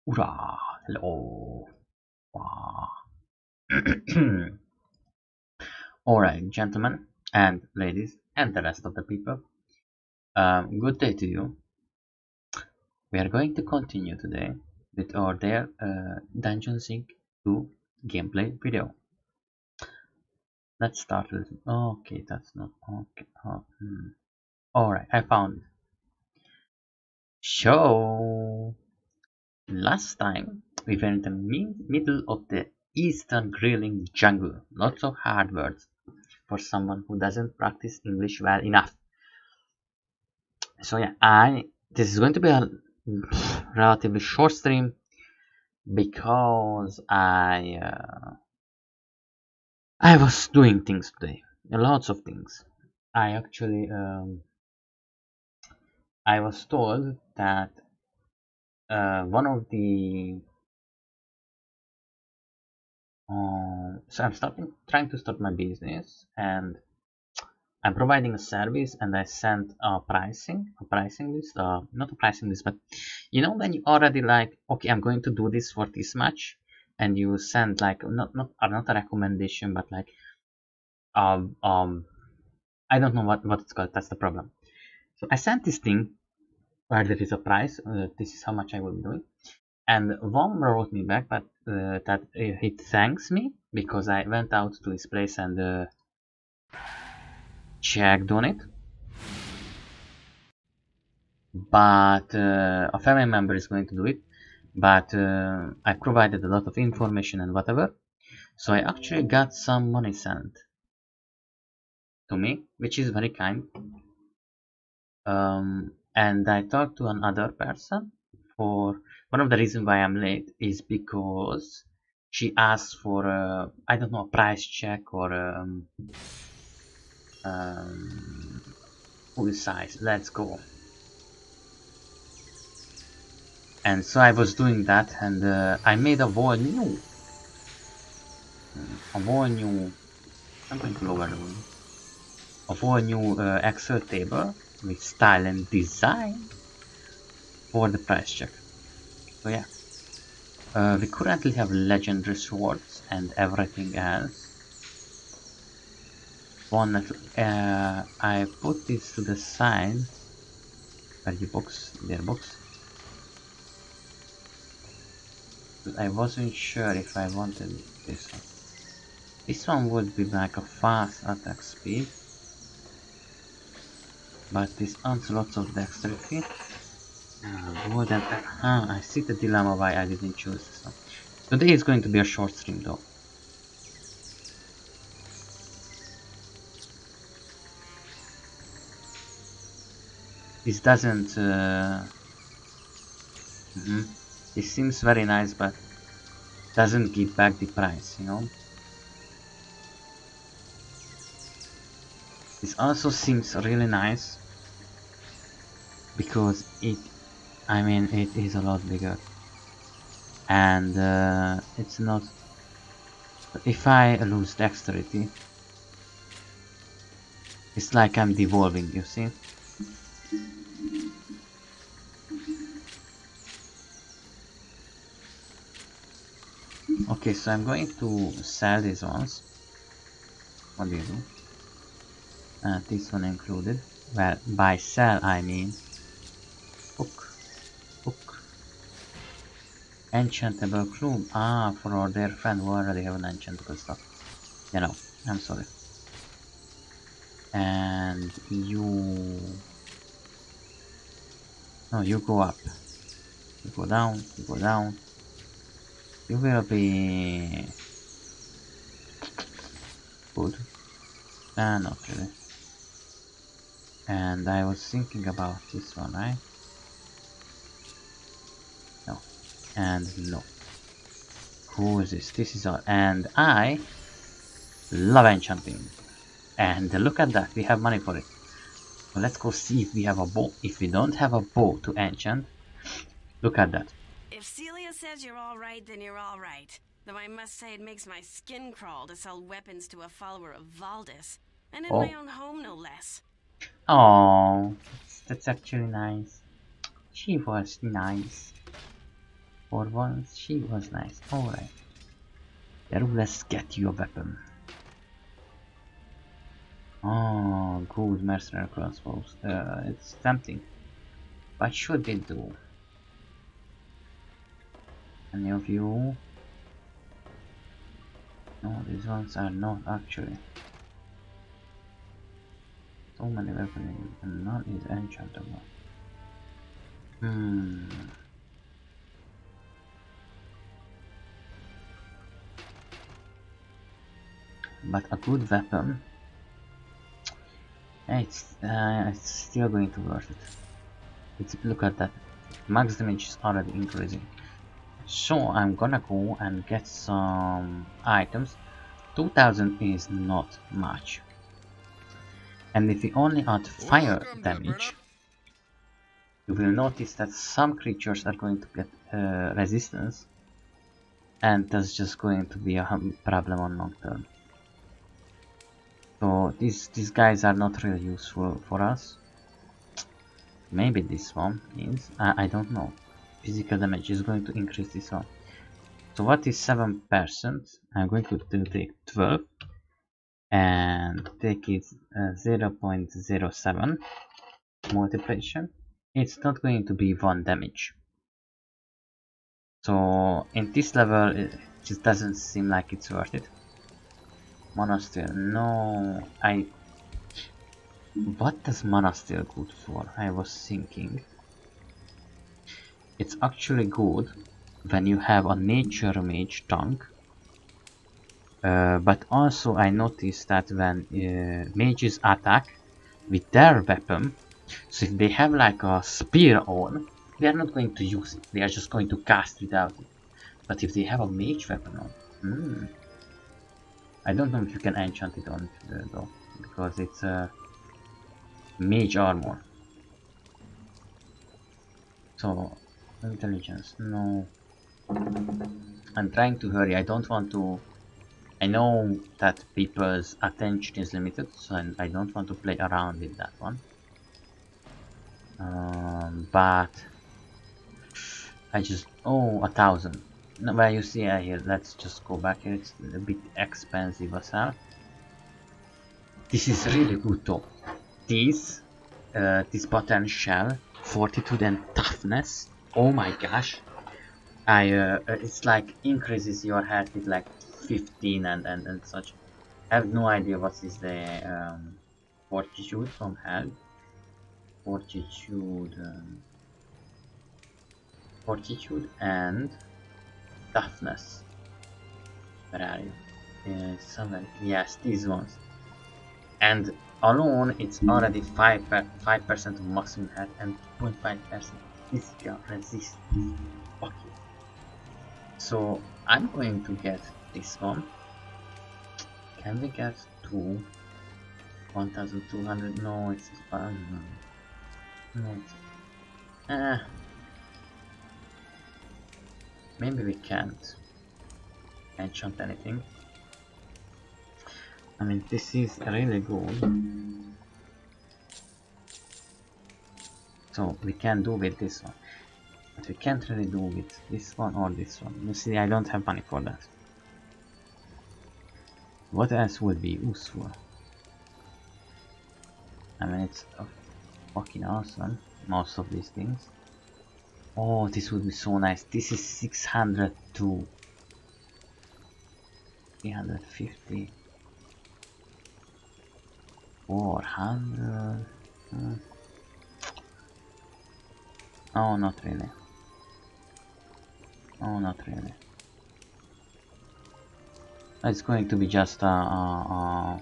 Hoorah! Hello! Wow. Alright, gentlemen and ladies and the rest of the people, good day to you. We are going to continue today with our Dungeon Sync 2 gameplay video. Let's start with. Okay, that's not. Okay. Alright, I found it. So, last time we were in the middle of the Eastern Grilling Jungle. Lots of hard words for someone who doesn't practice English well enough. So yeah, this is going to be a relatively short stream because I was doing things today, lots of things. I actually I was told that one of the so I'm trying to start my business, and I'm providing a service, and I sent a pricing list, not a pricing list, but you know when you already like, okay, I'm going to do this for this much, and you send like not a recommendation, but like um um I don't know what it's called. That's the problem. So I sent this thing where there is a price. This is how much I will be doing, and one wrote me back, but that he thanks me because I went out to his place and checked on it. But a family member is going to do it, but I provided a lot of information and whatever, so I actually got some money sent to me, which is very kind. And I talked to another person. For one of the reasons why I'm late is because she asked for I don't know, a price check or full size. Let's go. And so I was doing that, and I made a whole new. I'm going to lower the volume. A whole new Excel table with style and design for the price check. So yeah, we currently have legendary swords and everything else. I put this to the side. Where the box? Their box. But I wasn't sure if I wanted this one. This one would be like a fast attack speed, but this adds lots of dexterity. I see the dilemma why I didn't choose this one. Today is going to be a short stream though. This doesn't this seems very nice, but doesn't give back the price, you know. This also seems really nice because it is a lot bigger, and it's not. If I lose dexterity, it's like I'm devolving, you see. Okay, so I'm going to sell these ones. What do you do? This one included. Well, by sell I mean hook. Enchantable clue. Ah, for our dear friend who already have an enchantable stuff. You know, I'm sorry. And you... No, you go up. You go down, you go down. You will be... good. Not really. And I was thinking about this one, right? No. And no. Who is this? This is all. And I love enchanting. And look at that, we have money for it. So let's go see if we have a bow. If we don't have a bow to enchant, look at that. If Celia says you're alright, then you're alright. Though I must say it makes my skin crawl to sell weapons to a follower of Valdis. And in my own home, no less. Oh, that's actually nice. She was nice. For once, she was nice. Alright. Let's get you a weapon. Oh, good mercenary crossbows. It's tempting. What should we do? Any of you? No, these ones are not actually. So many weapons and none is enchantable. But a good weapon, it's still going to worth it. Let's look at that. Max damage is already increasing. So I'm gonna go and get some items. 2000 is not much. And if we only add fire damage, you will notice that some creatures are going to get resistance, and that's just going to be a problem on long term. So these guys are not really useful for us. Maybe this one is, I don't know. Physical damage is going to increase this one. So what is 7%? I'm going to take 12 and take it 0.07 multiplication. It's not going to be 1 damage. So in this level it just doesn't seem like it's worth it. Monastery, no, what does Monastery good for? I was thinking. It's actually good when you have a nature mage tank. But also I noticed that when mages attack with their weapon, so if they have like a spear on, they are not going to use it, they are just going to cast without it. But if they have a mage weapon on, I don't know if you can enchant it on though, because it's a mage armor. So intelligence, no. I'm trying to hurry, I don't want to. I know that people's attention is limited, so I don't want to play around with that one. But I just 1,000. No, well, you see here. Let's just go back here. It's a bit expensive as hell. This is really good though. This potential, fortitude and toughness. Oh my gosh! It's like increases your health with like 15 and such. I have no idea what is the fortitude from health. Fortitude and toughness. Where are you? Somewhere. Yes, these ones. And alone, it's already 5% of maximum health and 0.5% physical resistance. Fuck you. So I'm going to get this one. Can we get to 1,200? No, it's no. Maybe we can't enchant anything. I mean, this is really good. So we can do with this one, but we can't really do with this one or this one. You see, I don't have money for that. What else would be useful? I mean, it's fucking awesome, most of these things. Oh, this would be so nice. This is 602. 350. 400. Oh, not really. Oh, not really. It's going to be just you know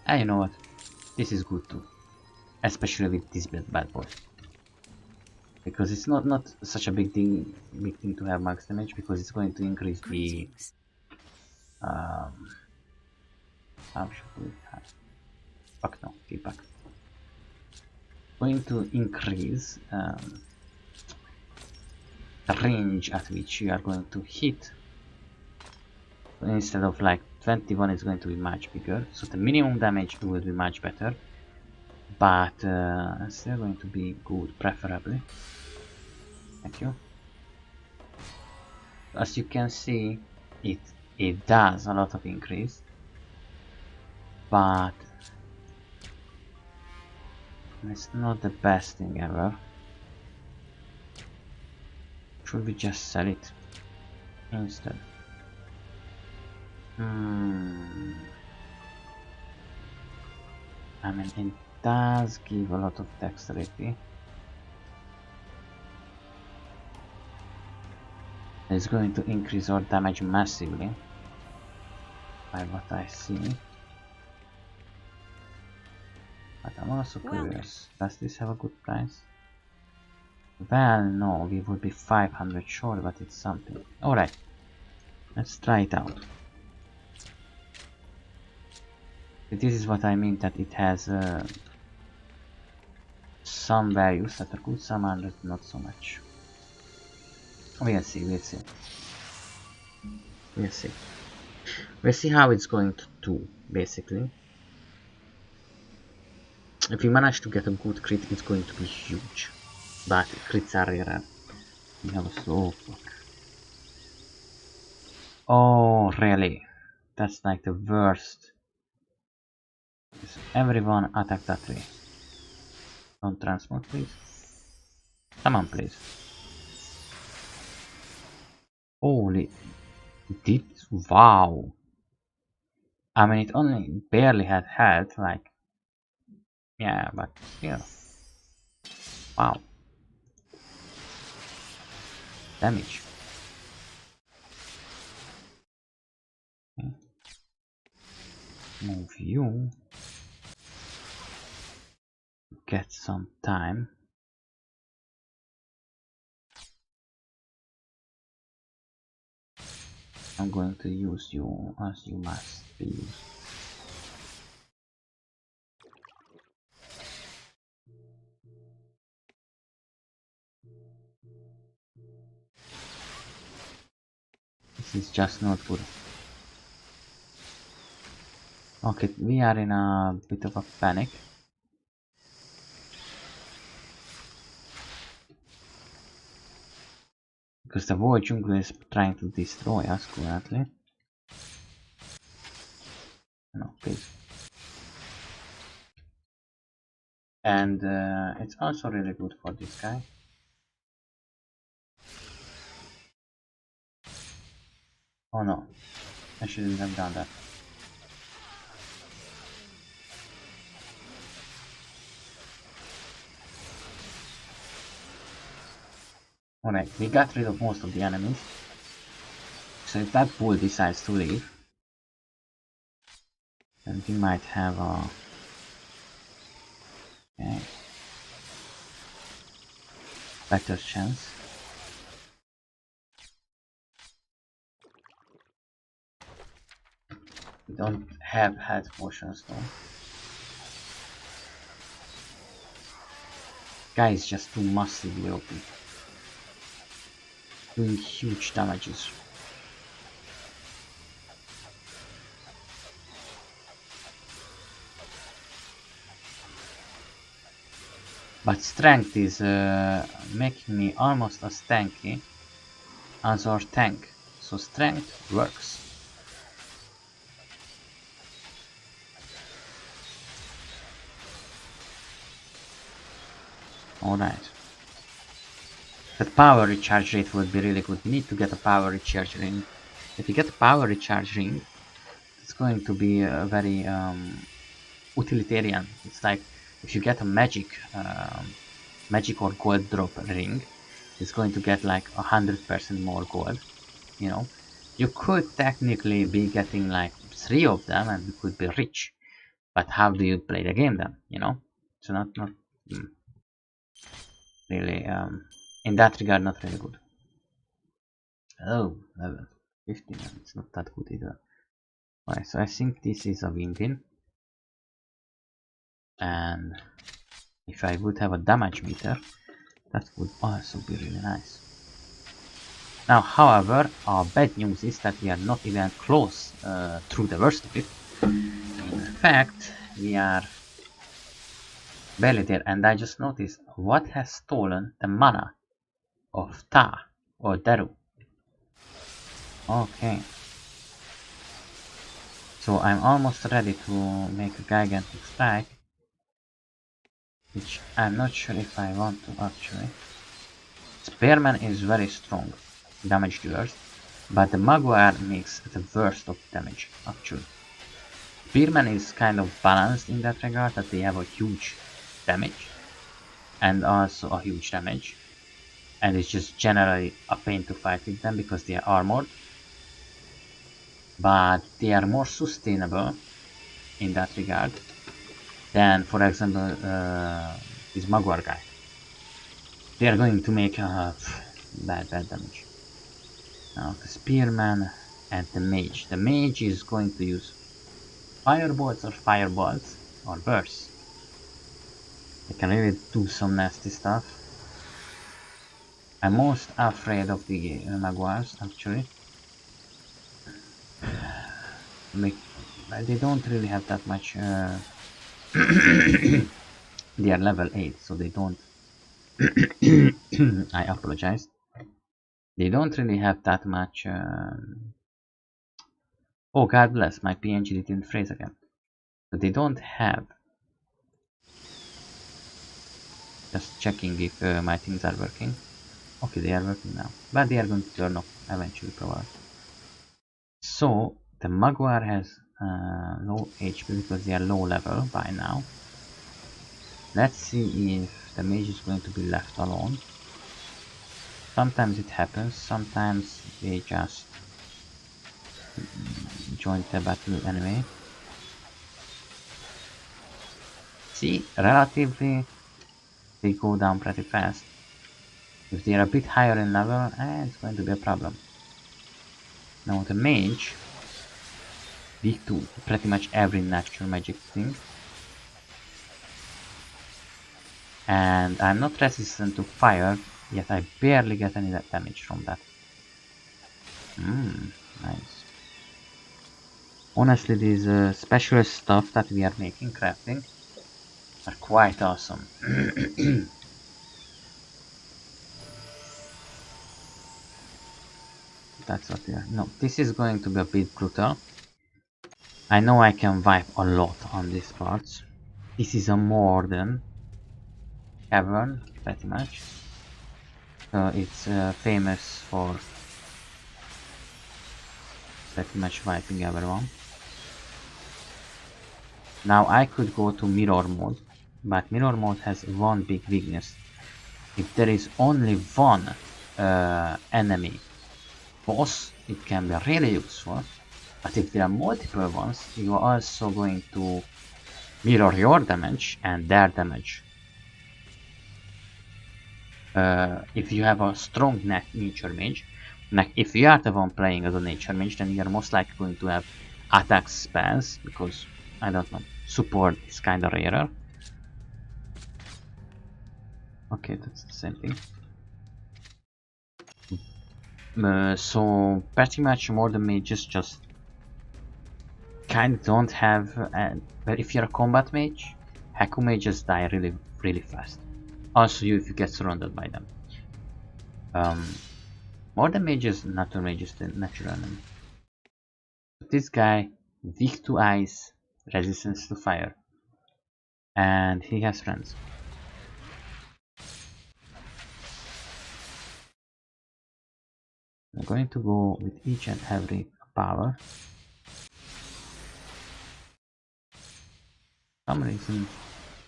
what? This is good too, especially with this bad boy, because it's not such a big thing to have max damage, because it's going to increase the how should we have? Fuck no, feedback. Going to increase the range at which you are going to hit. Instead of like 21, it's going to be much bigger, so the minimum damage will be much better, but still going to be good, preferably. Thank you. As you can see, it does a lot of increase, but it's not the best thing ever. Should we just sell it instead? I mean, it does give a lot of dexterity. It's going to increase our damage massively, by what I see. But I'm also curious, does this have a good price? Well, no, we would be 500 short, but it's something. Alright, let's try it out. This is what I mean, that it has some values that are good, some others not so much. We'll see, we'll see. We'll see. We'll see how it's going to do, basically. If we manage to get a good crit, it's going to be huge. But crits are rare. We have a slow fuck. Oh, really? That's like the worst. So everyone attack that way. Don't transport, please. Come on, please. Holy. Did. Wow. I mean, it only barely had health, like. Yeah, but still. Wow. Damage. Okay. Move you. Get some time. I'm going to use you as you must be used. This is just not good. Okay, we are in a bit of a panic. Because the Void Jungle is trying to destroy us currently. No, please. And it's also really good for this guy. Oh no, I shouldn't have done that. Alright, we got rid of most of the enemies. So if that bull decides to leave, then we might have a... Okay. Better chance. We don't have health potions though. Guy is just too massively OP. Doing huge damages. But strength is making me almost as tanky as our tank. So strength works. Alright. That power recharge rate would be really good. We need to get a power recharge ring. If you get a power recharge ring, it's going to be very utilitarian. It's like if you get a magic or gold drop ring, it's going to get like 100% more gold. You know, you could technically be getting like 3 of them and you could be rich. But how do you play the game then? You know, so not really in that regard, not really good. Oh, level 15, it's not that good either. Alright, so I think this is a win-win. And if I would have a damage meter, that would also be really nice. Now, however, our bad news is that we are not even close through the worst of it. In fact, we are barely there, and I just noticed what has stolen the mana of Ta or Daru. Okay. So I'm almost ready to make a gigantic strike, which I'm not sure if I want to actually. Spearman is very strong damage dealers, but the Maguire makes the worst of damage actually. Spearman is kind of balanced in that regard, that they have a huge damage and also a huge damage, and it's just generally a pain to fight with them because they are armored, but they are more sustainable in that regard than, for example, this Maguire guy. They are going to make bad damage. Now the Spearman and the Mage. The Mage is going to use Firebolts or Firebolts or Bursts. They can really do some nasty stuff. I'm most afraid of the Maguires actually. They don't really have that much. They are level 8, so they don't. I apologize. They don't really have that much. Oh, God bless, my PNG didn't freeze again. But they don't have. Just checking if my things are working. Okay, they are working now. But they are going to turn off eventually, probably. So, the Maguire has low HP because they are low level by now. Let's see if the mage is going to be left alone. Sometimes it happens, sometimes they just join the battle anyway. See, relatively they go down pretty fast. If they are a bit higher in level, it's going to be a problem. Now the mage, weak to pretty much every natural magic thing. And I'm not resistant to fire, yet I barely get any damage from that. Nice. Honestly, these specialist stuff that we are making, crafting, are quite awesome. That's what we are. No, this is going to be a bit brutal. I know I can wipe a lot on these parts. This is a Morden cavern, pretty much. So it's famous for pretty much wiping everyone. Now I could go to mirror mode, but mirror mode has one big weakness. If there is only one enemy boss, it can be really useful. But if there are multiple ones, you are also going to mirror your damage and their damage. If you have a strong nature mage, if you are the one playing as a nature mage, then you are most likely going to have attack spells, because, I don't know, support is kinda rarer. Okay, that's the same thing. So pretty much more the mages just kinda don't have, but if you're a combat mage, Haku mages die really fast. Also if you get surrounded by them. More the mages, natural mages, the natural enemy. But this guy, weak to ice, resistance to fire, and he has friends. I'm going to go with each and every power. For some reason,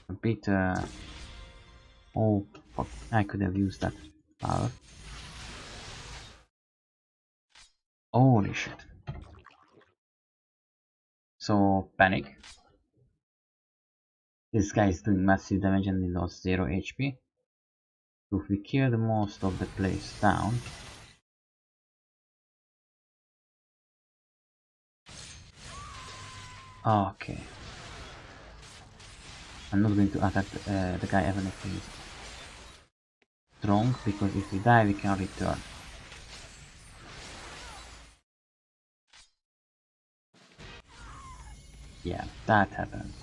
a bit. Oh, fuck! I could have used that power. Holy shit! So panic. This guy is doing massive damage and he lost 0 HP. So if we kill the most of the place down. Okay. I'm not going to attack the guy even if he's strong, because if we die we can return. Yeah, that happens.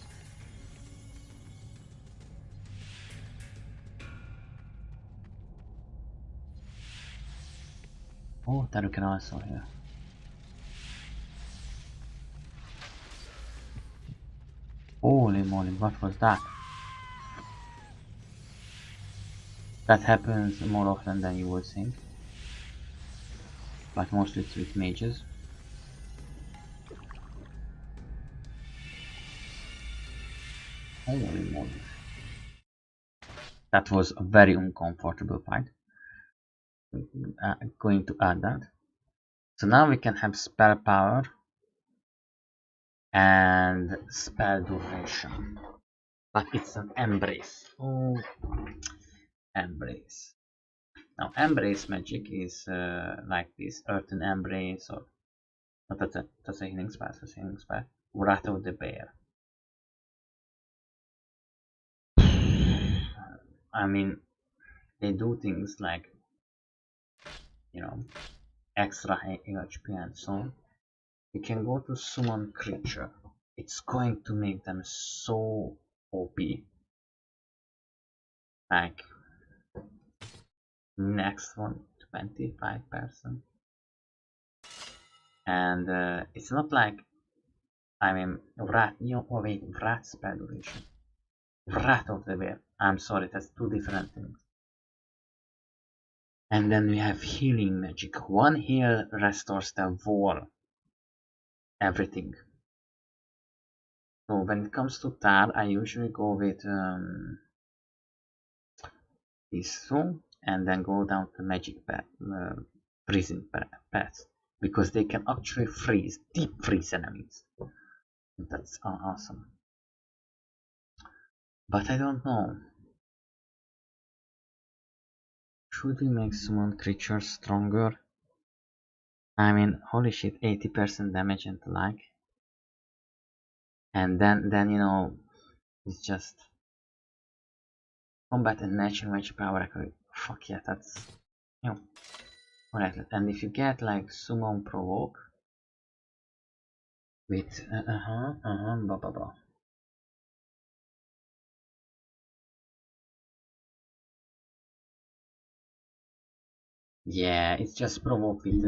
Oh, that we can also here. Holy moly, what was that? That happens more often than you would think. But mostly it's with mages. Holy moly. That was a very uncomfortable fight. Going to add that. So now we can have spell power and spell duration. But it's an embrace. Oh, embrace. Now embrace magic is like this earthen embrace, or not, that's a healing spell, that's a healing spell. Wrath of the Bear. I mean, they do things like, you know, extra HP and so on. You can go to summon creature. It's going to make them so OP. Like, next one, 25%. And it's not like, I mean, Wrath, oh wait, Wrath spell duration. Wrath of the Bear. I'm sorry, that's two different things. And then we have healing magic. One heal restores the wall. Everything. So when it comes to Tar, I usually go with these two, and then go down to magic path, freezing paths, because they can actually freeze, deep freeze enemies. That's awesome. But I don't know. Should we make summon creatures stronger? I mean, holy shit, 80% damage and the like. And then you know, it's just combat and natural magic power. Fuck yeah, that's, you know, alright. And if you get like summon provoke with blah blah blah. Yeah, it's just provoke with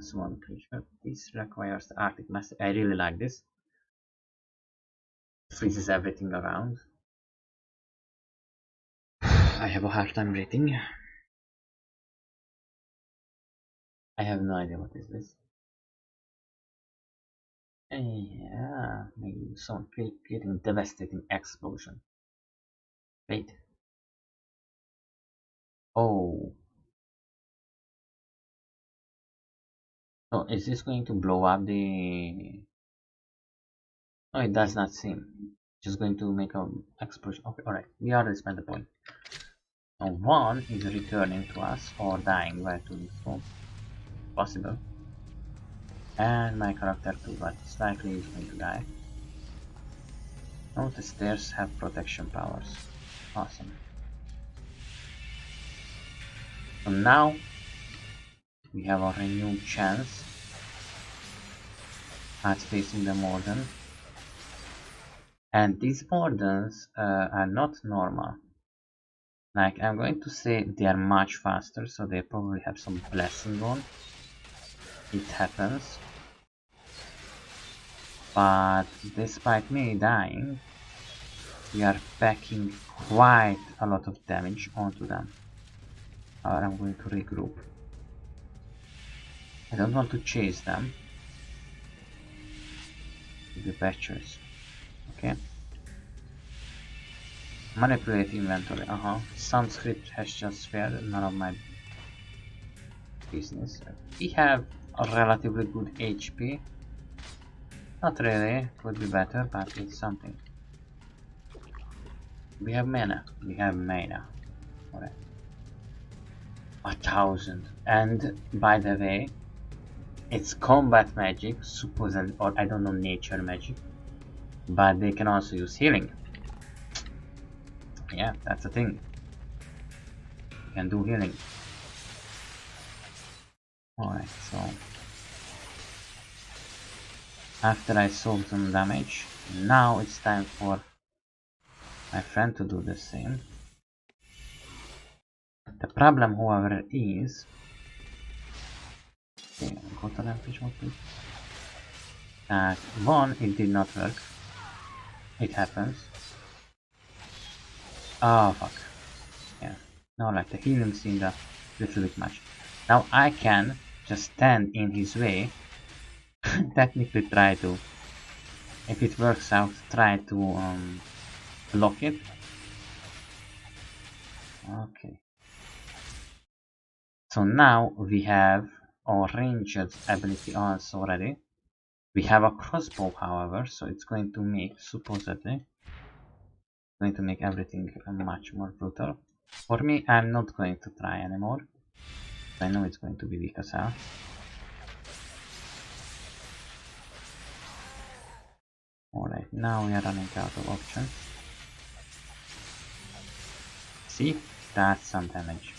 summon creature. This requires the Arctic Master. I really like this. Freezes everything around. I have a hard time breathing. I have no idea what is this. Yeah, maybe someone creating devastating explosion. Wait. Oh. So is this going to blow up the... No, it does not seem. Just going to make an explosion. Okay, alright. We already spent the point. Now one is returning to us or dying by doing so. Possible. And my character too, but it's likely he's going to die. Note the stairs have protection powers. Awesome. So now we have a renewed chance at facing the Morden. And these Mordens are not normal. Like, I'm going to say they are much faster, so they probably have some blessing on. It happens. But despite me dying, we are packing quite a lot of damage onto them. I'm going to regroup. I don't want to chase them. The patches. Okay. Manipulate inventory. Some script has just failed. None of my business. We have a relatively good HP. Not really. Could be better, but it's something. We have mana. We have mana. Alright. 1,000. And by the way, it's combat magic, supposedly, or I don't know, nature magic. But they can also use healing. Yeah, that's a thing. You can do healing. Alright, so after I solved some damage, now it's time for my friend to do the same. The problem, however, is... Okay, go to that page, please. One, it did not work. It happens. Oh fuck. Yeah. No, like the healing seemed a little bit much. Now I can just stand in his way. Technically try to, if it works out, try to block it. Okay. So now we have our ranged ability also ready. We have a crossbow, however, so it's going to make, supposedly, going to make everything much more brutal. For me, I'm not going to try anymore. I know it's going to be weak as hell. Alright, now we are running out of options. See? That's some damage.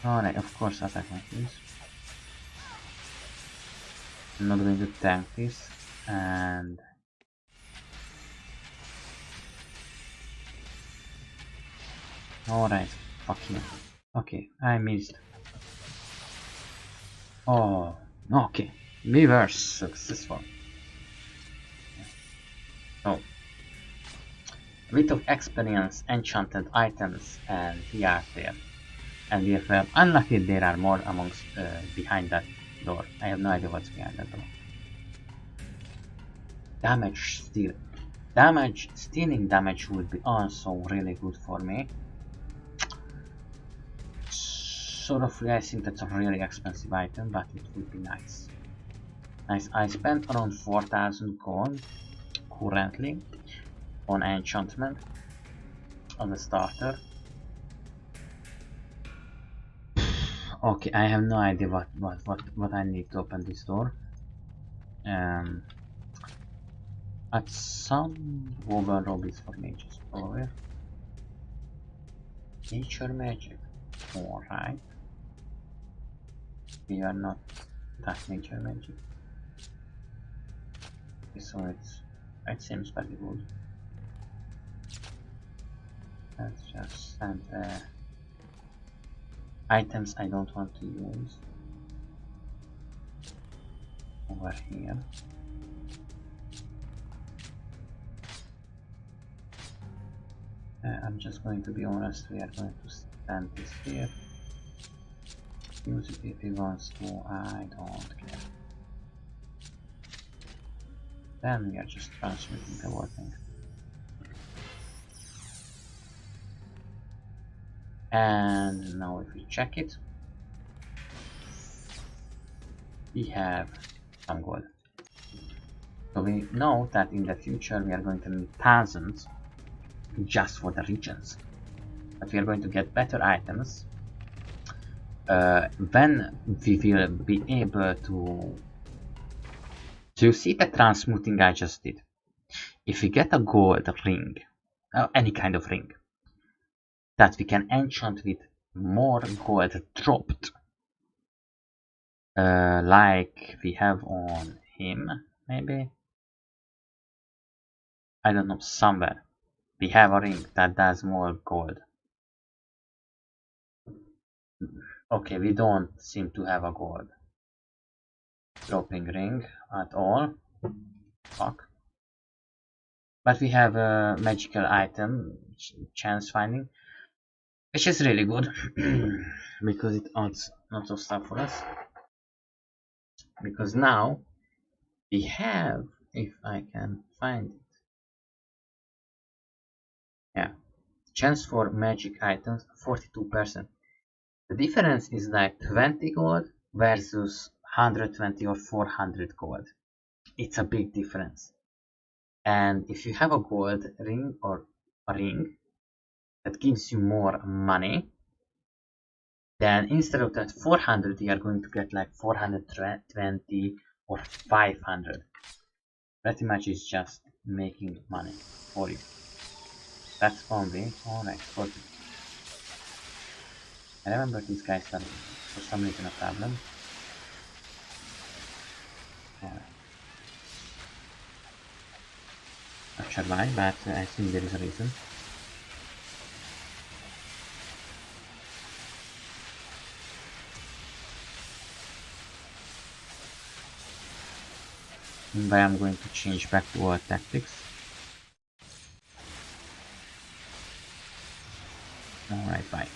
Alright, of course attack like this. I'm not going to tank this, and alright, fuck you. Okay, I missed. Oh, okay. We were successful. So, a bit of experience, enchanted items, and we are there. And if we're unlucky, there are more amongst behind that door. I have no idea what's behind that door. Damage steal. Stealing damage would be also really good for me. Sort of, I think that's a really expensive item, but it would be nice. Nice. I spent around 4,000 gold currently on enchantment on the starter. Okay, I have no idea what I need to open this door. At some overall is for mages, probably. Nature magic. Alright. We are not that nature magic. Okay, so it seems pretty good. Let's just send items I don't want to use over here. I'm just going to be honest, we are going to send this here. Use it if he wants to, I don't care. Then we are just transmitting the warning. And now if we check it, we have some gold. So we know that in the future we are going to need thousands just for the regions. But we are going to get better items when we will be able to see the transmuting I just did. If we get a gold ring, any kind of ring, that we can enchant with more gold dropped, like we have on him, maybe? I don't know, somewhere. We have a ring that does more gold. Okay, we don't seem to have a gold dropping ring at all. Fuck. But we have a magical item, chance finding, which is really good because it adds lots of stuff for us. Because now we have, if I can find it, yeah, chance for magic items 42%. The difference is like 20 gold versus 120 or 400 gold. It's a big difference. And if you have a gold ring or a ring that gives you more money, then instead of that 400 you are going to get like 420 or 500. Pretty much is just making money for you. That's only on export. I remember these guys are for some reason a problem. Not sure why, but I think there is a reason. But I'm going to change back to our tactics. Alright, bye.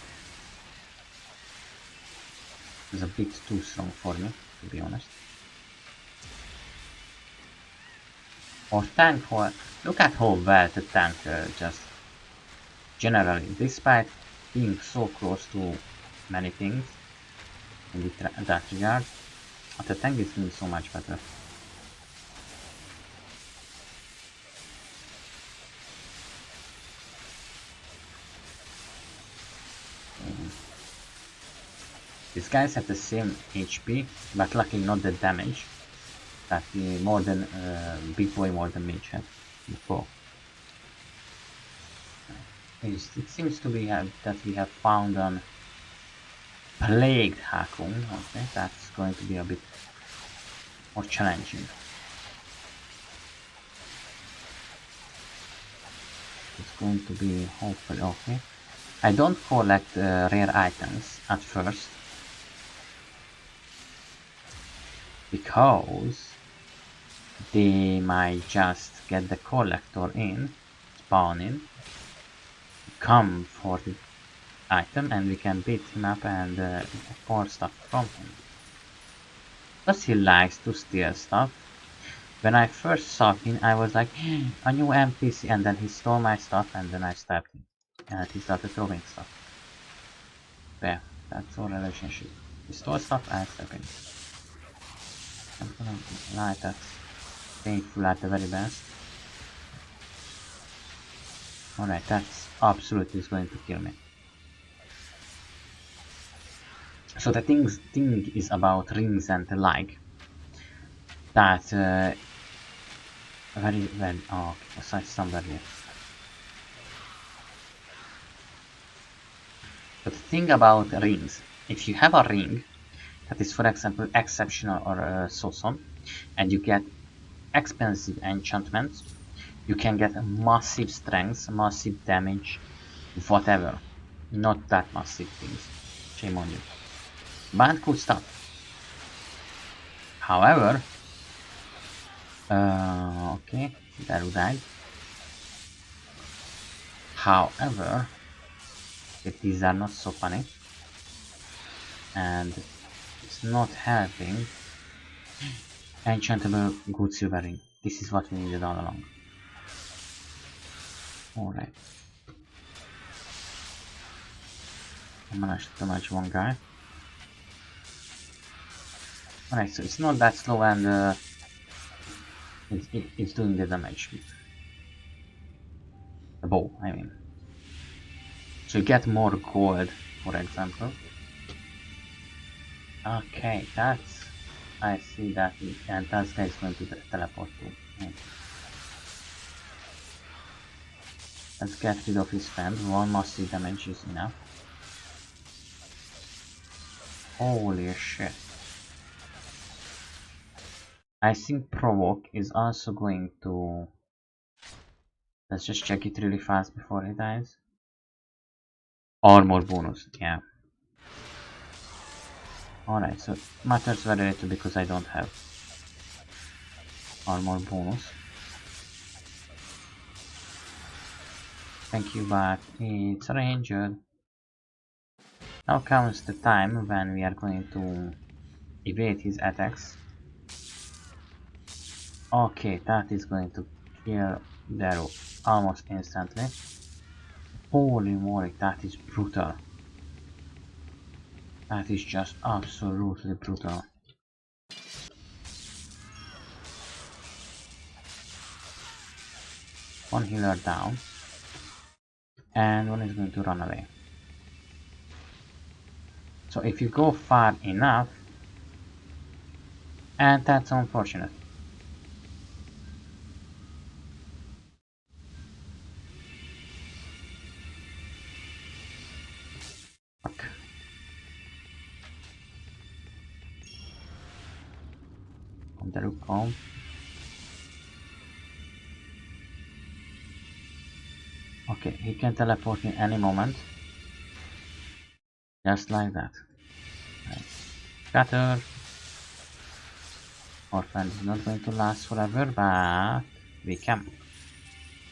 It's a bit too strong for me, to be honest. Or tank, or look at how well the tank just generally, despite being so close to many things in that regard, the tank is doing so much better. These guys have the same HP, but luckily not the damage that the Morden, big boy Morden mage had before. It seems to be that we have found an plagued Hakun. Okay, that's going to be a bit more challenging. It's going to be hopefully okay. I don't collect rare items at first because they might just get the collector in, spawn in, come for the item, and we can beat him up and get more stuff from him. Plus he likes to steal stuff. When I first saw him, I was like, a new NPC, and then he stole my stuff, and then I stabbed him. And he started throwing stuff. There, that's our relationship. He stole stuff, I stabbed him. I'm gonna lie, that's painful at the very best. Alright, that's absolutely is going to kill me. So the thing is about rings and the like. That very well. Oh, okay, somewhere here. But the thing about rings, if you have a ring that is, for example, exceptional or so-so, and you get expensive enchantments, you can get massive strength, massive damage, whatever. Not that massive things. Shame on you. But cool stuff. However, okay, Daru died. However, these are not so funny, and it's not helping. Enchantable good silver ring. This is what we needed all along. Alright. I managed to damage one guy. Alright, so it's not that slow, and it's doing the damage. The bow, I mean. So you get more gold, for example. Okay, that's... I see that, and that guy is going to teleport too. Okay. Let's get rid of his friend. One massive damage is enough. Holy shit. I think provoke is also going to... Let's just check it really fast before he dies. Armor bonus, yeah. Alright, so it matters very little because I don't have armor bonus. Thank you, but it's ranged. Now comes the time when we are going to evade his attacks. Okay, that is going to kill Daru almost instantly. Holy moly, that is brutal. That is just absolutely brutal. One healer down. And one is going to run away. So if you go far enough, and that's unfortunate. Fuck. There you go. Okay, he can teleport in any moment. Just like that. Right. Scatter. Our friend is not going to last forever, but we can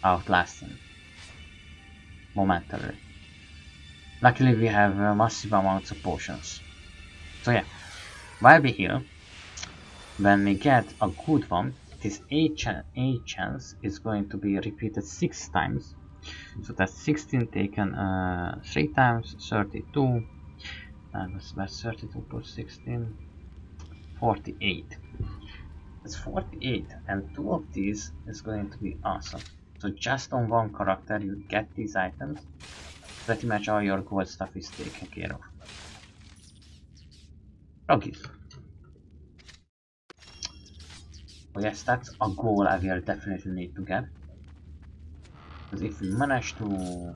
outlast him momentarily. Luckily, we have massive amounts of potions. So yeah, while we heal, when we get a good one, this A chance is going to be repeated 6 times. So that's 16 taken 3 times, 32. That's 32 plus 16, 48. That's 48, and 2 of these is going to be awesome. So just on one character you get these items, pretty much all your gold stuff is taken care of. Roggies. Oh yes, that's a goal I will definitely need to get. Because if we manage to...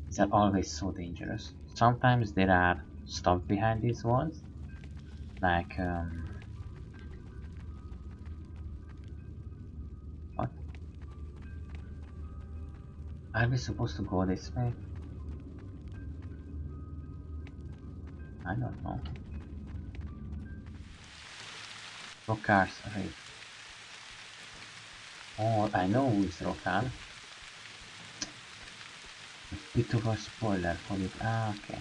These are always so dangerous. Sometimes there are stuff behind these walls. Like, what? Are we supposed to go this way? I don't know. Rockars, right. Oh, I know who is Rockar. A bit of a spoiler for it. Ah, okay.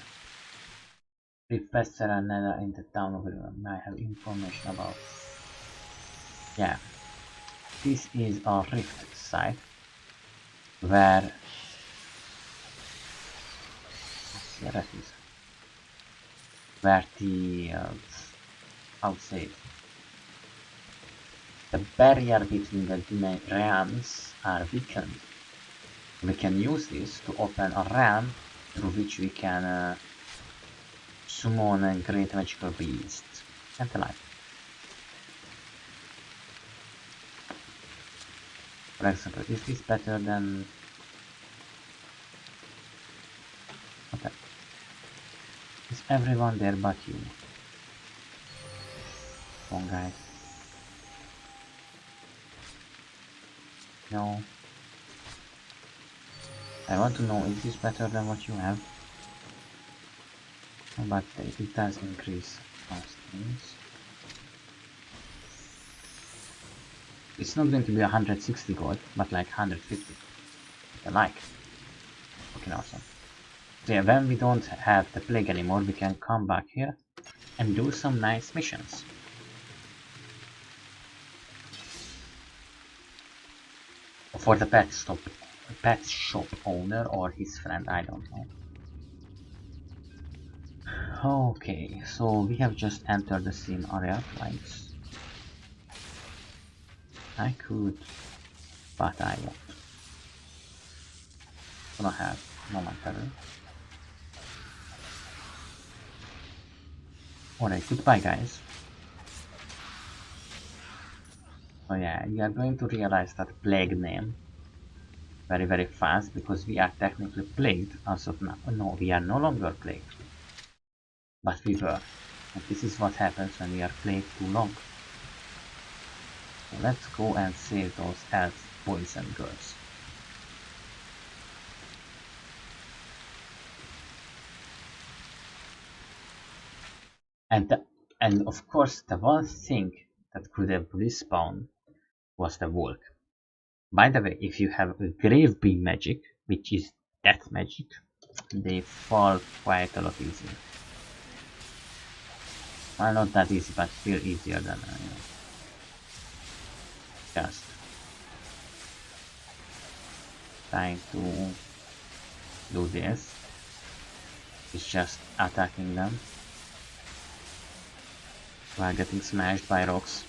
Professor Another in the town of Elven. I have information about. Yeah. This is a rift site where... Yeah, that is. Where the... how to say it? The barrier between the realms are weakened. We can use this to open a realm through which we can summon a great magical beast and the like. For example, is this better than... Okay. Is everyone there but you? Come on, guys. No. I want to know, is this better than what you have? But it does increase most things. It's not going to be 160 gold, but like 150. I like. Fucking awesome. So yeah, when we don't have the plague anymore, we can come back here and do some nice missions. For the pet shop owner or his friend, I don't know. Okay, so we have just entered the scene area twice. I could, but I won't. Gonna have momentarily. Alright, goodbye guys. So yeah, you are going to realize that plague name very fast because we are technically plagued as of now. No, we are no longer plagued. But we were. And this is what happens when we are plagued too long. So let's go and save those elf boys and girls. And of course the one thing that could have respawned was the wolf. By the way, if you have a grave beam magic, which is death magic, they fall quite a lot easier. Well, not that easy, but still easier than just trying to do this. It's just attacking them while getting smashed by rocks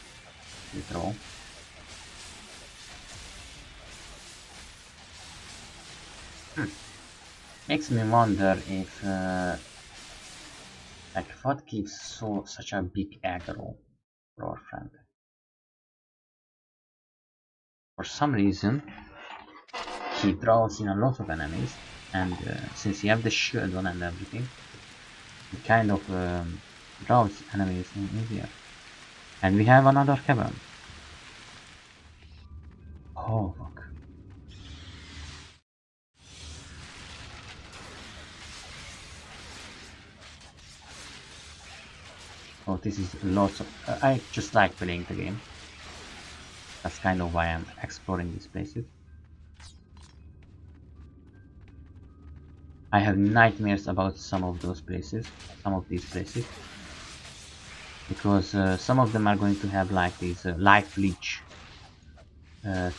we throw. Makes me wonder if like what gives such a big aggro for our friend. For some reason he draws in a lot of enemies, and since you have the shield on and everything, it kind of draws enemies in easier. And we have another cavern. Oh fuck. So this is lots of... I just like playing the game. That's kind of why I'm exploring these places. I have nightmares about some of those places, some of these places. Because some of them are going to have like these life leech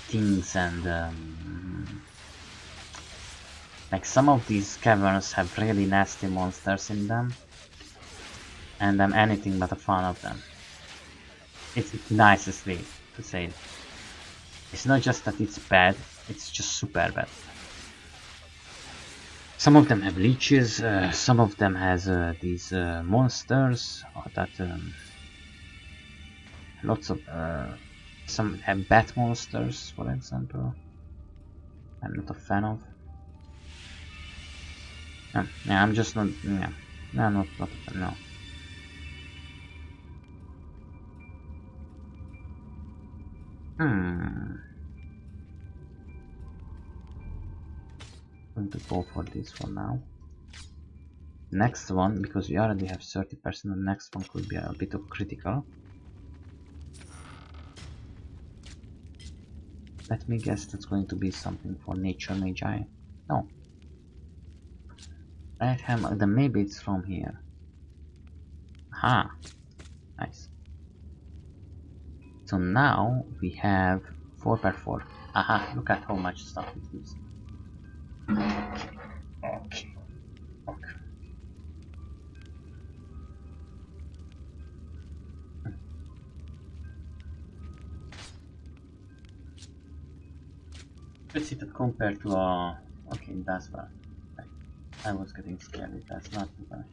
things, and like some of these caverns have really nasty monsters in them, and I'm anything but a fan of them. It's the nicest way to say it. It's not just that it's bad, it's just super bad. Some of them have leeches, some of them has these monsters that lots of some have bat monsters, for example. I'm not a fan of. Yeah, I'm just not. Yeah, no, not a fan. No. Going to go for this for now. Next one, because we already have 30%, the next one could be a bit of critical. Let me guess, that's going to be something for nature magi. No. Right hand, then maybe it's from here. Aha. Nice. So now we have 4x4. Aha, look at how much stuff it gives. Okay. Okay. Let's see that compared to okay, that's well. I was getting scared, that's not too bad.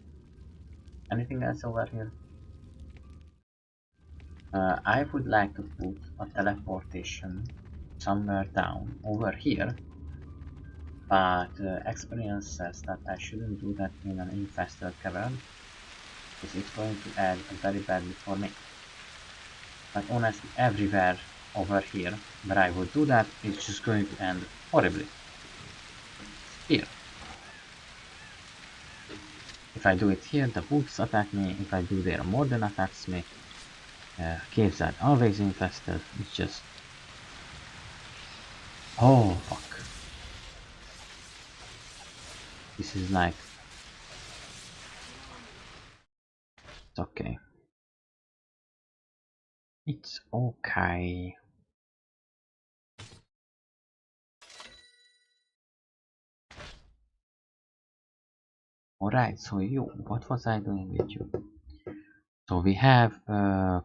Anything else over here? I would like to put a teleportation somewhere down over here, but experience says that I shouldn't do that in an infested cavern, because it's going to end very badly for me. But honestly, everywhere over here where I would do that, it's just going to end horribly. Here. If I do it here, the boots attack me. If I do there, Morden attacks me. Caves are always infested. It's just... oh, fuck. This is like... it's okay. It's okay. Alright, so you, what was I doing with you? So we have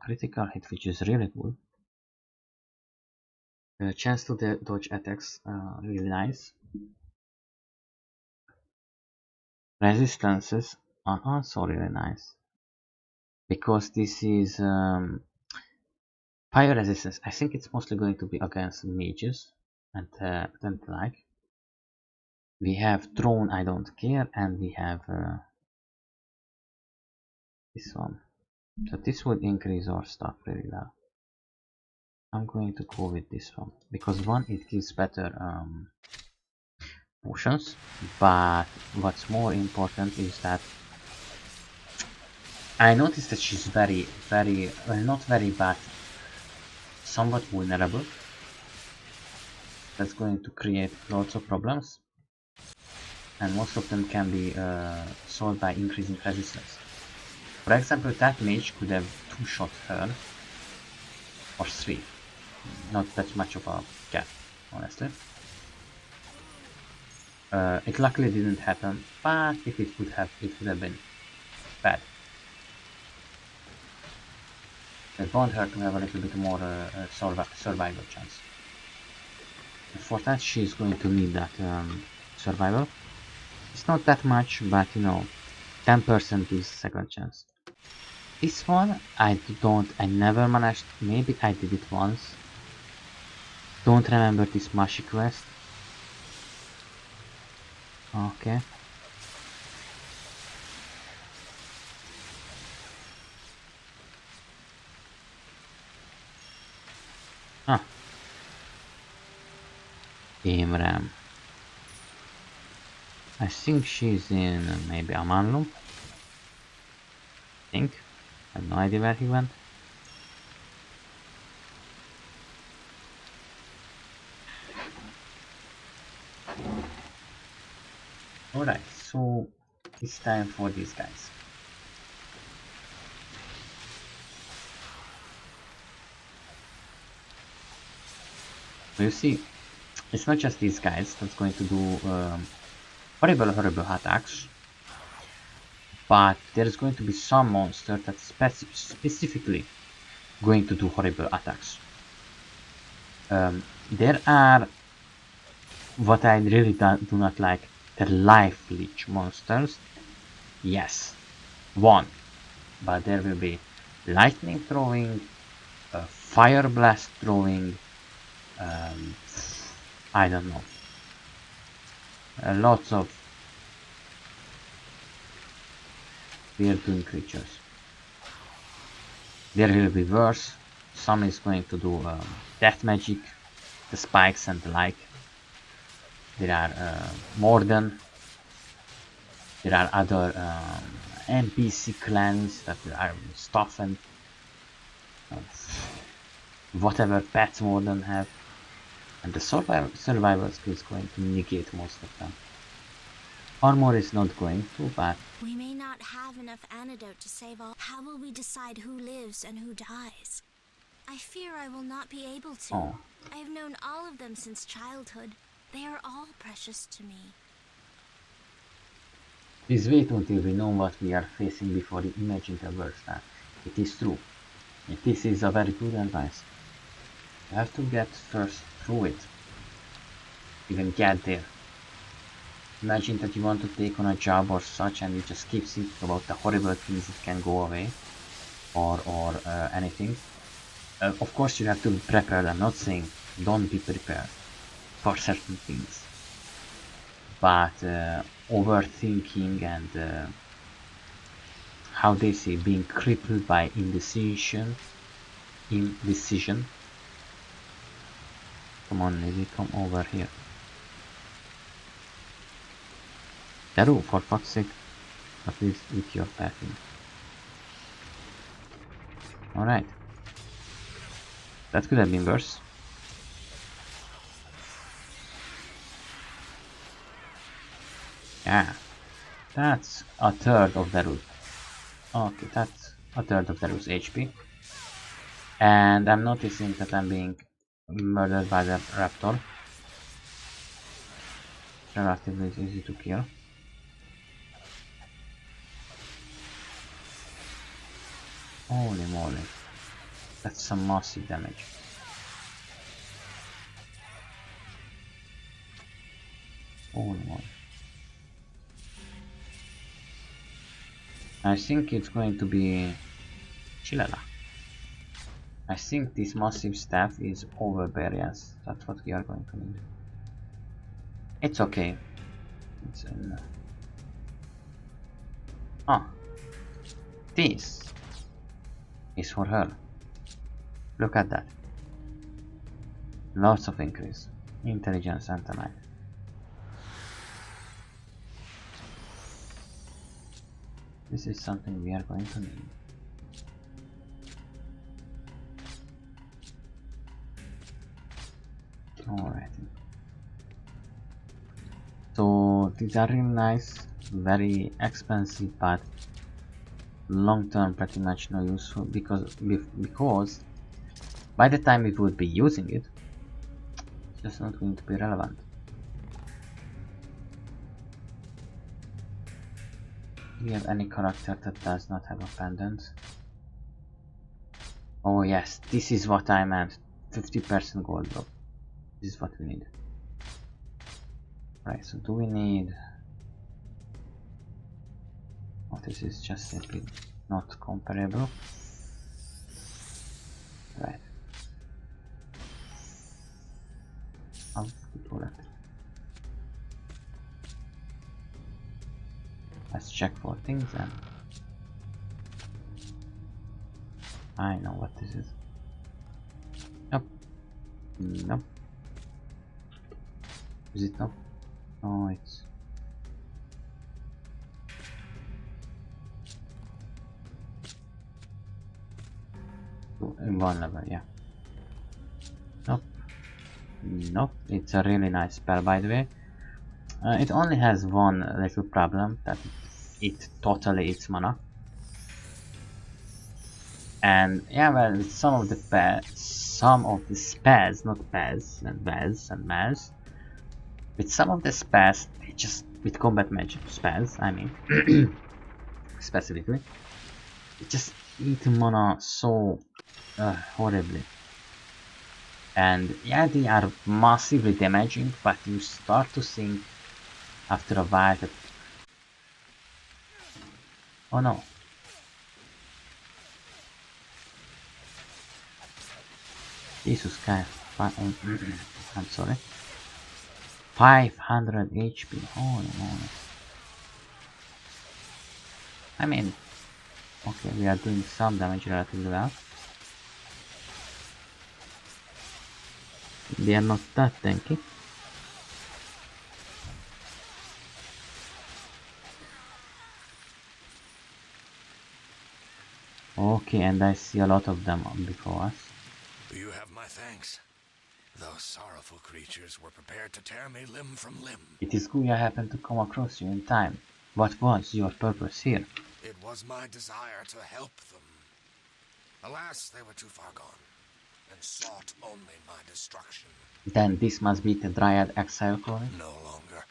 critical hit, which is really good. Chance to dodge attacks, really nice. Resistances are also really nice. Because this is fire resistance. I think it's mostly going to be against mages and the like. We have drone, I don't care, and we have this one. So this would increase our stuff really well. I'm going to go with this one because one, it gives better potions, but what's more important is that I noticed that she's very, well, not very bad, somewhat vulnerable. That's going to create lots of problems, and most of them can be solved by increasing resistance. For example, that mage could have two-shot her, or three. Not that much of a gap, honestly. It luckily didn't happen, but if it would have, it would have been bad. I want her to have a little bit more survival chance. For that, she's going to need that survival. It's not that much, but you know, 10% is second chance. This one, I never managed, maybe I did it once. Don't remember this Mashi quest. Okay. Huh. Imram. I think she's in maybe Aman'lu. I think. I have no idea where he went. Alright, so it's time for these guys. So you see, it's not just these guys that's going to do horrible attacks, but there's going to be some monster that's specifically going to do horrible attacks. There are what I really do not like, the life leech monsters. Yes, one, but there will be lightning throwing, fire blast throwing, I don't know, lots of weird doing creatures. There will be worse. Some is going to do death magic, the spikes and the like. There are Morden. There are other NPC clans that are stuff and whatever pets Morden have. And the survival skill is going to negate most of them. Armor is not going to, but... We may not have enough antidote to save all. How will we decide who lives and who dies? I fear I will not be able to. Oh. I have known all of them since childhood. They are all precious to me. Please wait until we know what we are facing before you imagine the worst. It is true. This is a very good advice. You have to get first through it. Even get there. Imagine that you want to take on a job or such and you just keep thinking about the horrible things that can go away. Or anything. Of course you have to be prepared. I'm not saying don't be prepared for certain things. But overthinking and how they say, being crippled by indecision. Come on, lady, come over here. Daru, for fuck's sake, at least with your pathing. Alright. That could have been worse. Yeah. That's a third of Daru's. Okay, that's a third of Daru's HP. And I'm noticing that I'm being murdered by the raptor. Relatively easy to kill. Holy moly. That's some massive damage. Holy moly. I think it's going to be Chilala. I think this massive staff is overbearious. That's what we are going to need. It's okay. It's in... Ah. This is for her. Look at that. Lots of increase. Intelligence and the like. This is something we are going to need. Alright. So these are really nice, very expensive, but long term pretty much no useful because by the time we would be using it, it's just not going to be relevant. Do we have any character that does not have a pendant? Oh yes, this is what I meant. 50% gold drop. This is what we need. Right, so do we need... Oh, this is just simply not comparable. Right. I'll do that. Let's check for things then. I know what this is. Nope. Nope. Is it not? Oh, it's... in one level, yeah. Nope. Nope. It's a really nice spell, by the way. It only has one little problem, that it totally eats mana. And yeah, well, some of the spells, not spells and bells and mels, with some of the spells, they just, with combat magic spells, I mean, specifically, it just eat mana so horribly. And yeah, they are massively damaging, but you start to think after a while that, oh no. Jesus Christ, I'm sorry. 500 HP, holy moly. I mean, okay, we are doing some damage relatively well. They are not that tanky. Okay, and I see a lot of them before us. You have my thanks. Those sorrowful creatures were prepared to tear me limb from limb. It is good I happened to come across you in time. What was your purpose here? It was my desire to help them. Alas, they were too far gone, and sought only my destruction. Then this must be the Dryad Exile Colony? No longer.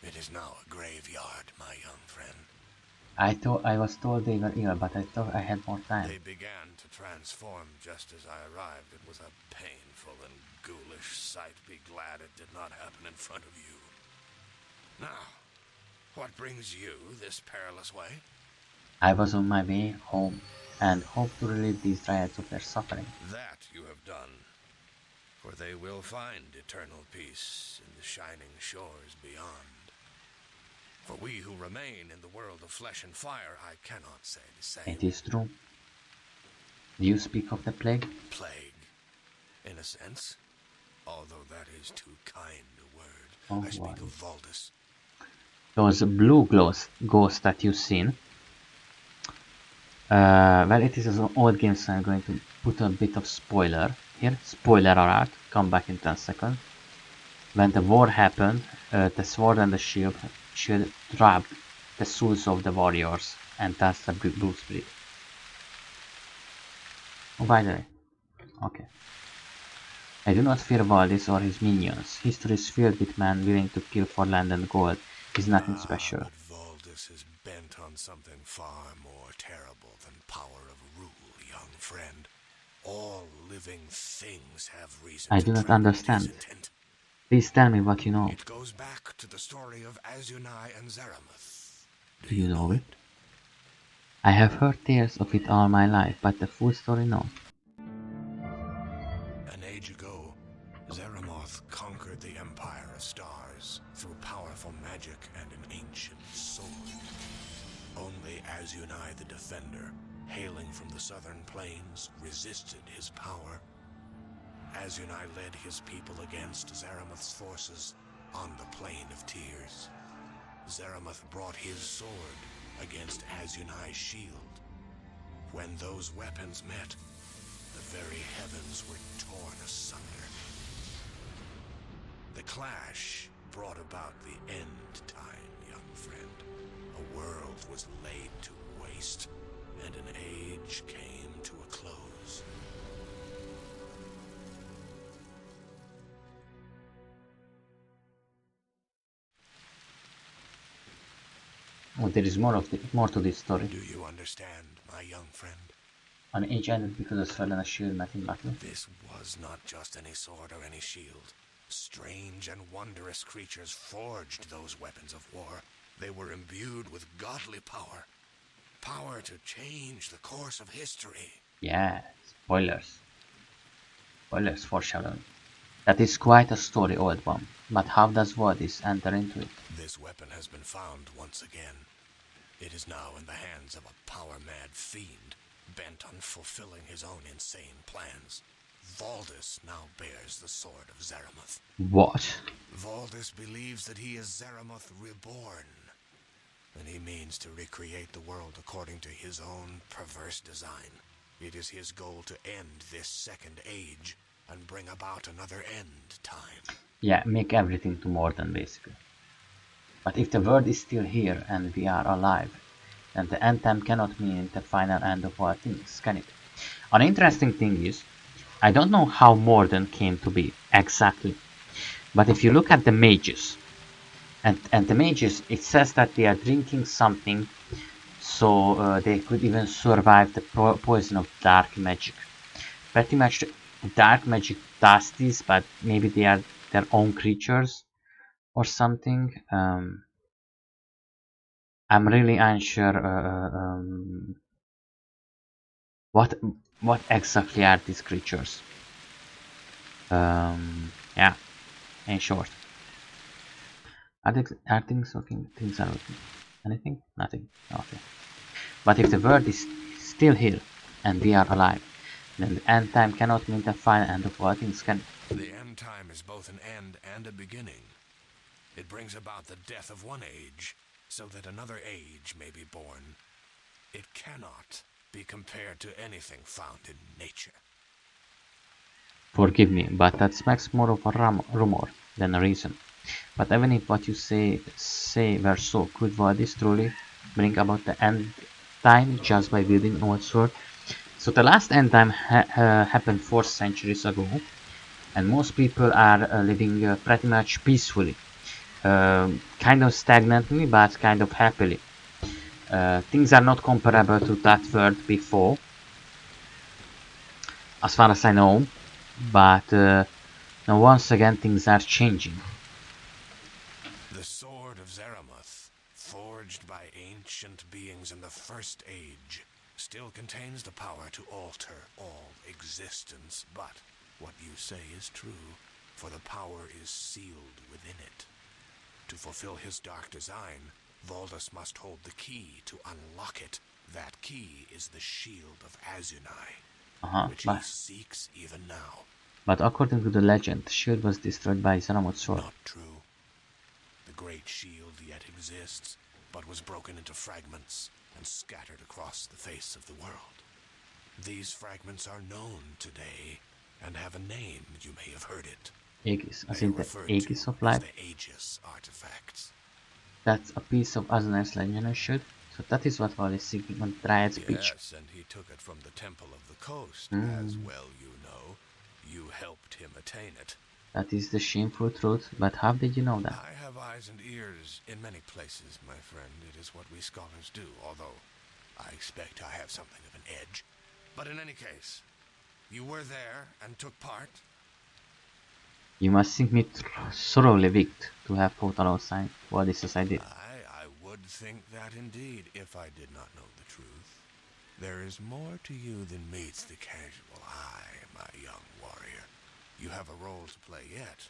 It is now a graveyard, my young friend. I was told they were ill, but I thought I had more time. They began to transform just as I arrived. It was a painful and ghoulish sight. Be glad it did not happen in front of you. Now, what brings you this perilous way? I was on my way home, and hope to relieve these Dryads of their suffering. That you have done, for they will find eternal peace in the shining shores beyond. For we who remain in the world of flesh and fire, I cannot say the same. It is true. Do you speak of the plague? Plague, in a sense, although that is too kind a word. Oh, I speak wow. of Valdis. Those blue ghosts that you've seen. Well, it is an old game, so I'm going to put a bit of spoiler here. Spoiler alert, come back in 10 seconds. When the war happened, the sword and the shield trapped the souls of the warriors, and that's the blue split. Oh, by the way, okay. I do not fear Valdis or his minions. History is filled with men willing to kill for land and gold. He's nothing special. But Valdis is bent on something far more terrible than power of rule, young friend. All living things have reason I to do not tremble at understand. his intent. Please tell me what you know. It goes back to the story of Azunai and Zeramuth. Do you know it? I have heard tales of it all my life, but the full story no. An age ago, Zeramoth conquered the Empire of Stars through powerful magic and an ancient sword. Only Azunai the Defender, hailing from the southern plains, resisted his power. Azunai led his people against Zeramuth's forces on the Plain of Tears. Zeramuth brought his sword against Azunai's shield. When those weapons met, the very heavens were torn asunder. The clash brought about the end time, young friend. A world was laid to waste, and an age came to a close. Oh, there is more to this story. Do you understand, my young friend? An age ended because a sword and a shield met in battle. This was not just any sword or any shield. Strange and wondrous creatures forged those weapons of war. They were imbued with godly power. Power to change the course of history. Yeah, spoilers. Spoilers foreshadowing. That is quite a story, old one. But how does Valdis enter into it? This weapon has been found once again. It is now in the hands of a power-mad fiend, bent on fulfilling his own insane plans. Valdis now bears the sword of Zeramuth. What? Valdis believes that he is Zeramuth reborn, and he means to recreate the world according to his own perverse design. It is his goal to end this second age and bring about another end time. Yeah, make everything to Morden, basically. But if the world is still here and we are alive, then the end time cannot mean the final end of all things, can it? An interesting thing is, I don't know how Morden came to be exactly, but if you look at the mages, and the mages, it says that they are drinking something so they could even survive the poison of dark magic. Pretty much dark magic does this, but maybe they are their own creatures or something. I'm really unsure what exactly are these creatures. Yeah, in short. Are things looking? Things are looking. Anything? Nothing. Okay. But if the world is still here and we are alive, then the end time cannot mean the final end of all things, can it? The end time is both an end and a beginning. It brings about the death of one age, so that another age may be born. It cannot be compared to anything found in nature. Forgive me, but that smacks more of a rumor than a reason. But even if what you say were so, could Valdis truly bring about the end time just by wielding a sword? So the last end time happened 4 centuries ago, and most people are living pretty much peacefully. Kind of stagnantly, but kind of happily. Things are not comparable to that world before, as far as I know, but now once again things are changing. The sword of Zeramuth, forged by ancient beings in the First Age, still contains the power to alter all existence, but what you say is true, for the power is sealed within it. To fulfill his dark design, Valdis must hold the key to unlock it. That key is the shield of Azunai, which he seeks even now. But according to the legend, the shield was destroyed by Zeramuth's sword. Not true. The great shield yet exists, but was broken into fragments and scattered across the face of the world. These fragments are known today and have a name. You may have heard it. Aegis, as in the Aegis of life. The Aegis artifacts. That's a piece of Azunai's legendary shield. So that is what Val is seeking on Dryad's beach. Yes, and he took it from the Temple of the Coast, as well you know. You helped him attain it. That is the shameful truth, but how did you know that? I have eyes and ears in many places, my friend. It is what we scholars do, although I expect I have something of an edge. But in any case, you were there and took part. You must think me thoroughly wicked to have fought alongside what this as I did. I would think that indeed, if I did not know the truth. There is more to you than meets the casual eye, my young warrior. You have a role to play yet,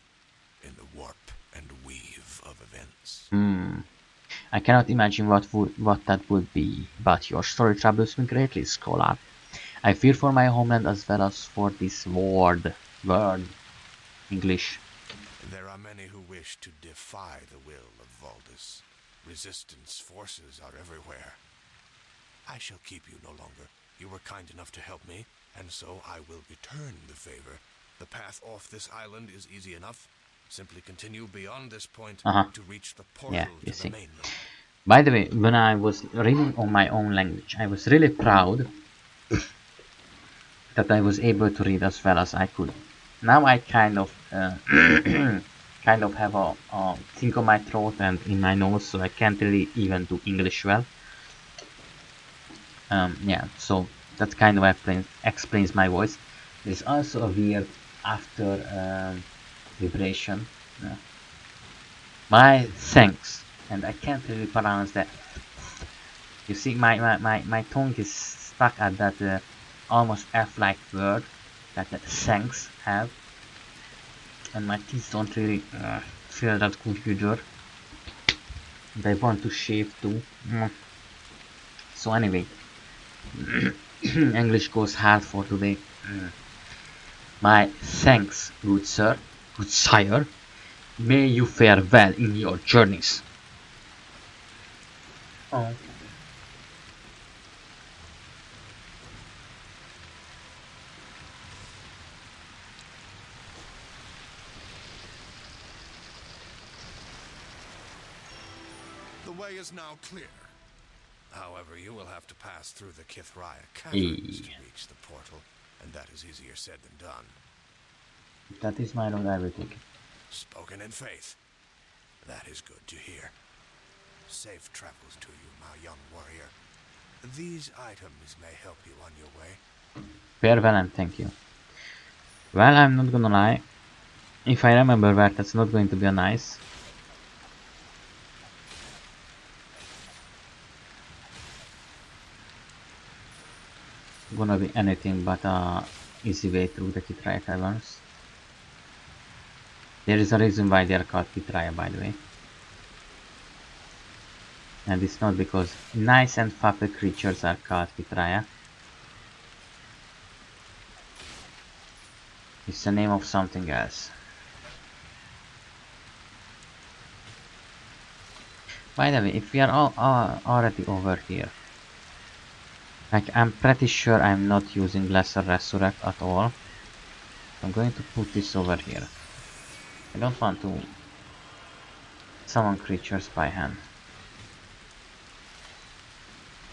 in the warp and weave of events. I cannot imagine what that would be, but your story troubles me greatly, scholar. I fear for my homeland as well as for this word. English. There are many who wish to defy the will of Valdis. Resistance forces are everywhere. I shall keep you no longer. You were kind enough to help me, and so I will return the favor. The path off this island is easy enough. Simply continue beyond this point to reach the portal to the mainland. By the way, when I was reading on my own language, I was really proud that I was able to read as well as I could. Now I kind of have a thing on my throat and in my nose, so I can't really even do English well. Yeah, so that kind of explains my voice. There's also a weird after vibration. My thanks, and I can't really pronounce that. You see, my tongue is stuck at that almost F-like word that the thanks have, and my teeth don't really feel that good either. They want to shave too. So anyway, English goes hard for today. My thanks, good sir, good sire. May you fare well in your journeys. way is now clear. However, you will have to pass through the Kithraya caverns to reach the portal, and that is easier said than done. If that is my lord, I will take it. Spoken in faith. That is good to hear. Safe travels to you, my young warrior. These items may help you on your way. Farewell and thank you. Well, I'm not gonna lie. If I remember right, that's not going to be a nice. Gonna be anything but a easy way through the Kithraya caverns. There is a reason why they are called Kithraya, by the way. And it's not because nice and fluffy creatures are called Kithraya. It's the name of something else. By the way, if we are all already over here, like I'm pretty sure I'm not using Lesser Resurrect at all. I'm going to put this over here. I don't want to summon creatures by hand.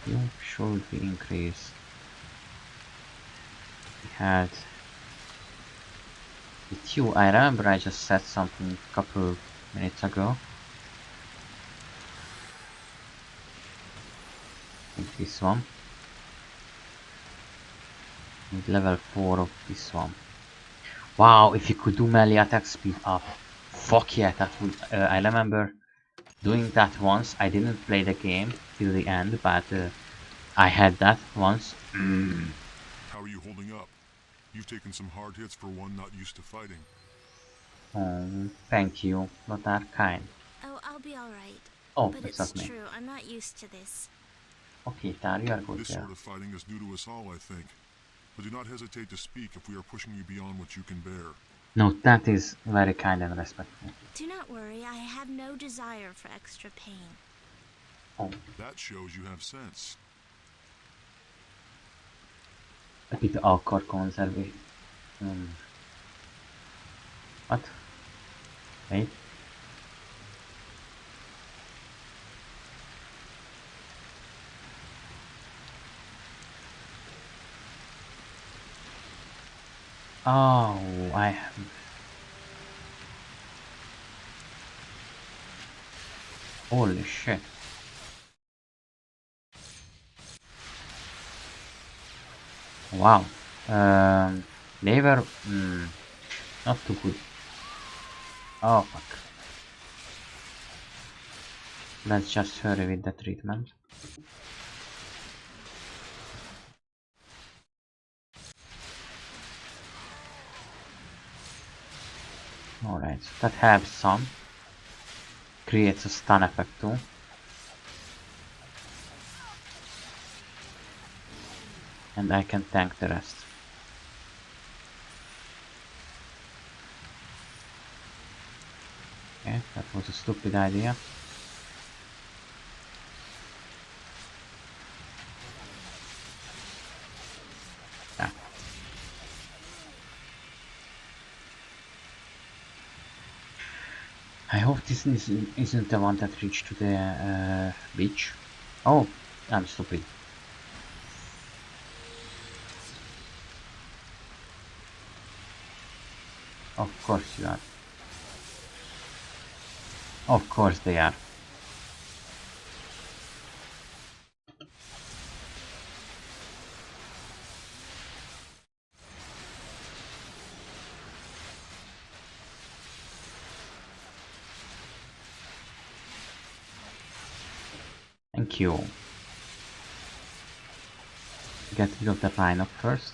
You should we increase? We had with you. I remember I just said something a couple minutes ago. With this one. With level 4 of this one. Wow, if you could do melee attack speed up. Fuck yeah, that would. I remember doing that once. I didn't play the game till the end, but I had that once. How are you holding up? You've taken some hard hits for one not used to fighting. Oh, thank you. Not that kind. Oh, I'll be alright. Oh, But that's it's not me. true, I'm not used to this. Okay, Tar, you are good This there. sort of fighting is new to us all, I think. But do not hesitate to speak if we are pushing you beyond what you can bear. No, that is very kind and respectful. Do not worry, I have no desire for extra pain. Oh, That shows you have sense. itt akkor konzervé... What? Wait. Oh, I have... Holy shit. Wow. They were not too good. Oh fuck. Let's just hurry with the treatment. Alright, so that helps some. Creates a stun effect too. And I can tank the rest. Okay, that was a stupid idea. Yeah. I hope this isn't the one that reached to the beach. Oh, I'm stupid. Of course you are. Of course they are. Thank you. Get rid of the rhino first.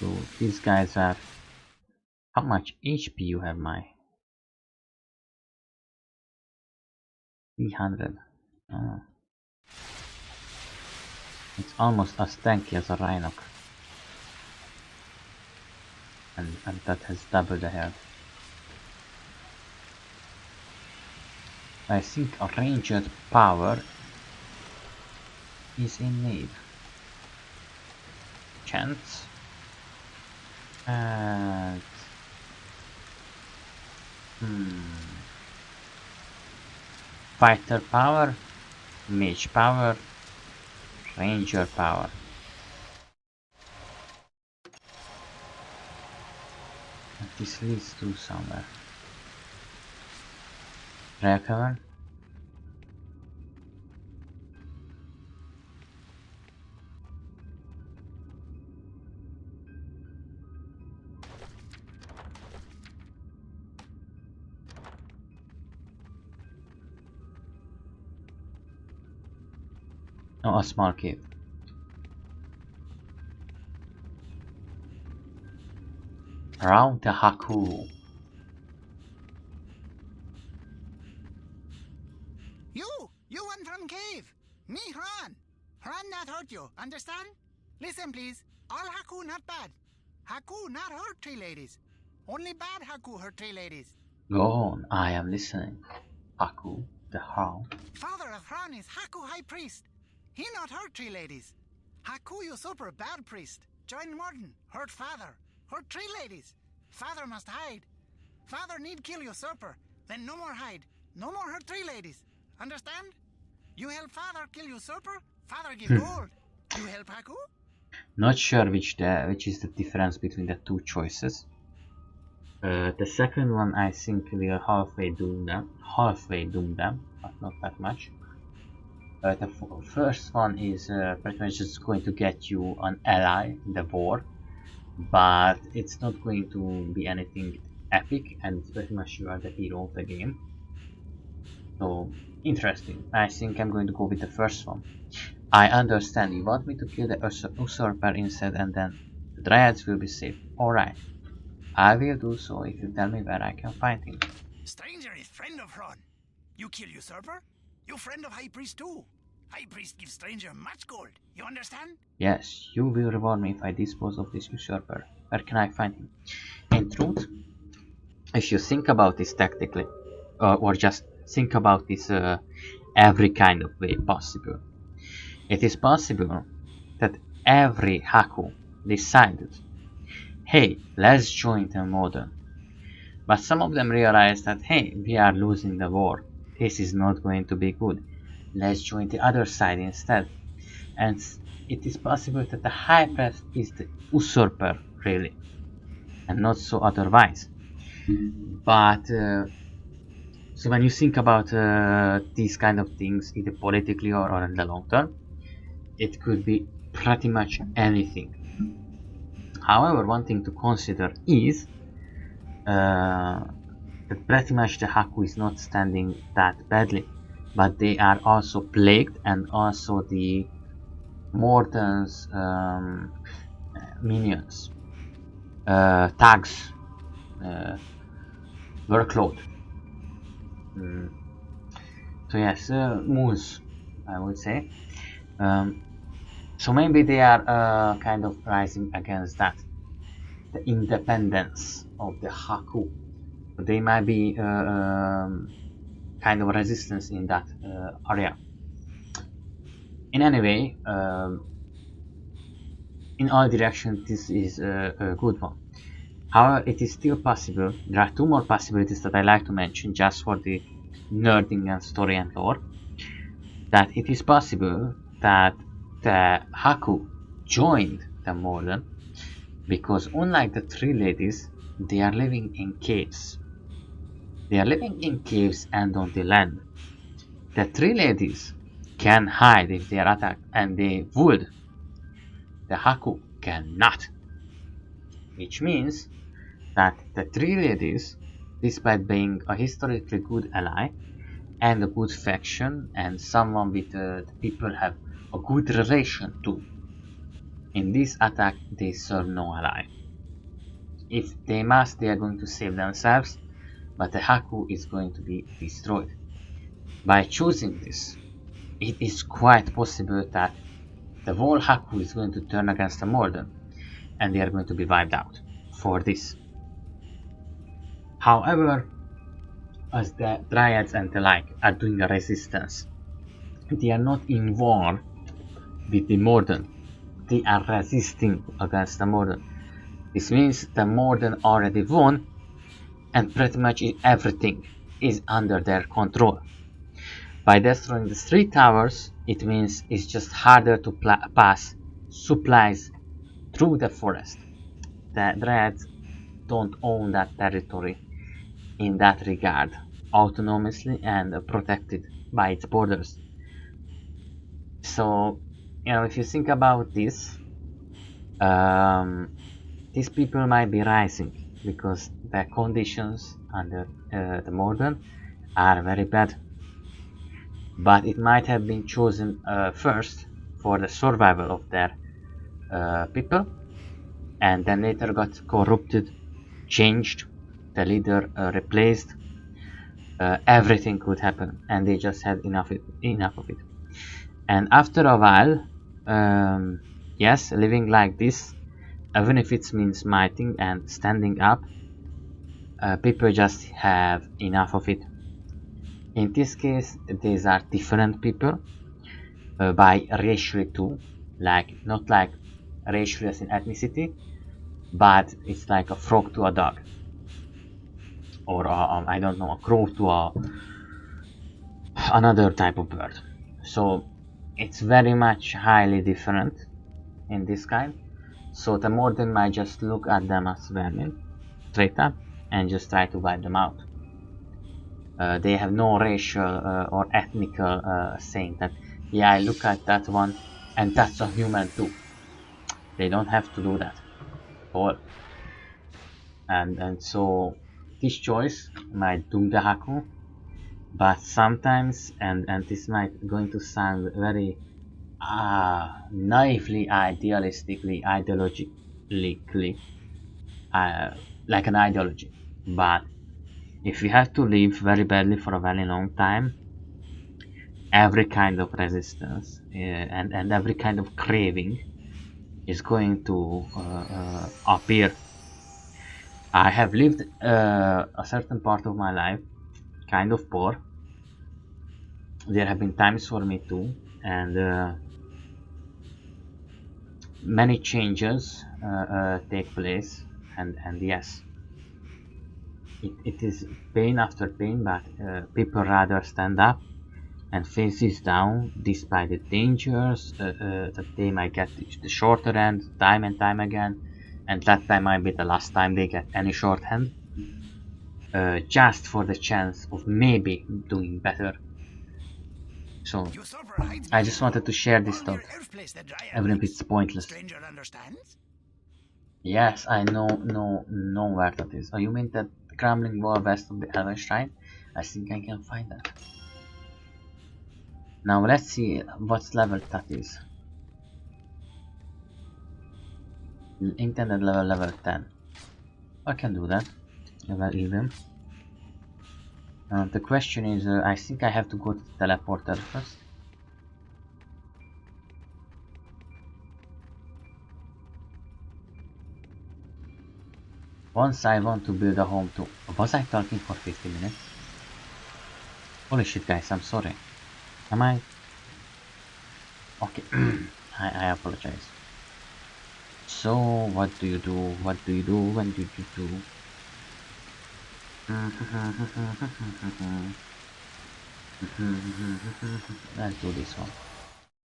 So these guys are... How much HP you have, my? 300. Oh. It's almost as tanky as a rhino. And that has double the health. I think a ranged power is in need. Chance. And fighter power, mage power, ranger power. And this leads to somewhere. Recover. Oh, a small cave. Around the Haku. You went from cave. Me, Hran. Hran not hurt you, understand? Listen, please. All Haku not bad. Haku not hurt tree ladies. Only bad Haku hurt tree ladies. Go on, I am listening. Haku, the how? Father of Hran is Haku high priest. He not hurt tree ladies. Haku usurper bad priest. Join Morden. Hurt father. Hurt tree ladies. Father must hide. Father need kill usurper. Then no more hide. No more hurt tree ladies. Understand? You help father kill usurper. Father give gold. You help Haku? Not sure which is the difference between the two choices. The second one I think will halfway doom them, but not that much. The first one is pretty much just going to get you an ally in the war, but it's not going to be anything epic, and it's pretty much you are the hero of the game. So interesting. I think I'm going to go with the first one. I understand you want me to kill the usurper instead, and then the dryads will be safe. Alright, I will do so if you tell me where I can find him. Stranger is friend of Hran. You kill usurper? You friend of high priest too. High priest gives stranger much gold. You understand? Yes, you will reward me if I dispose of this usurper. Where can I find him? In truth, if you think about this tactically, or just think about this every kind of way possible, it is possible that every Haku decided, hey, let's join the Morden. But some of them realized that, hey, we are losing the war. This is not going to be good. Let's join the other side instead. And it is possible that the high priest is the usurper, really, and not so otherwise. But so when you think about these kind of things, either politically or in the long term, it could be pretty much anything. However, one thing to consider is that pretty much the Haku is not standing that badly, but they are also plagued, and also the Morden's minions, tags, workload. So yes, moves, I would say. So maybe they are kind of rising against that, the independence of the Haku. They might be kind of resistance in that area. In any way, in all directions, this is a good one. However, it is still possible. There are two more possibilities that I like to mention, just for the nerding and story and lore. That it is possible that the Haku joined the Morden, because unlike the three ladies, they are living in caves. They are living in caves and on the land. The three ladies can hide if they are attacked, and they would. The Haku cannot. Which means that the three ladies, despite being a historically good ally and a good faction and someone with the people have a good relation to, in this attack they serve no ally. If they must, they are going to save themselves, but the Haku is going to be destroyed. By choosing this, it is quite possible that the whole Haku is going to turn against the Morden, and they are going to be wiped out for this. However, as the Dryads and the like are doing a resistance, they are not in war with the Morden. They are resisting against the Morden. This means the Morden already won, and pretty much everything is under their control. By destroying the 3 towers, it means it's just harder to pass supplies through the forest. The Dreads don't own that territory in that regard, autonomously and protected by its borders. So, if you think about this, these people might be rising because the conditions under the Morden are very bad. But it might have been chosen first for the survival of their people, and then later got corrupted, changed, the leader replaced. Everything could happen, and they just had enough of it. And after a while, yes, living like this, even if it means smiting and standing up, people just have enough of it. In this case, these are different people, by racially too, not like racially as in ethnicity, but it's like a frog to a dog, or I don't know, a crow to another type of bird. So it's very much highly different in this kind. So the Morden might just look at them as vermin, straight up, and just try to wipe them out. They have no racial or ethnical saying that, yeah, I look at that one and that's a human too. They don't have to do that at all. And so this choice might doom the Haku, but sometimes, and this might going to sound very naively, idealistically, ideologically, like an ideology, but if you have to live very badly for a very long time, every kind of resistance and every kind of craving is going to appear. I have lived a certain part of my life kind of poor. There have been times for me too, and many changes take place, and yes, it is pain after pain, but people rather stand up and face this down despite the dangers that they might get the shorter end time and time again, and that time might be the last time they get any shorthand, just for the chance of maybe doing better. So I just wanted to share this thought, even if it's pointless. Yes, I know where that is. Oh, you mean that crumbling wall west of the Elven Shrine? I think I can find that. Now let's see what level that is. Intended level 10. I can do that. Level 11. The question is, I think I have to go to the teleporter first. Once I want to build a home too. Was I talking for 50 minutes? Holy shit, guys, I'm sorry. Am I? Okay, I apologize. So, what do you do? What do you do? When did you do? Let's do this one.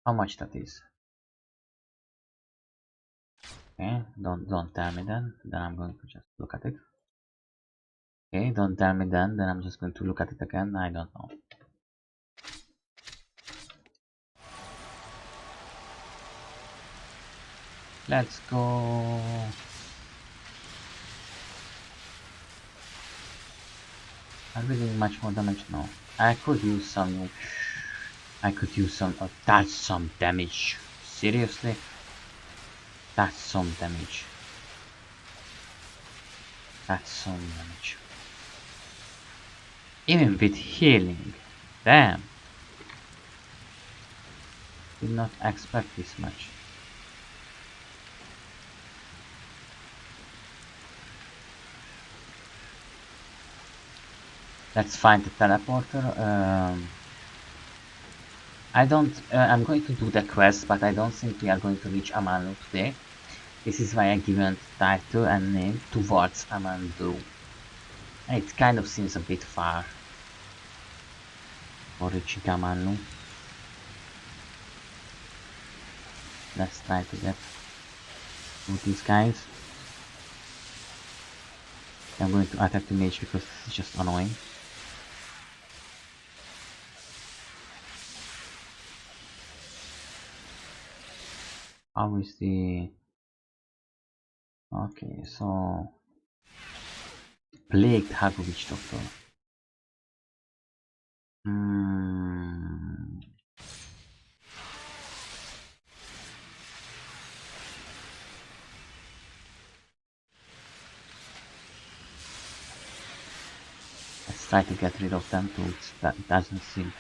How much that is? Okay, don't tell me then I'm going to just look at it. Okay, don't tell me then I'm just going to look at it again. I don't know. Let's go. Are we doing much more damage? No. I could use some. That's some damage. Seriously? That's some damage. That's some damage. Even with healing. Damn. Did not expect this much. Let's find the teleporter. I'm going to do the quest, but I don't think we are going to reach Aman'lu today. This is why I given title and name Towards Aman'lu. It kind of seems a bit far. for reaching Aman'lu. Let's try to get with these guys. I'm going to attack the mage because it's just annoying. How is the... Okay, so... Plagued Hagovich Doctor. Let's try to get rid of them too. That doesn't seem...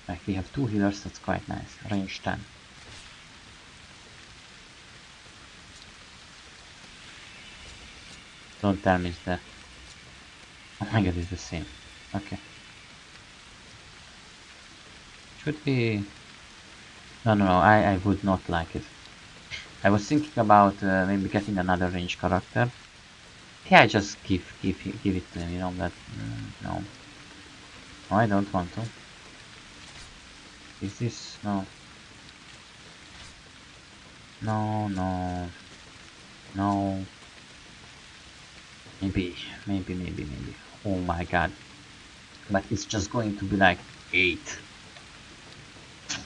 Like we have 2 healers, that's quite nice. Range 10. Don't tell me it's the... Oh my god, it's the same. Okay. Should be... No, I would not like it. I was thinking about maybe getting another range character. Yeah, just give it to him, you know, that... no. No, I don't want to. Is this... no. No. Maybe. Oh my god. But it's just going to be like 8.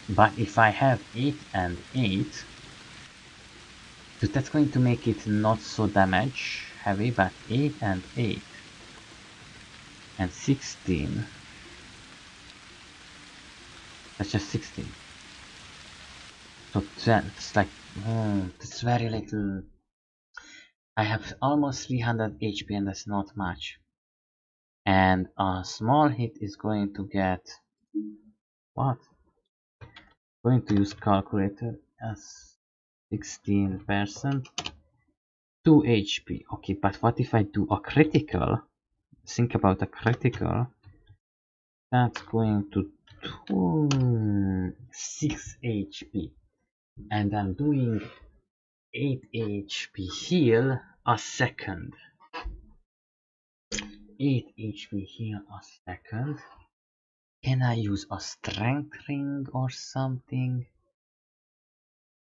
But if I have 8 and 8, so that's going to make it not so damage heavy, but 8 and 8 and 16. That's just 16. So that's like, that's very little. I have almost 300 HP and that's not much. And a small hit is going to get... What? Going to use calculator as 16%. 2 HP. Okay, but what if I do a critical? Think about a critical. That's going to 6 HP. And I'm doing 8 HP heal a second. 8 HP heal a second. Can I use a strength ring or something?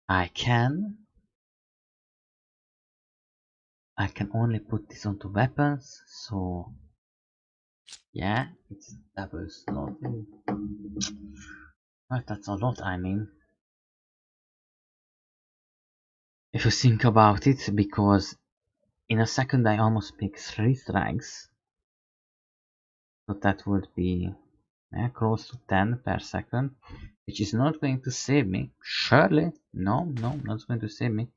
I can. I can only put this onto weapons, so yeah, it's double slotting. But that's a lot, I mean. If you think about it, because in a second I almost make 3 strikes. So that would be close to 10 per second, which is not going to save me. Surely, no, not going to save me.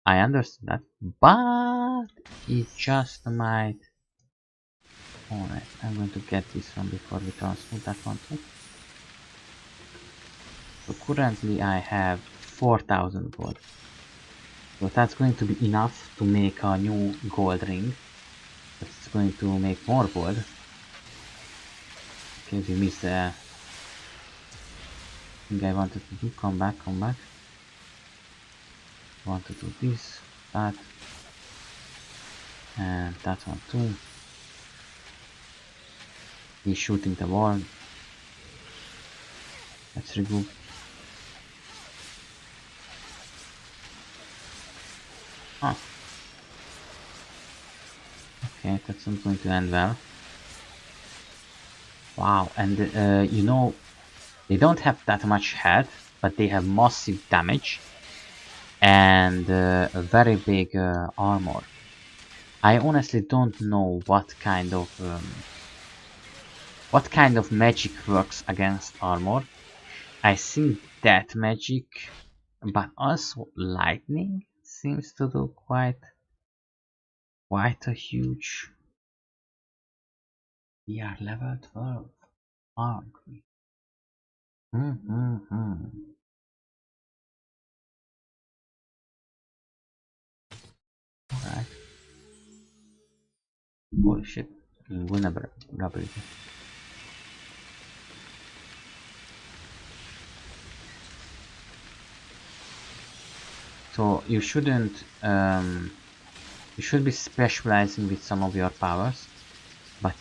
I understand that, but it just might. Alright, I'm going to get this one before we transmute that one too. So currently I have 4000 gold. So that's going to be enough to make a new gold ring. That's going to make more gold. Okay, we missed the thing I wanted to do. Come back. I want to do this, that, and that one too. He's shooting the wall. Let's regroup. Oh. Okay, that's not going to end well. Wow, and you know, they don't have that much health, but they have massive damage and a very big armor. I honestly don't know what kind of magic works against armor. I think that magic, but also lightning seems to do quite a huge. We are level 12, aren't we? Alright. Holy shit. Invulnerability. So you shouldn't You should be specializing with some of your powers, but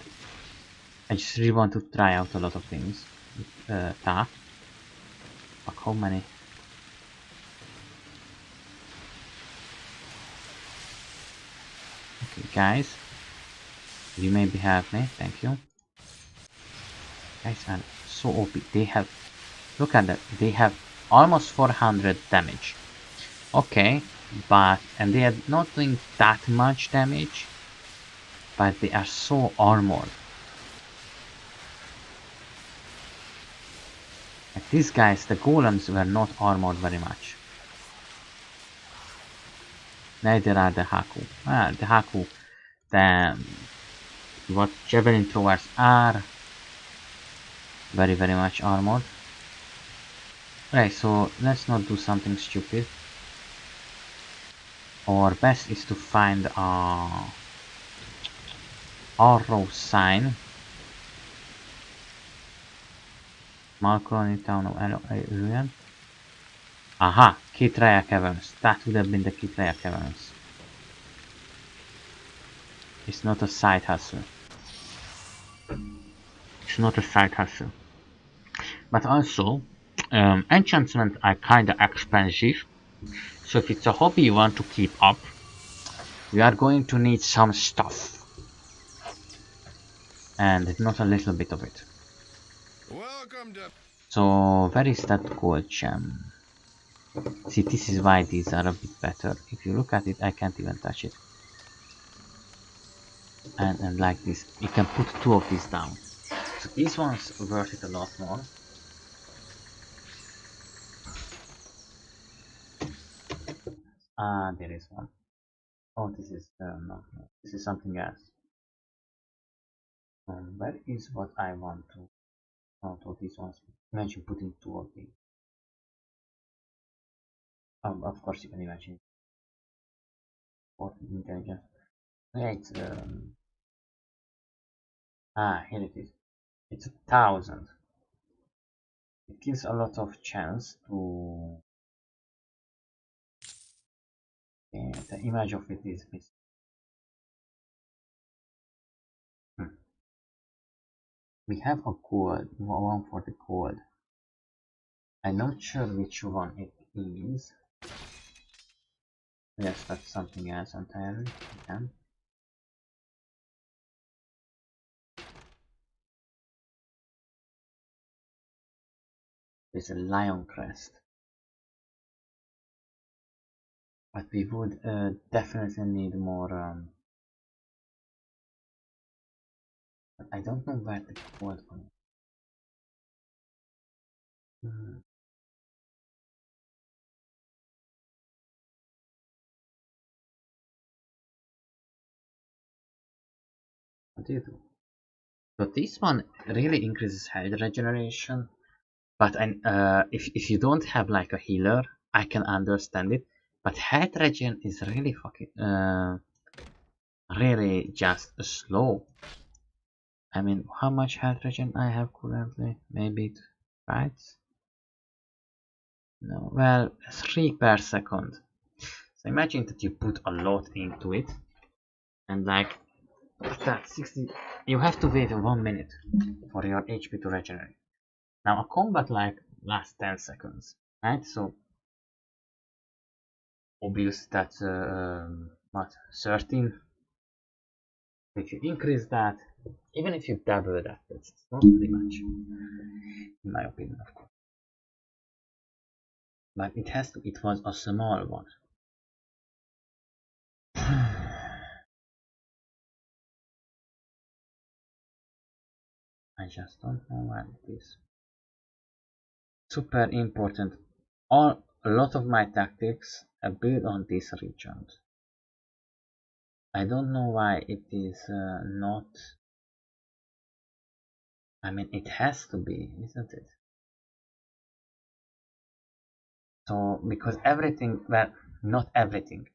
I just really want to try out a lot of things. Ta. Fuck, how many? Okay, guys. You maybe help me, thank you. Guys are so OP. They have, look at that, they have almost 400 damage. Okay, but, and they are not doing that much damage, but they are so armored. Like these guys, the golems were not armored very much. Neither are the Haku. The Haku, what javelin throwers are very much armored. Right, so let's not do something stupid. Our best is to find a arrow sign. Small colony town of Elven. Aha! Kitreya Caverns. That would have been the Kitreya Caverns. It's not a side hustle. It's not a side hustle. But also, enchantments are kinda expensive. So if it's a hobby you want to keep up, you are going to need some stuff. And not a little bit of it. Welcome to... So where is that gold gem? See, this is why these are a bit better. If you look at it, I can't even touch it. And like this, you can put 2 of these down. So these ones are worth it a lot more. Ah, there is one. Oh, this is no, this is something else. Where is what I want to? Oh, to these ones. Imagine putting 2 of these. Of course you can imagine. What intelligence? Wait. Here it is. It's 1,000. It gives a lot of chance to. The image of it is missing. We have a gold, one for the gold. I'm not sure which one it is. Yes, that's something else entirely. Again. There's a lion crest. But we would definitely need more. I don't know where the gold one is. What do you do? So this one really increases health regeneration. But if you don't have like a healer, I can understand it. But health regen is really fucking really just slow. I mean, how much health regen I have currently? Maybe it right? No, well, 3 per second. So imagine that you put a lot into it, and like that 60, you have to wait 1 minute for your HP to regenerate. Now a combat like lasts 10 seconds, right? So obvious that's what 13. If you increase that, even if you double that, that's not really much, in my opinion, of course. But it has to. It was a small one. I just don't know where it is. Super important. A lot of my tactics are built on this region. I don't know why it is not. I mean, it has to be, isn't it? So, because everything, well, not everything,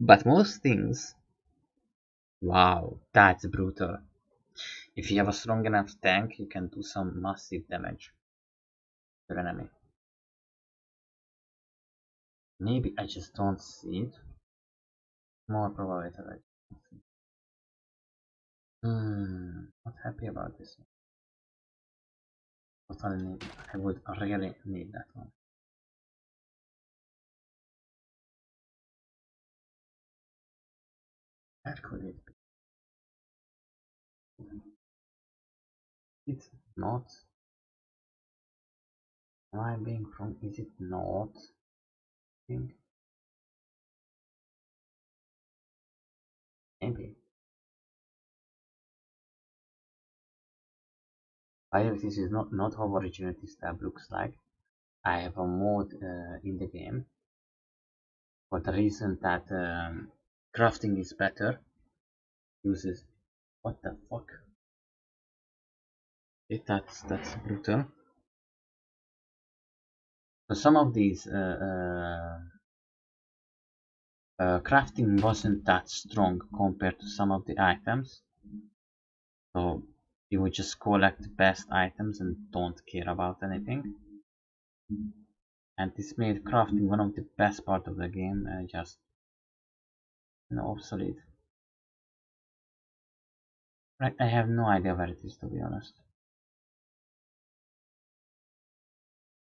but most things. Wow, that's brutal. If you have a strong enough tank, you can do some massive damage to your enemy. Maybe I just don't see it. More probability that not happy about this one. Totally need, I would really need that one. Where could it be? It's not. Am I being wrong? Is it not? Maybe. By the way, this is not how originality tab looks like. I have a mode in the game for the reason that crafting is better. Uses what the fuck? That's brutal. So some of these crafting wasn't that strong compared to some of the items. So you would just collect the best items and don't care about anything. And this made crafting one of the best part of the game, just obsolete. Right, I have no idea where it is, to be honest.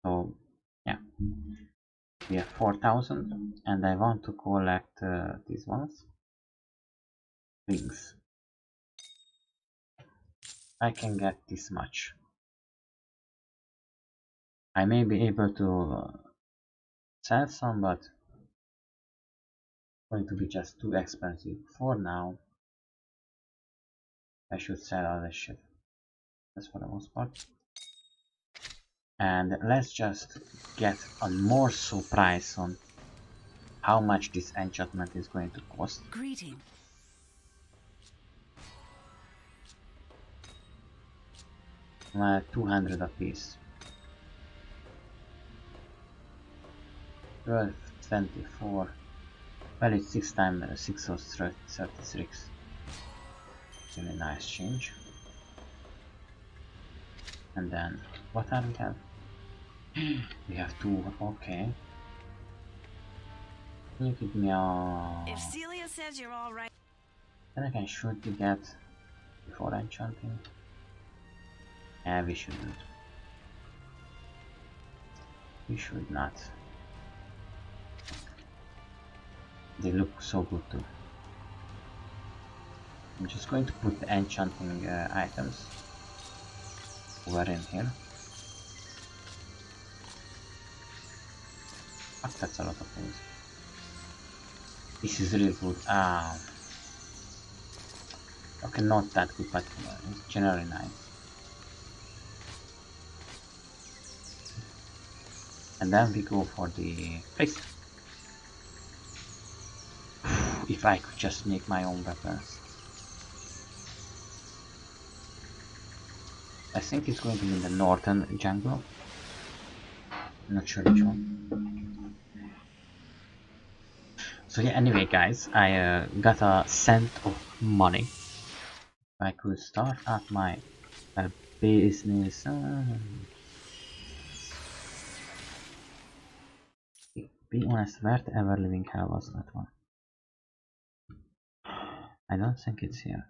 So yeah, we have 4,000 and I want to collect these ones. Rings. I can get this much. I may be able to sell some, but it's going to be just too expensive. For now, I should sell all this shit. That's for the most part. And let's just get a more surprise on how much this enchantment is going to cost. Greeting. Like 200 apiece. 12, 24. Well, it's 6 times 6 or 36. Really nice change. And then, what are we have? We have 2, okay. Can you give me a... If Celia says you're all right... Then I can surely get before enchanting. Yeah, we shouldn't. We should not. They look so good too. I'm just going to put the enchanting items over in here. Fuck, that's a lot of things. This is really good. Okay, not that good, but it's generally nice. And then we go for the priest. If I could just make my own weapons. I think it's going to be in the northern jungle. Not sure which one. So yeah, anyway guys, I got a cent of money. I could start up my business. Be honest, where the ever living hell was that one? I don't think it's here.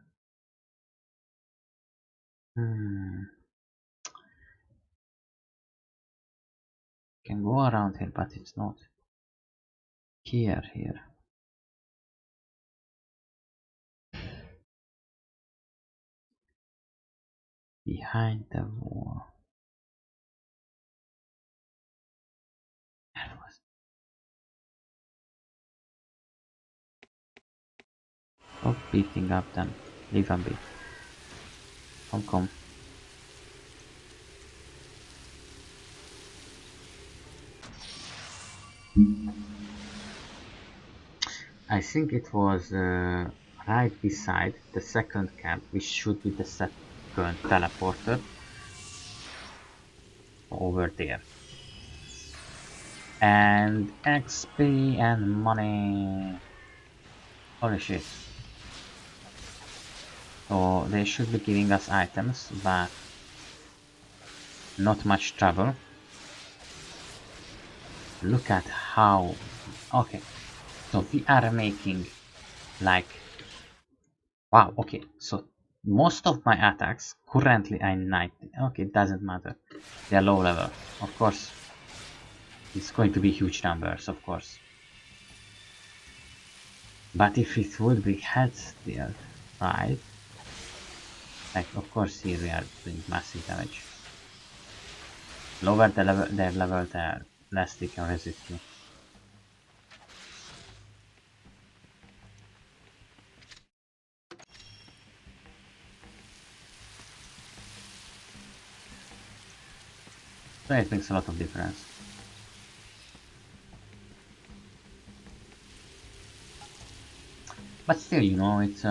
Can go around here, but it's not here. Behind the wall. That was. Stop beating up them. Leave them be. Come. I think it was right beside the second camp, which should be the second teleporter. Over there. And XP and money. Holy shit. So they should be giving us items, but not much trouble. Look at how... Okay, so we are making like, wow, okay, so most of my attacks currently are 90. Okay, it doesn't matter, they're low level, of course. It's going to be huge numbers, of course. But if it would be head steal, right? Like, of course here we are doing massive damage. Lower their level, the less they can resist you. So it makes a lot of difference. But still, you know, it's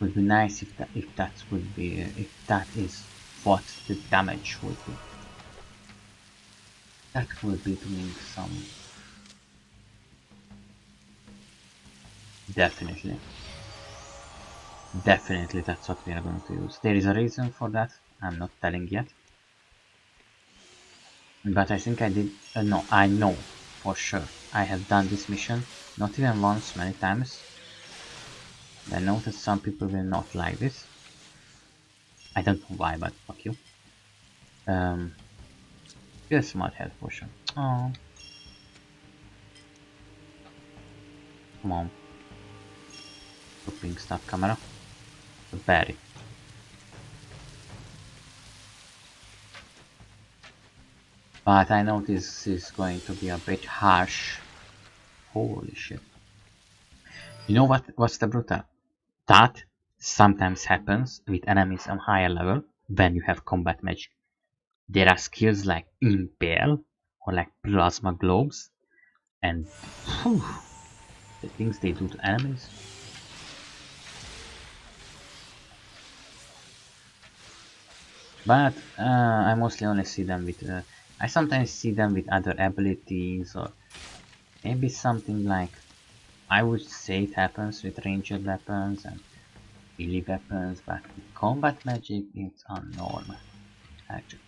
would be nice if that is what the damage would be. That would be doing some. Definitely. Definitely that's what we are going to use. There is a reason for that, I'm not telling yet. But I think I did, no, I know for sure. I have done this mission, not even once, many times. I know that some people will not like this. I don't know why, but fuck you. Feel smart head for sure. Oh. Come on. Looping stop camera. Very. But I know this is going to be a bit harsh. Holy shit. You know what's the brutal? That sometimes happens with enemies on higher level when you have combat magic. There are skills like Impale or like Plasma Globes, and whew, the things they do to enemies. But I mostly only see them with, I sometimes see them with other abilities, or maybe something like, I would say it happens with ranged weapons and melee weapons, but with combat magic it's unnormal. Actually.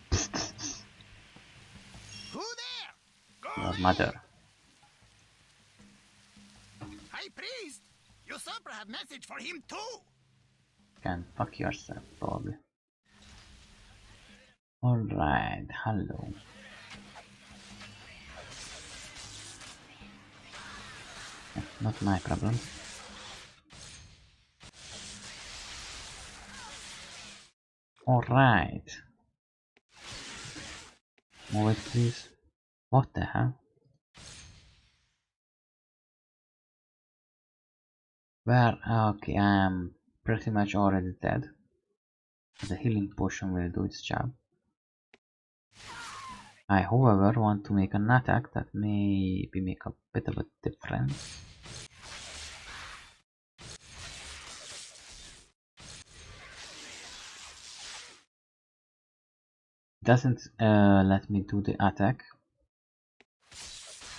Who there? Your mother. High priest! Usurper have message for him too! Can fuck yourself, probably. Alright, hello. Yeah, not my problem. Alright. Move it, please. What the hell? Where? Okay, I am pretty much already dead. The healing potion will do its job. I, however, want to make an attack that maybe make a bit of a difference. Doesn't let me do the attack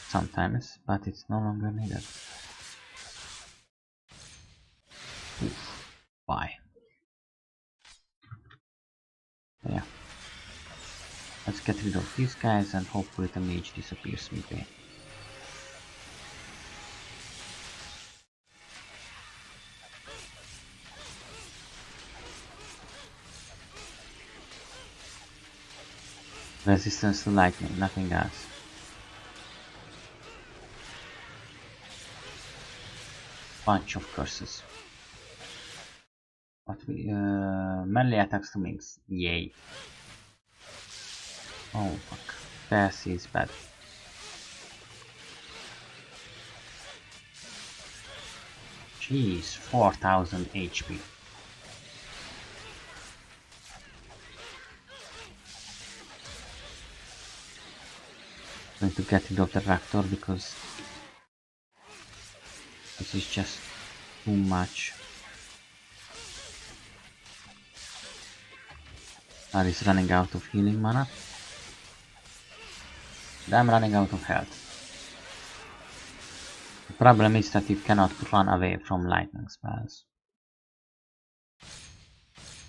sometimes, but it's no longer needed. Oof. Why? Yeah. Let's get rid of these guys and hopefully the mage disappears midway. Resistance to lightning, nothing else. Bunch of curses. But we melee attacks to minks. Yay. Oh fuck. This is bad. Jeez, 4000 HP. I'm going to get rid of the raptor because this is just too much. I is running out of healing mana. And I'm running out of health. The problem is that you cannot run away from lightning spells.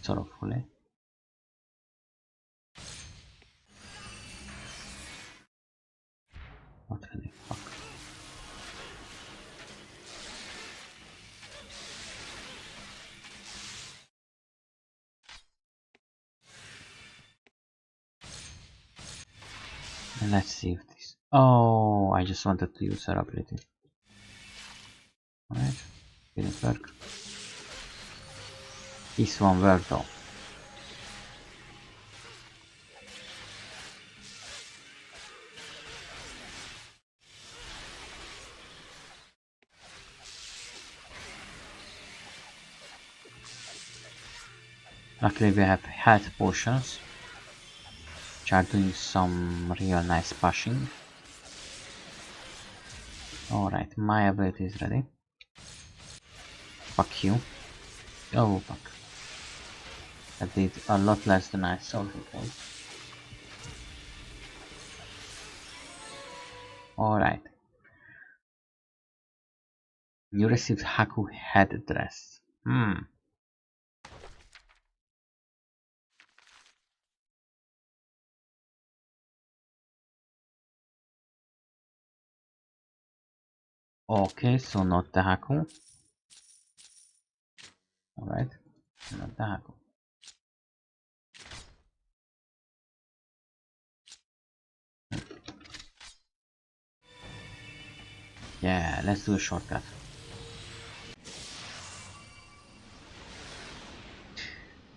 Sorrowfully. What the fuck? And let's see if this. Oh, I just wanted to use her ability. Alright, didn't work. This one worked though. Luckily we have health potions, which are doing some real nice pushing. Alright, my ability is ready. Fuck you. Oh fuck. That did a lot less than I thought it would. Alright. You received Haku headdress. Okay, so not the Haku. Alright, not the Haku. Yeah, let's do a shortcut.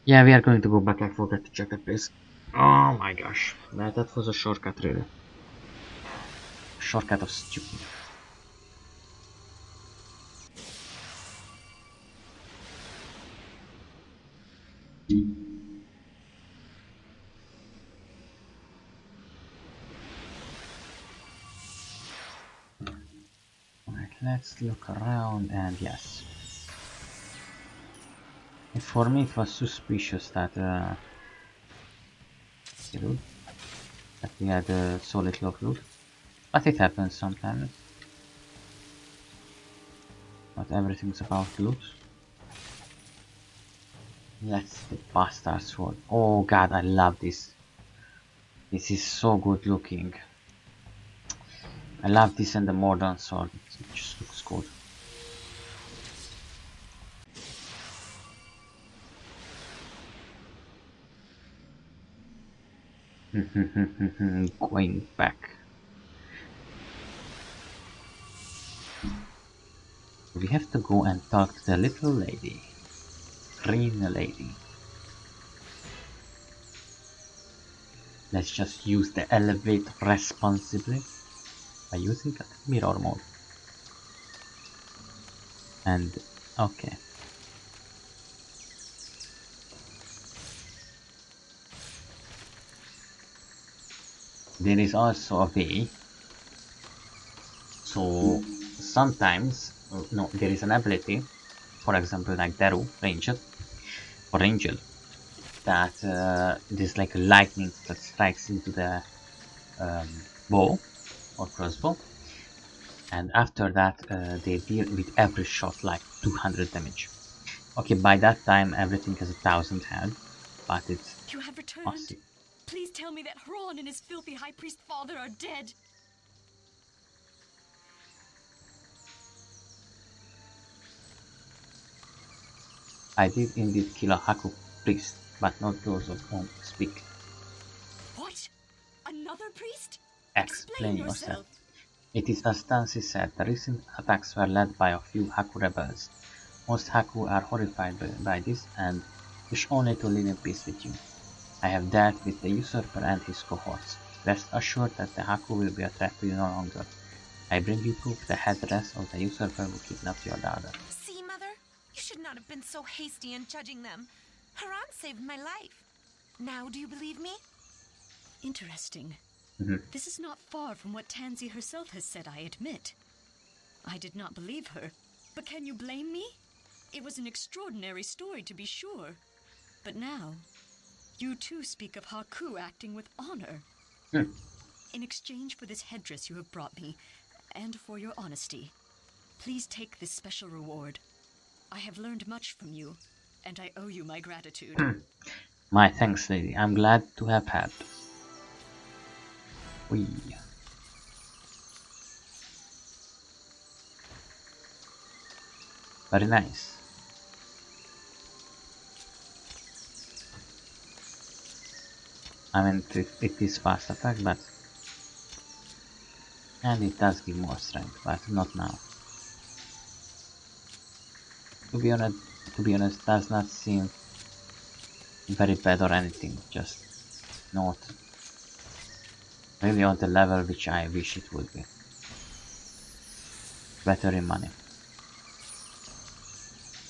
Yeah, we are going to go back. I forgot to check that place. Oh my gosh, that was a shortcut really. Shortcut of stupid. Alright, let's look around and yes. And for me it was suspicious that we had so little of loot. But it happens sometimes. Not everything's about loot. Let's the bastard sword. Oh god, I love this. This is so good looking. I love this and the Morden sword. It just looks good. Going back. We have to go and talk to the little lady. Green lady. Let's just use the elevator responsibly by using that mirror mode. And okay. There is also a way. So sometimes, no, there is an ability, for example, like Daru, Ranged, or Angel, that there's like a lightning that strikes into the bow or crossbow, and after that they deal with every shot like 200 damage. Okay, by that time everything has 1000 health, but it's you have returned. awesome. Please tell me that Hron and his filthy high priest father are dead. I did indeed kill a Haku priest, but not those of whom you speak. What? Another priest? Explain yourself. It is as Tansy said, the recent attacks were led by a few Haku rebels. Most Haku are horrified by this and wish only to live in peace with you. I have dealt with the usurper and his cohorts. Rest assured that the Haku will be a threat to you no longer. I bring you proof the headdress of the usurper who kidnapped your daughter. See, Mother? You should not have been so hasty in judging them. Haran saved my life. Now do you believe me? Interesting. This is not far from what Tansy herself has said, I admit. I did not believe her, but can you blame me? It was an extraordinary story, to be sure. But now, you too speak of Haku acting with honor. In exchange for this headdress you have brought me, and for your honesty, please take this special reward. I have learned much from you, and I owe you my gratitude. My thanks, lady. I'm glad to have helped. Whee. Very nice. I mean, it is fast attack, but... And it does give more strength, but not now. To be honest, does not seem very bad or anything, just not really on the level which I wish it would be. Better in money.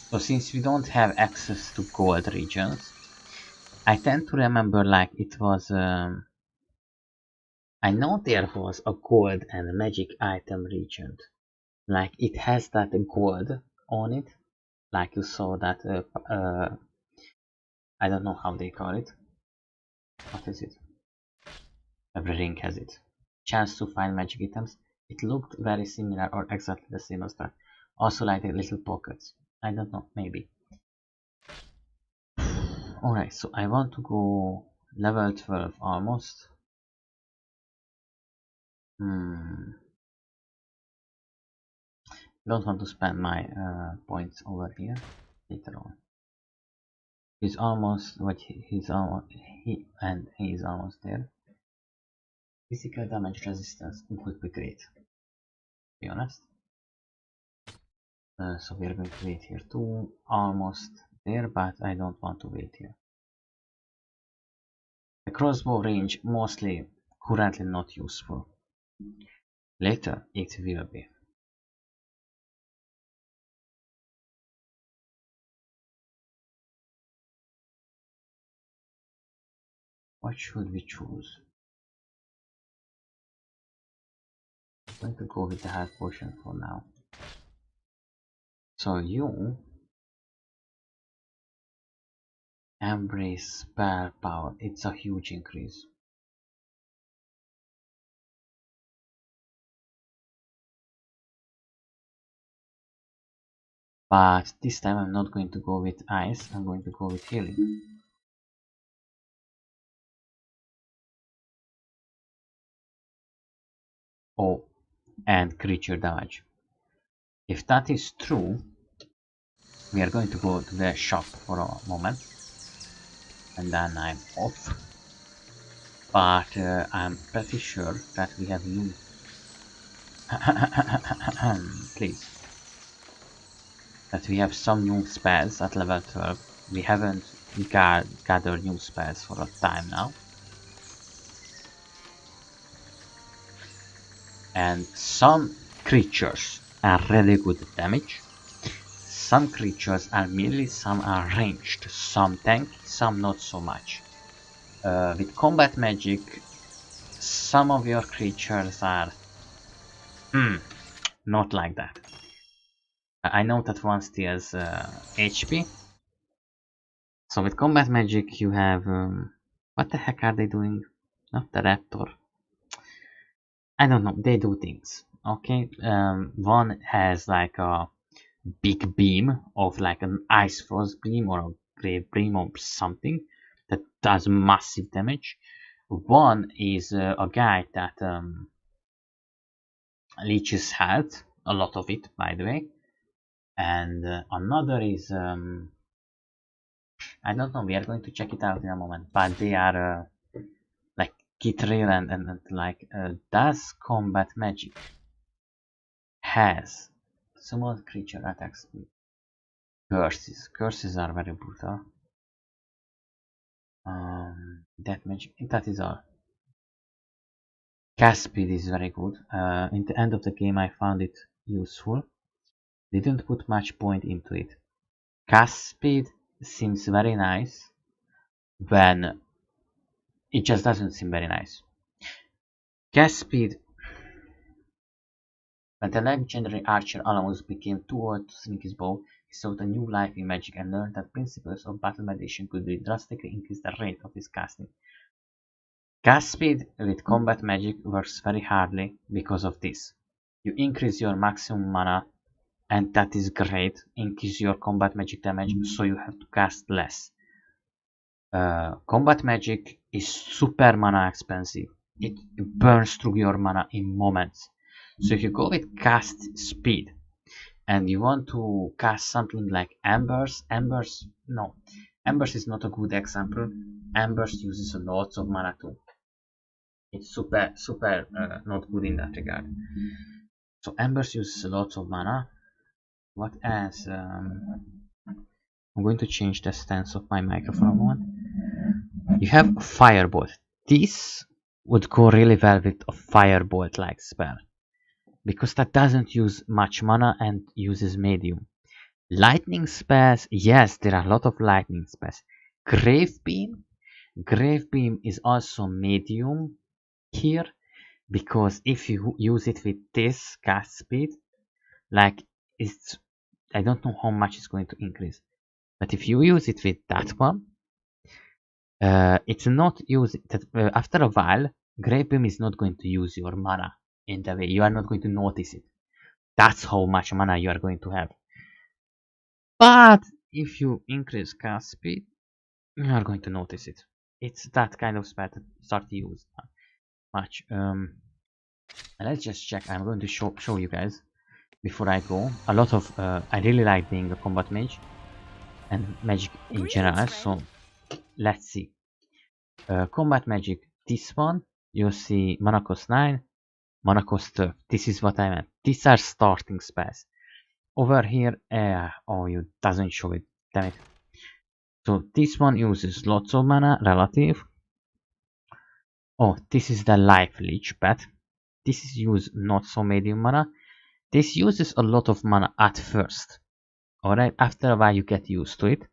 So since we don't have access to gold regions, I tend to remember like it was... I know there was a gold and a magic item region. Like it has that gold on it. Like you saw that... I don't know how they call it. What is it? Every ring has it. Chance to find magic items. It looked very similar or exactly the same as that. Also like the little pockets. I don't know, maybe. Alright, so I want to go level 12 almost. Don't want to spend my points over here later on. He's almost he's almost there. Physical damage resistance would be great, to be honest. So we are going to wait here too, almost there, but I don't want to wait here. The crossbow range mostly currently not useful. Later it will be. What should we choose? I'm going to go with the health potion for now. So you embrace spell power. It's a huge increase. But this time I'm not going to go with ice, I'm going to go with healing. Oh, and creature damage. If that is true, we are going to go to the shop for a moment. And then I'm off. But I'm pretty sure that we have new... Please. That we have some new spells at level 12. We haven't gathered new spells for a time now. And some creatures are really good at damage. Some creatures are melee, some are ranged, some tank, some not so much. With combat magic, some of your creatures are not like that. I know that one steals HP. So with combat magic you have... what the heck are they doing? Not the raptor. I don't know, they do things. Okay, one has like a big beam of like an ice frost beam or a grave beam or something that does massive damage. One is a guy that leeches health, a lot of it by the way, and another is I don't know, we are going to check it out in a moment, but they are like Kitril and like does combat magic has small creature attack speed. Curses are very brutal. That magic, that is all. Cast speed is very good. In the end of the game I found it useful. Didn't put much point into it. Cast speed seems very nice when it just doesn't seem very nice. Cast speed, when the legendary archer Alamus became too old to swing his bow, he sought a new life in magic and learned that principles of battle meditation could drastically increase the rate of his casting. Cast speed with combat magic works very hardly because of this. You increase your maximum mana, and that is great, increase your combat magic damage, so you have to cast less. Combat magic is super mana expensive. It burns through your mana in moments. So if you go with cast speed, and you want to cast something like Embers. No, Embers is not a good example. Embers uses lots of mana too. It's super not good in that regard. So Embers uses lots of mana. What else? I'm going to change the stance of my microphone a moment. You have Firebolt. This would go really well with a Firebolt like spell, because that doesn't use much mana and uses medium. Lightning spells, yes, there are a lot of lightning spells. Grave Beam is also medium here, because if you use it with this cast speed, like it's, I don't know how much it's going to increase, but if you use it with that one, it's not using that. After a while, Grave Beam is not going to use your mana in the way you are not going to notice it. That's how much mana you are going to have. But if you increase cast speed, you are going to notice it. It's that kind of spell that start to use much. Let's just check. I'm going to show you guys before I go. A lot of I really like being a combat mage and magic in general. So let's see. Combat magic. This one you see mana cost 9, mana cost 12. This is what I meant. These are starting spells. Over here, oh, you doesn't show it. Damn it. So this one uses lots of mana relative. Oh, this is the life leech pet. This is use not so medium mana. This uses a lot of mana at first. Alright, after a while you get used to it.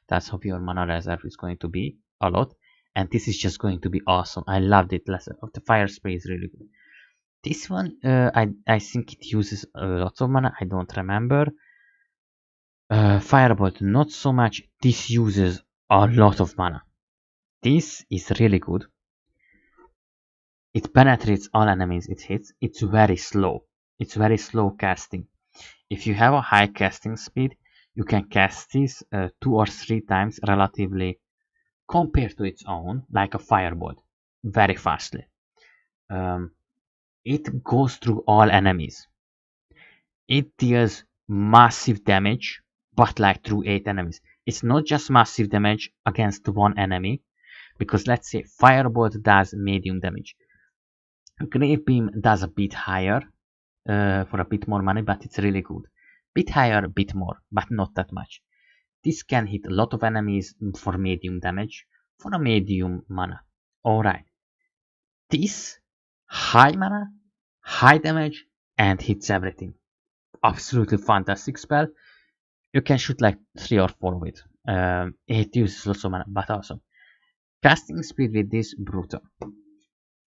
That's how your mana reserve is going to be a lot. And this is just going to be awesome. I loved it. The fire spray is really good. This one, I think it uses lots of mana. I don't remember. Firebolt, not so much. This uses a lot of mana. This is really good. It penetrates all enemies it hits. It's very slow. It's very slow casting. If you have a high casting speed, you can cast this 2 or 3 times relatively compared to its own, like a firebolt, very fastly. It goes through all enemies. It deals massive damage, but like through 8 enemies. It's not just massive damage against one enemy, because let's say firebolt does medium damage. Grave Beam does a bit higher, for a bit more money, but it's really good. Bit higher, bit more, but not that much. This can hit a lot of enemies for medium damage, for a medium mana. Alright. This, high mana, high damage, and hits everything. Absolutely fantastic spell. You can shoot like 3 or 4 of it. It uses lots of mana, but awesome. Casting speed with this, brutal.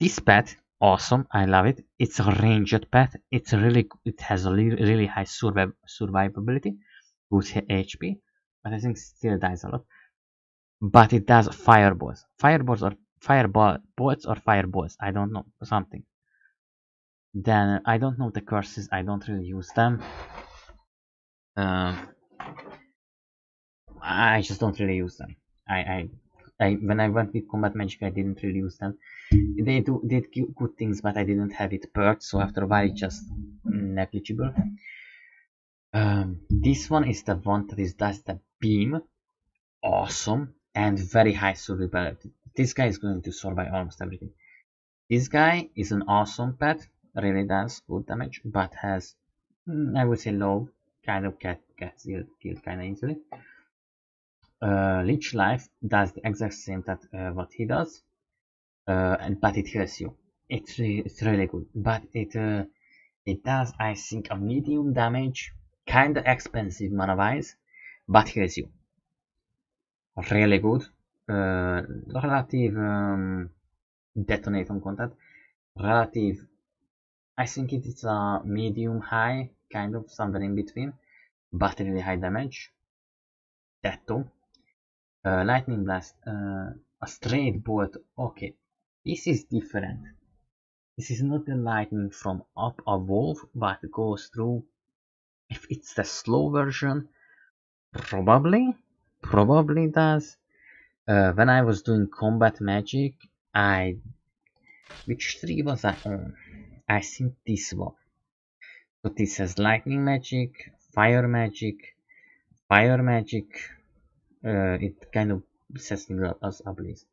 This pet, awesome, I love it. It's a ranged pet. It has a really high survivability, good HP, but I think still dies a lot. But it does fireballs. Fireballs or fireballs. I don't know, something. Then I don't know the curses. I don't really use them. I just don't really use them. When I went with combat magic, I didn't really use them. They did good things, but I didn't have it perked, so after a while it's just negligible. This one is the one that does the beam, awesome, and very high survivability. This guy is going to survive almost everything. This guy is an awesome pet, really does good damage, but has, I would say, low, kind of gets killed kind of easily. Leech Life does the exact same that what he does, but it heals you. It's really good, but it does, I think, a medium damage, kind of expensive mana wise, but heals you. Really good. Relative detonate on contact. Relative, I think it is a medium high, kind of somewhere in between, but really high damage. That too. Lightning Blast, a straight bolt. Okay, this is different. This is not the lightning from up above, but goes through. If it's the slow version, probably does. When I was doing combat magic, which tree was I on? I think this one. So this has lightning magic, fire magic, it kind of sets things up as ablaze.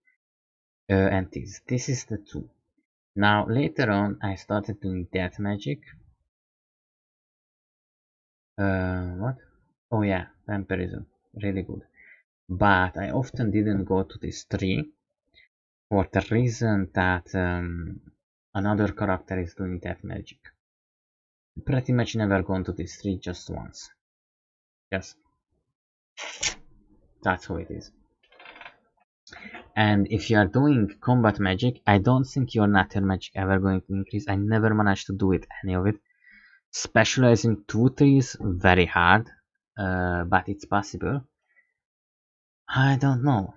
And this is the 2. Now later on I started doing death magic. What? Oh yeah, vampirism, really good. But I often didn't go to this 3 for the reason that another character is doing death magic. Pretty much never gone to this 3, just once. Yes, that's how it is. And if you are doing combat magic, I don't think your natural magic ever going to increase. I never managed to do it, any of it. Specializing 2-3 is very hard, but it's possible. I don't know.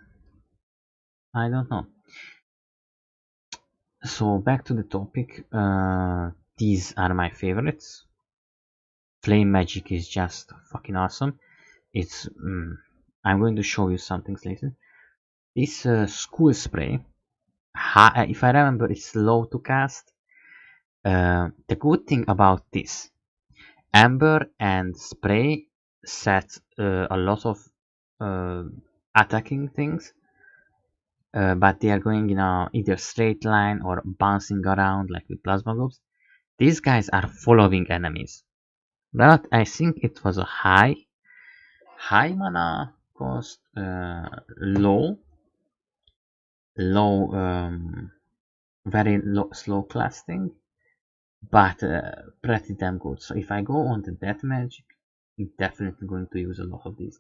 So back to the topic. These are my favorites. Flame magic is just fucking awesome. It's I'm going to show you some things later. This school spray, if I remember, it's low to cast. The good thing about this, Amber and Spray set a lot of attacking things, but they are going in either straight line or bouncing around like with plasma globes. These guys are following enemies, but I think it was a high mana cost, low, very low, slow casting, but pretty damn good. So if I go on the death magic, I'm definitely going to use a lot of these.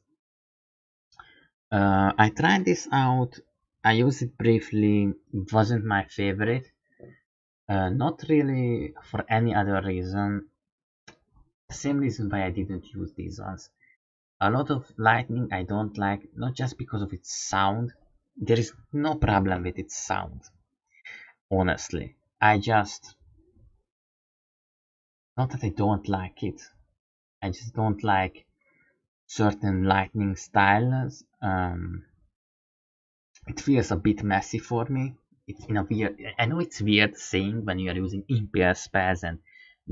I tried this out. I used it briefly. It wasn't my favorite. Not really for any other reason. The same reason why I didn't use these ones. A lot of lightning I don't like, not just because of its sound. There is no problem with its sound. Honestly, not that I don't like it. I just don't like certain lightning styles. It feels a bit messy for me. It's in a weird. I know it's weird saying when you are using impale spells and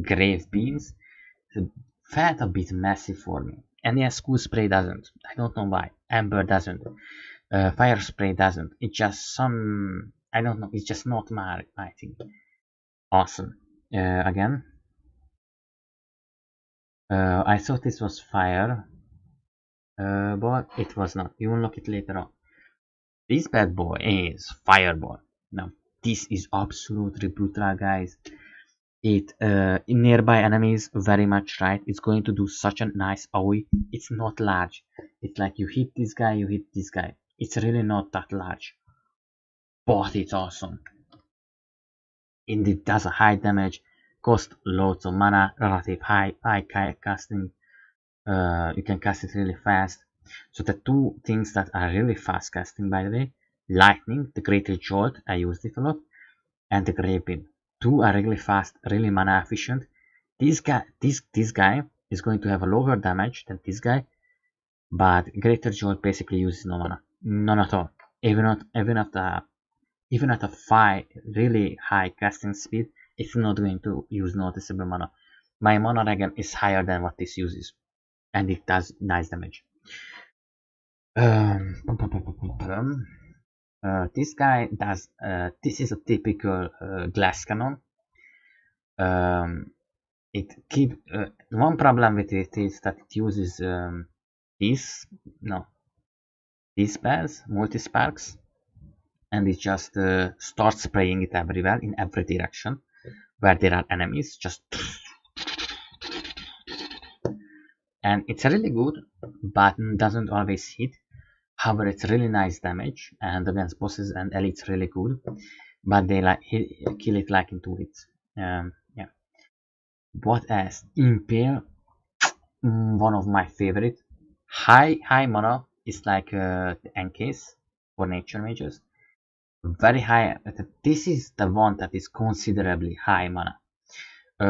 grave beams. It felt a bit messy for me. And yeah, school spray doesn't. I don't know why. Amber doesn't. Fire spray doesn't. It's just some. I don't know. It's just not my thing. Awesome. Again. I thought this was fire. But it was not. You unlock it later on. This bad boy is fireball. Now this is absolutely brutal, guys. It in nearby enemies very much right. It's going to do such a nice AoE. It's not large. It's like you hit this guy, you hit this guy. It's really not that large, but it's awesome. And it does a high damage, cost loads of mana, relative high casting. You can cast it really fast. So the 2 things that are really fast casting, by the way, lightning, the greater jolt, I used it a lot, and the grave beam. 2 are really fast, really mana efficient. This guy is going to have a lower damage than this guy, but greater jolt basically uses no mana, none at all. Even at a really high casting speed, it's not going to use noticeable mana. My mana regen is higher than what this uses, and it does nice damage. This guy does. This is a typical glass cannon. One problem with it is that it uses these spells, multi sparks, and it just starts spraying it everywhere in every direction where there are enemies. Just and it's really good, but doesn't always hit. However, it's really nice damage, and against bosses and elites really good, but they kill it like in 2 hits. Yeah. What else? Impale, one of my favorite. High mana is like the NKs for nature mages. Very high. This is the one that is considerably high mana.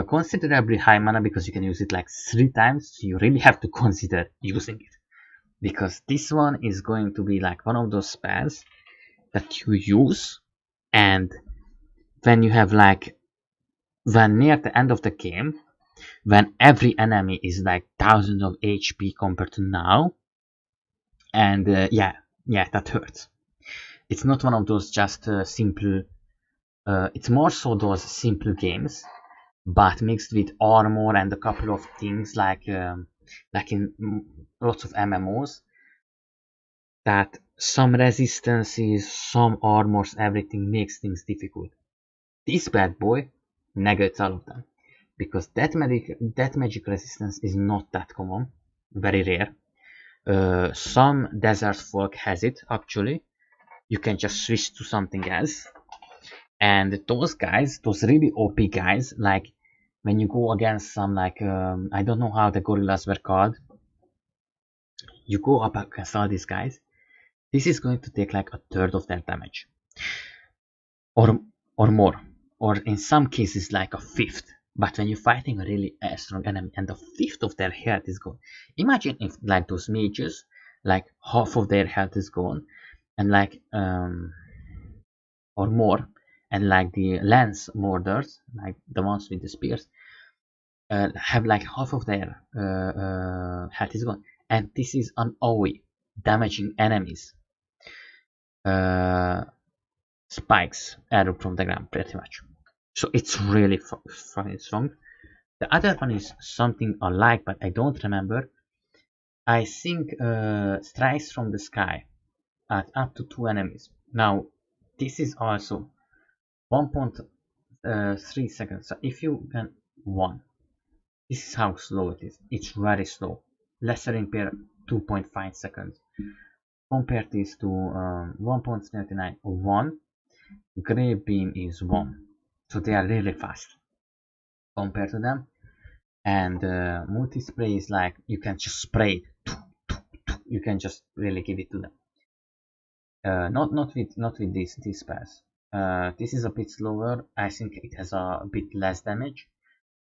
Considerably high mana because you can use it like 3 times, so you really have to consider using it. Because this one is going to be like one of those spells that you use, and when you have when near the end of the game, when every enemy is like thousands of HP compared to now. And yeah, that hurts. It's not one of those just simple, it's more so those simple games, but mixed with armor and a couple of things like in lots of MMOs, that some resistances, some armors, everything makes things difficult. This bad boy negates all of them, because that magic resistance is not that common, very rare. Some desert folk has it actually. You can just switch to something else, and those guys, those really OP guys, like when you go against some like I don't know how the gorillas were called, you go up against all these guys, this is going to take like a third of their damage, or more, or in some cases like a fifth. But when you're fighting a really strong enemy and a fifth of their health is gone, imagine if like those mages, like half of their health is gone, and like or more, and like the lance morders, like the ones with the spears, have like half of their health is gone, and this is an AoE damaging enemies. Spikes arrow from the ground pretty much. So it's really fucking strong. The other one is something I like, but I don't remember. I think strikes from the sky at up to 2 enemies. Now this is also 1.3 seconds. So if you can 1, this is how slow it is. It's very slow. Lesser impair 2.5 seconds. Compare this to 1.39 1. Grave beam is 1, so they are really fast compared to them. And multi-spray is like you can just spray it. You can just really give it to them. Not with this spells. This is a bit slower. I think it has a bit less damage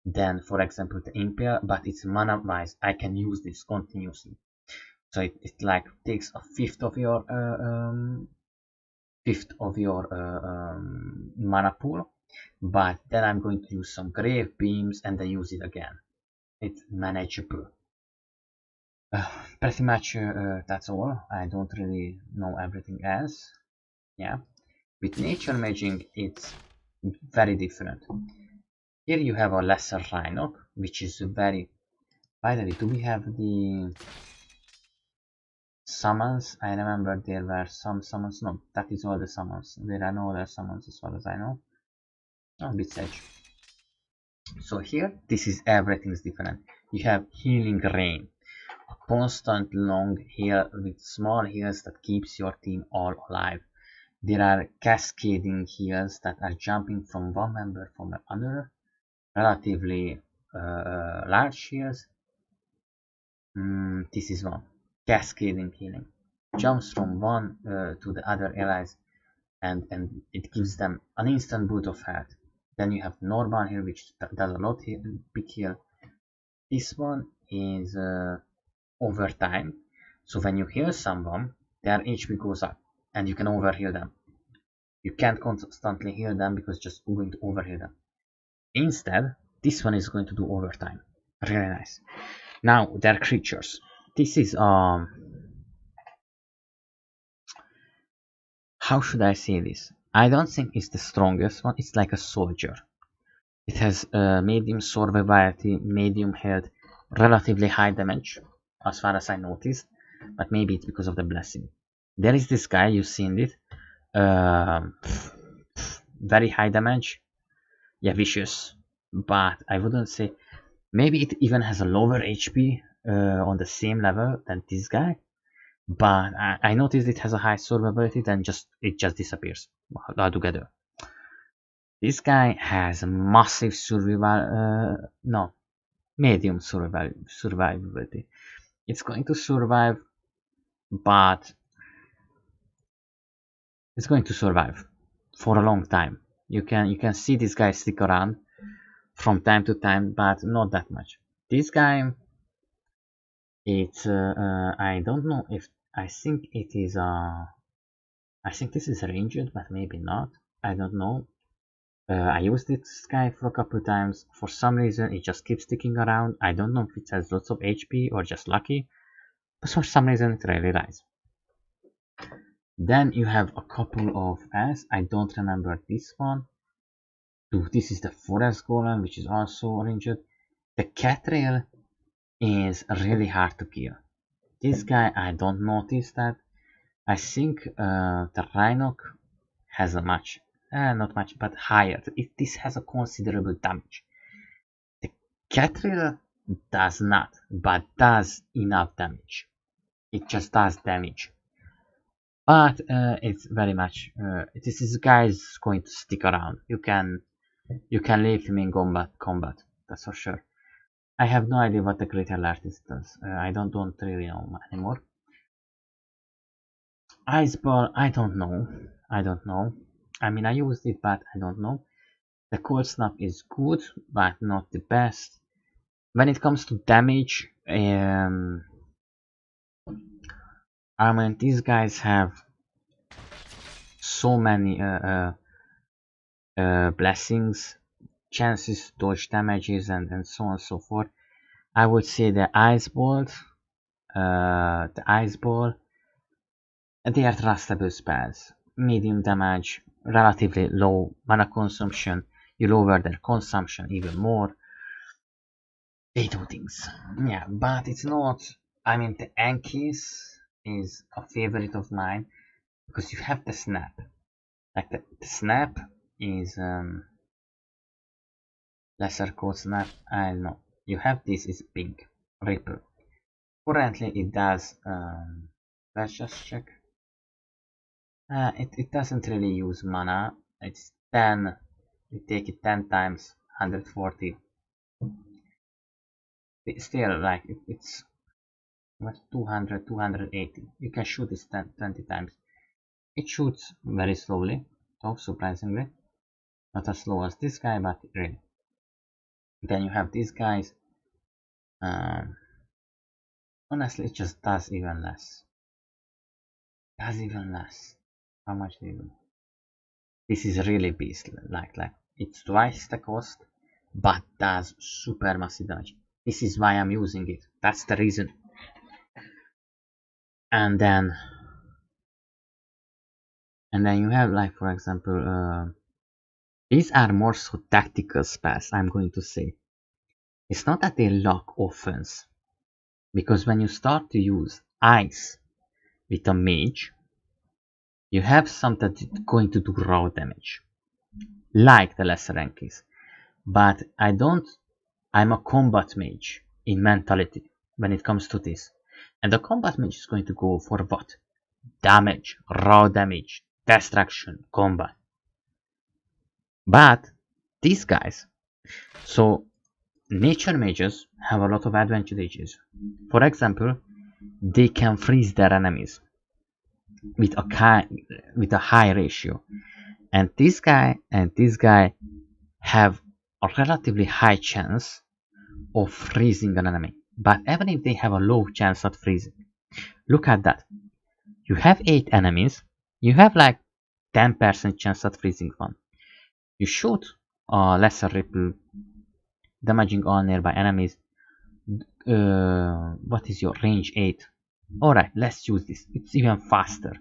than, for example, the impair, but it's mana wise. I can use this continuously. So it like takes a fifth of your mana pool, but then I'm going to use some grave beams and then use it again. It's manageable. Pretty much that's all. I don't really know everything else. Yeah, with nature maging it's very different. Here you have a lesser rhino, which is very. By the way, do we have the summons? I remember there were some summons. No, that is all the summons. There are no other summons as far as I know. Oh, bit edge. So here, this is everything's different. You have healing rain, a constant long heal with small heals that keeps your team all alive. There are cascading heals that are jumping from one member from another. Relatively large heals. This is one. Cascading healing. Jumps from one to the other allies, and it gives them an instant boot of health. Then you have normal here, which does a lot big heal. This one is overtime. So when you heal someone, their HP goes up, and you can overheal them. You can't constantly heal them because just going to overheal them. Instead, this one is going to do overtime. Really nice. Now they're creatures. This is how should I say this? I don't think it's the strongest one. It's like a soldier. It has medium survivability, medium health, relatively high damage, as far as I noticed. But maybe it's because of the blessing. There is this guy, you've seen it. Very high damage. Yeah, vicious. But I wouldn't say. Maybe it even has a lower HP on the same level than this guy. But I noticed it has a high survivability, then it just disappears altogether. This guy has massive medium survivability. It's going to survive, but it's going to survive for a long time. You can see this guy stick around from time to time, but not that much. This guy, it's I don't know if I think it is I think this is ranged, but maybe not. I don't know. I used this guy for a couple times. For some reason, it just keeps sticking around. I don't know if it has lots of HP or just lucky, but for some reason it really dies. Then you have a couple of S. I don't remember this one. This is the Forest Golem, which is also orange. The Catrail is really hard to kill. This guy, I don't notice that. I think the Rhinoc has a much, not much, but higher. This has a considerable damage. The Catrail does not, but does enough damage. It just does damage. But it's very much, this guy is going to stick around. You can leave him in combat, that's for sure. I have no idea what the Greater Artist does. I don't really know anymore. Ice Ball, I don't know. I mean, I used it, but I don't know. The Cold Snap is good, but not the best. When it comes to damage, I mean, these guys have so many blessings, chances to dodge damages, and so on and so forth. I would say the Ice Ball, they are trustable spells. Medium damage, relatively low mana consumption. You lower their consumption even more. They do things. Yeah, but it's not. I mean, the Ankies is a favorite of mine because you have the Snap. Like the Snap is lesser code Snap. I don't know. You have this is pink Ripple. Currently, it does. Let's just check. It doesn't really use mana. It's 10. You take it 10 times 140. Still, like it's what 200, 280. You can shoot this 20 times. It shoots very slowly, though surprisingly. Not as slow as this guy, but really. Then you have these guys. Honestly, it just does even less. How much do you do? This is really beastly. Like it's twice the cost, but does super massive damage. This is why I'm using it. That's the reason. And then you have, like, for example, these are more so tactical spells, I'm going to say. It's not that they lack offense, because when you start to use ice with a mage, you have something that's going to do raw damage, like the lesser ranks. But I'm a combat mage in mentality when it comes to this. And the combat mage is going to go for what? Damage, raw damage, destruction, combat. But these guys, so nature mages have a lot of advantages. For example, they can freeze their enemies with a high ratio, and this guy have a relatively high chance of freezing an enemy. But even if they have a low chance at freezing, look at that. You have 8 enemies, you have like 10% chance at freezing one. You shoot a lesser ripple, damaging all nearby enemies. What is your range? 8. Alright, let's use this. It's even faster.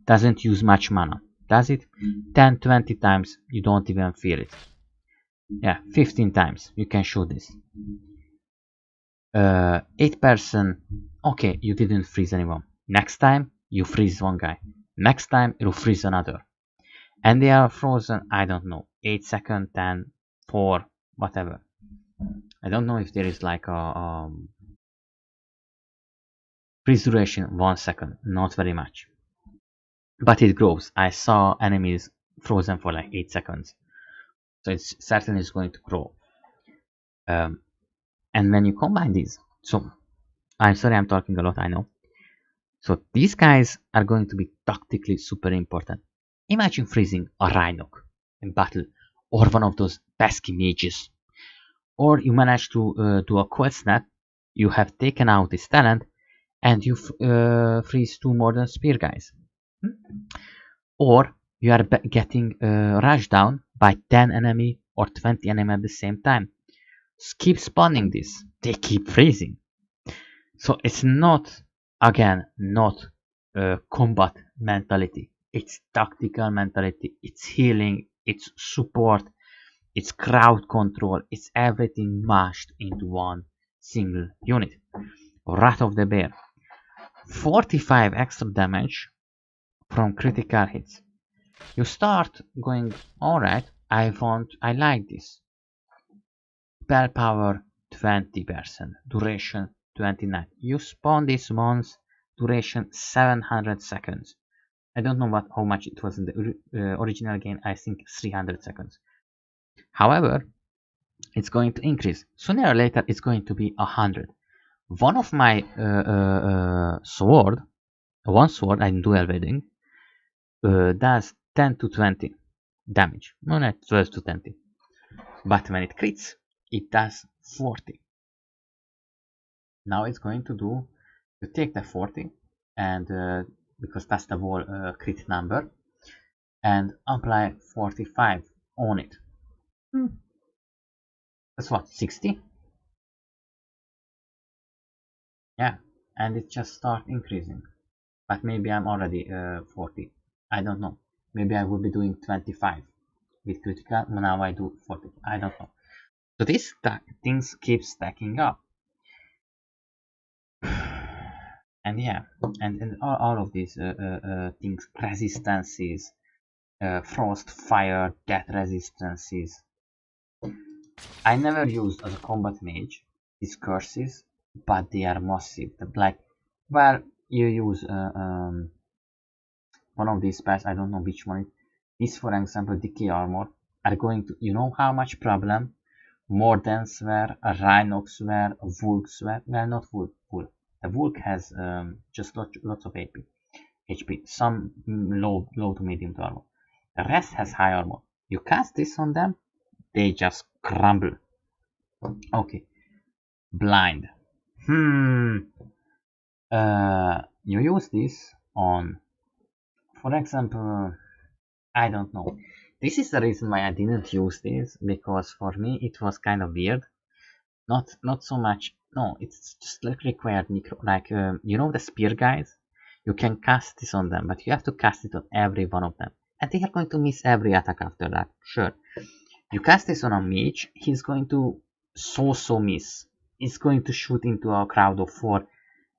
Doesn't use much mana. Does it? 10-20 times, you don't even feel it. Yeah, 15 times you can shoot this. 8%. Okay, you didn't freeze anyone. Next time you freeze one guy. Next time you freeze another. And they are frozen, I don't know, 8 seconds, 10, 4, whatever. I don't know if there is like a freeze duration 1 second, not very much. But it grows. I saw enemies frozen for like 8 seconds. So it's certainly is going to grow. And when you combine these, so I'm sorry I'm talking a lot, I know. So these guys are going to be tactically super important. Imagine freezing a Rhinoc in battle, or one of those pesky mages. Or you manage to do a cold snap, you have taken out this talent, and you freeze 2 Morden spear guys. Or you are getting rushed down by 10 enemy or 20 enemy at the same time. Just keep spawning this. They keep freezing. So it's not, again, not combat mentality. It's tactical mentality. It's healing. It's support. It's crowd control. It's everything mashed into one single unit. Wrath of the Bear. 45 extra damage from critical hits. You start going, alright, I like this. Spell power 20%, duration 29. You spawn this once, duration 700 seconds. I don't know how much it was in the original game, I think 300 seconds. However, it's going to increase. Sooner or later, it's going to be 100. One of my one sword, I do everything, does 10 to 20 damage. No, not 12 to 20. But when it crits, it does 40. Now it's going to do, you take the 40, and because that's the whole crit number, and apply 45 on it. That's what, 60? Yeah, and it just start increasing. But maybe I'm already 40. I don't know. Maybe I will be doing 25 with critical. Now I do 40. I don't know. So these things keep stacking up. And yeah, and all of these things, resistances, frost, fire, death resistances. I never used as a combat mage these curses, but they are massive. Like, well, you use one of these spells, I don't know which one. This, for example, decay armor, are going to, you know how much problem Mordens were, Rhinox were, Vulks were. Well, not Vulk. The Vulk has just lots of HP, some low to medium to armor. The rest has high armor. You cast this on them, they just crumble. Okay, blind. You use this on, for example, I don't know. This is the reason why I didn't use this, because for me it was kind of weird. Not so much. No, it's just like required micro. Like you know the spear guys, you can cast this on them, but you have to cast it on every one of them, and they are going to miss every attack after that. Sure, you cast this on a mage, he's going to so miss. He's going to shoot into a crowd of 4.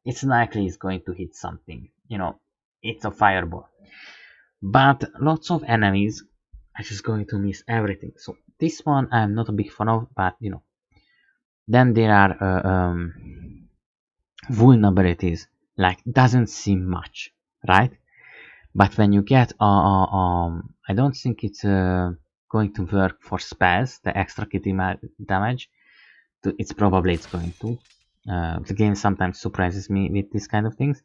It's likely he's going to hit something. You know, it's a fireball. But lots of enemies are just going to miss everything. So this one I'm not a big fan of, but you know. Then there are vulnerabilities, like doesn't seem much, right? But when you get I don't think it's going to work for spells, the extra crit damage. It's going to. The game sometimes surprises me with these kind of things.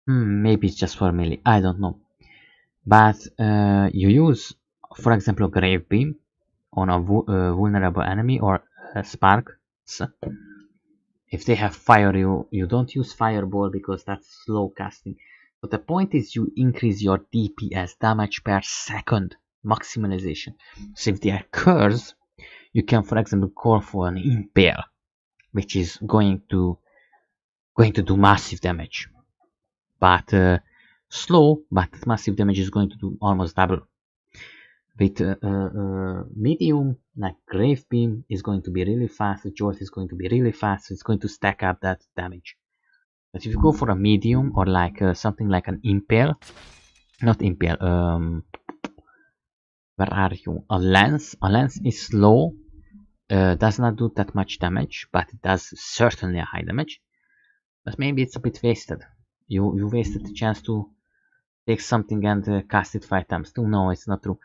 Maybe it's just for melee, I don't know. But you use, for example, Grave Beam on a vulnerable enemy, or Sparks. If they have fire, you don't use Fireball because that's slow casting. But the point is you increase your DPS, damage per second, maximalization. So if they are cursed, you can, for example, call for an Impale, which is going to do massive damage. But slow, but massive damage is going to do almost double. With medium, like Grave Beam is going to be really fast, Jolt is going to be really fast, so it's going to stack up that damage. But if you go for a medium, or like something like an Impale, not Impale, where are you? A Lance is slow, does not do that much damage, but it does certainly a high damage. But maybe it's a bit wasted. You wasted the chance to take something and cast it 5 times. No, it's not true.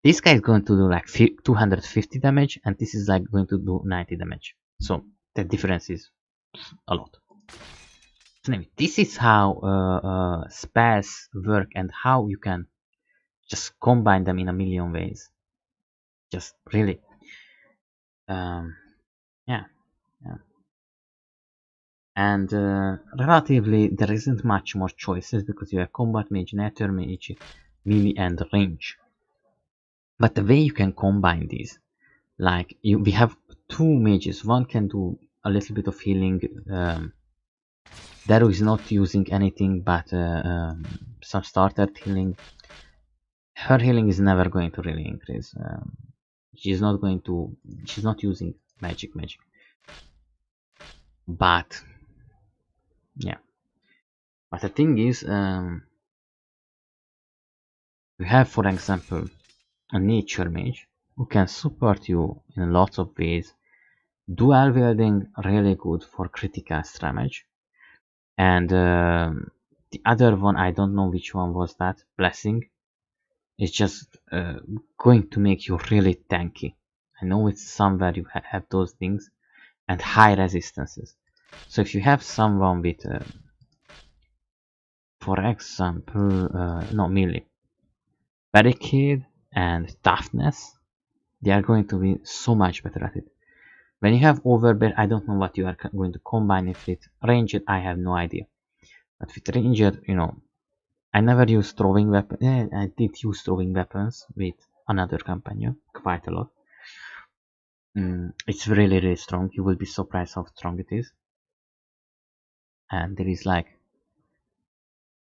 This guy is going to do like 250 damage, and this is like going to do 90 damage. So the difference is a lot. So anyway, this is how spells work and how you can just combine them in a million ways. Just really, yeah. And relatively there isn't much more choices because you have combat mage, nature mage, melee and range. But the way you can combine these, like we have two mages, one can do a little bit of healing, Daru is not using anything but some starter healing. Her healing is never going to really increase. She's not using magic. But yeah, but the thing is, we have, for example, a nature mage who can support you in lots of ways. Dual wielding really good for critical damage, and the other one, I don't know which one was that. Blessing is just going to make you really tanky. I know it's somewhere you have those things, and high resistances. So if you have someone with, for example, no melee, barricade and toughness, they are going to be so much better at it. When you have overbear, I don't know what you are going to combine it with. Ranged, I have no idea. But with ranged, you know, I never used throwing weapons. I did use throwing weapons with another companion quite a lot. It's really strong. You will be surprised how strong it is. And there is like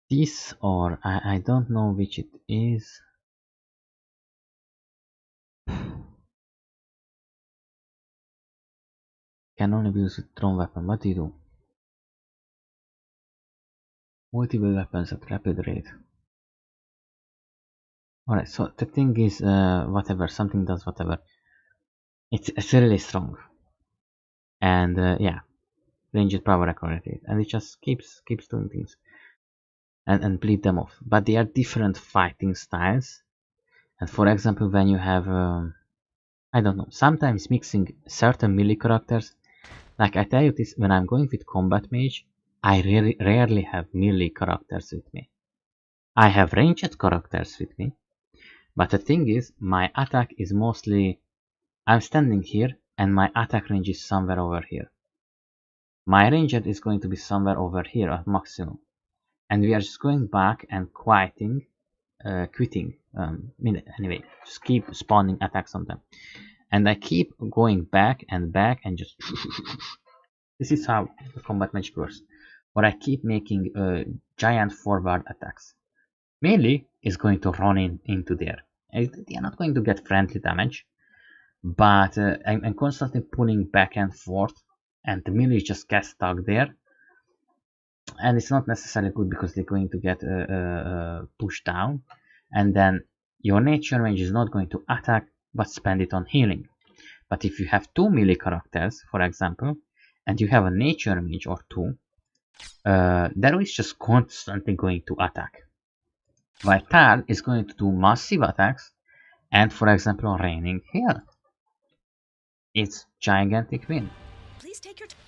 this, or I don't know which it is. Can only be used with thrown weapon. What do you do? Multiple weapons at rapid rate. Alright, so the thing is, whatever, something does whatever. It's really strong. And yeah, ranged power accuracy. And it just keeps doing things. And bleed them off. But they are different fighting styles. And for example, when you have, I don't know, sometimes mixing certain melee characters, like I tell you this, when I'm going with combat mage, I really rarely have melee characters with me. I have ranged characters with me, but the thing is, my attack is mostly, I'm standing here and my attack range is somewhere over here. My ranged is going to be somewhere over here at maximum. And we are just going back and quitting. Anyway, just keep spawning attacks on them. And I keep going back and just this is how the combat magic works. Or I keep making giant forward attacks. Melee is going to run into there. They are not going to get friendly damage, but I'm constantly pulling back and forth, and the melee just gets stuck there. And it's not necessarily good because they're going to get pushed down, and then your nature mage is not going to attack but spend it on healing. But if you have two melee characters, for example, and you have a nature mage or two, Daru is just constantly going to attack. While Tal is going to do massive attacks and, for example, raining heal. It's gigantic win. Please take your time.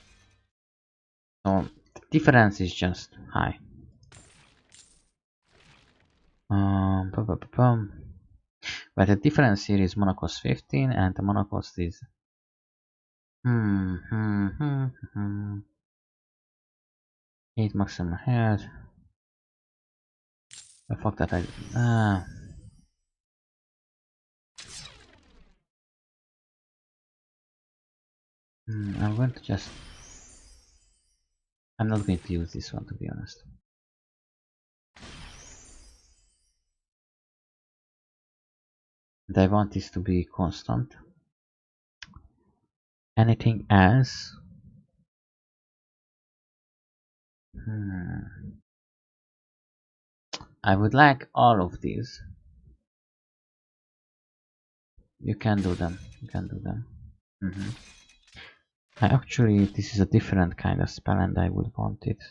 So the difference is just high. But the difference here is mana cost 15 and the mana cost is 8 maximum health. The fuck that I'm going to just, I'm not going to use this one, to be honest. And I want this to be constant. Anything else? I would like all of these. You can do them. You can do them. Actually, this is a different kind of spell, and I would want it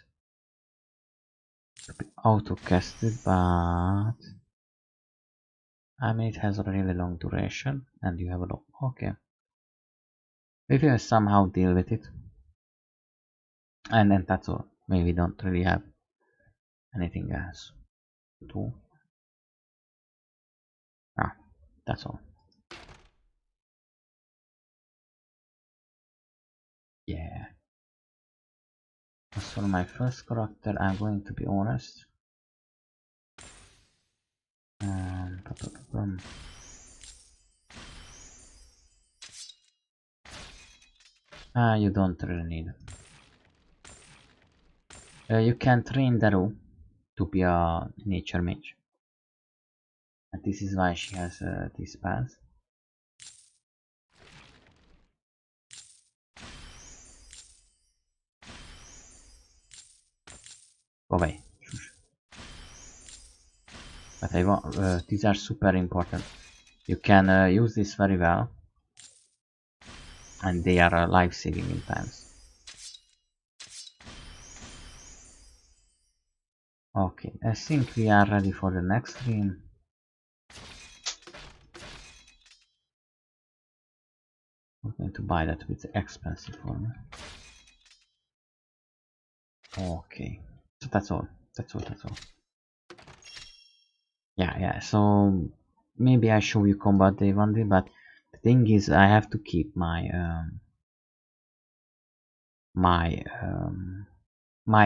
to be auto-casted, but I mean it has a really long duration, and you have a long. Okay, maybe I somehow deal with it, and then that's all. Maybe don't really have anything else to do. That's all. Yeah. As for my first character, I'm going to be honest. You don't really need it. You can train Daru to be a nature mage. And this is why she has these spells. Go away. But I want, these are super important. You can use this very well. And they are life-saving in times. Okay, I think we are ready for the next stream. I'm going to buy that with expensive for me. Okay, so that's all. That's all. Yeah, so maybe I show you combat day one day, but the thing is I have to keep my my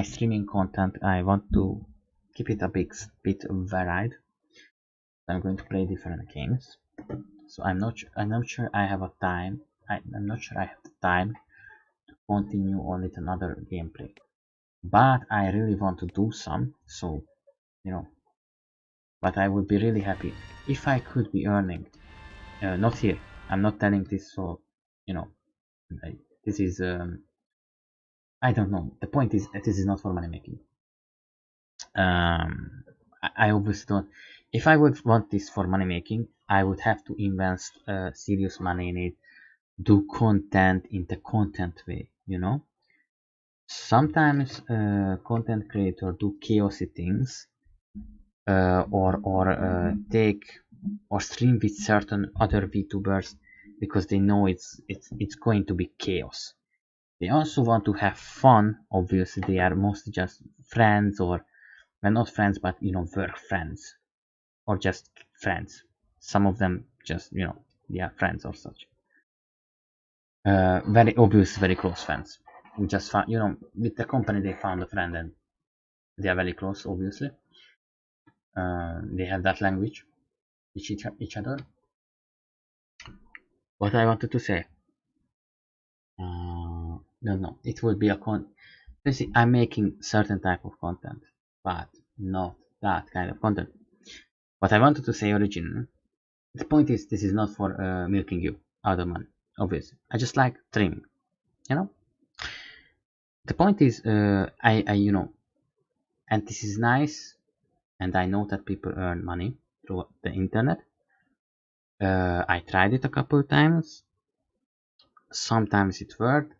streaming content. I want to keep it a bit varied. I'm going to play different games, so I'm not sure I have a time. I'm not sure I have the time to continue on with another gameplay, but I really want to do some. So you know, but I would be really happy if I could be earning. Not here. I'm not telling this, so you know, this is I don't know. The point is this is not for money making. I obviously don't. If I would want this for money making, I would have to invest serious money in it, do content in the content way, you know. Sometimes content creator do chaosy things, or take or stream with certain other VTubers because they know it's going to be chaos. They also want to have fun. Obviously, they are mostly just friends, or well, not friends, but you know, work friends, or just friends. Some of them just, you know, they are friends or such. Very obvious, very close friends. We just found, you know, with the company they found a friend and they are very close. Obviously, they have that language with each other. What I wanted to say. No, it would be a basically, I'm making certain type of content, but not that kind of content. What I wanted to say originally, the point is, this is not for milking you out of money, obviously. I just like streaming, you know. The point is, I you know, and this is nice, and I know that people earn money through the internet. I tried it a couple of times. Sometimes it worked.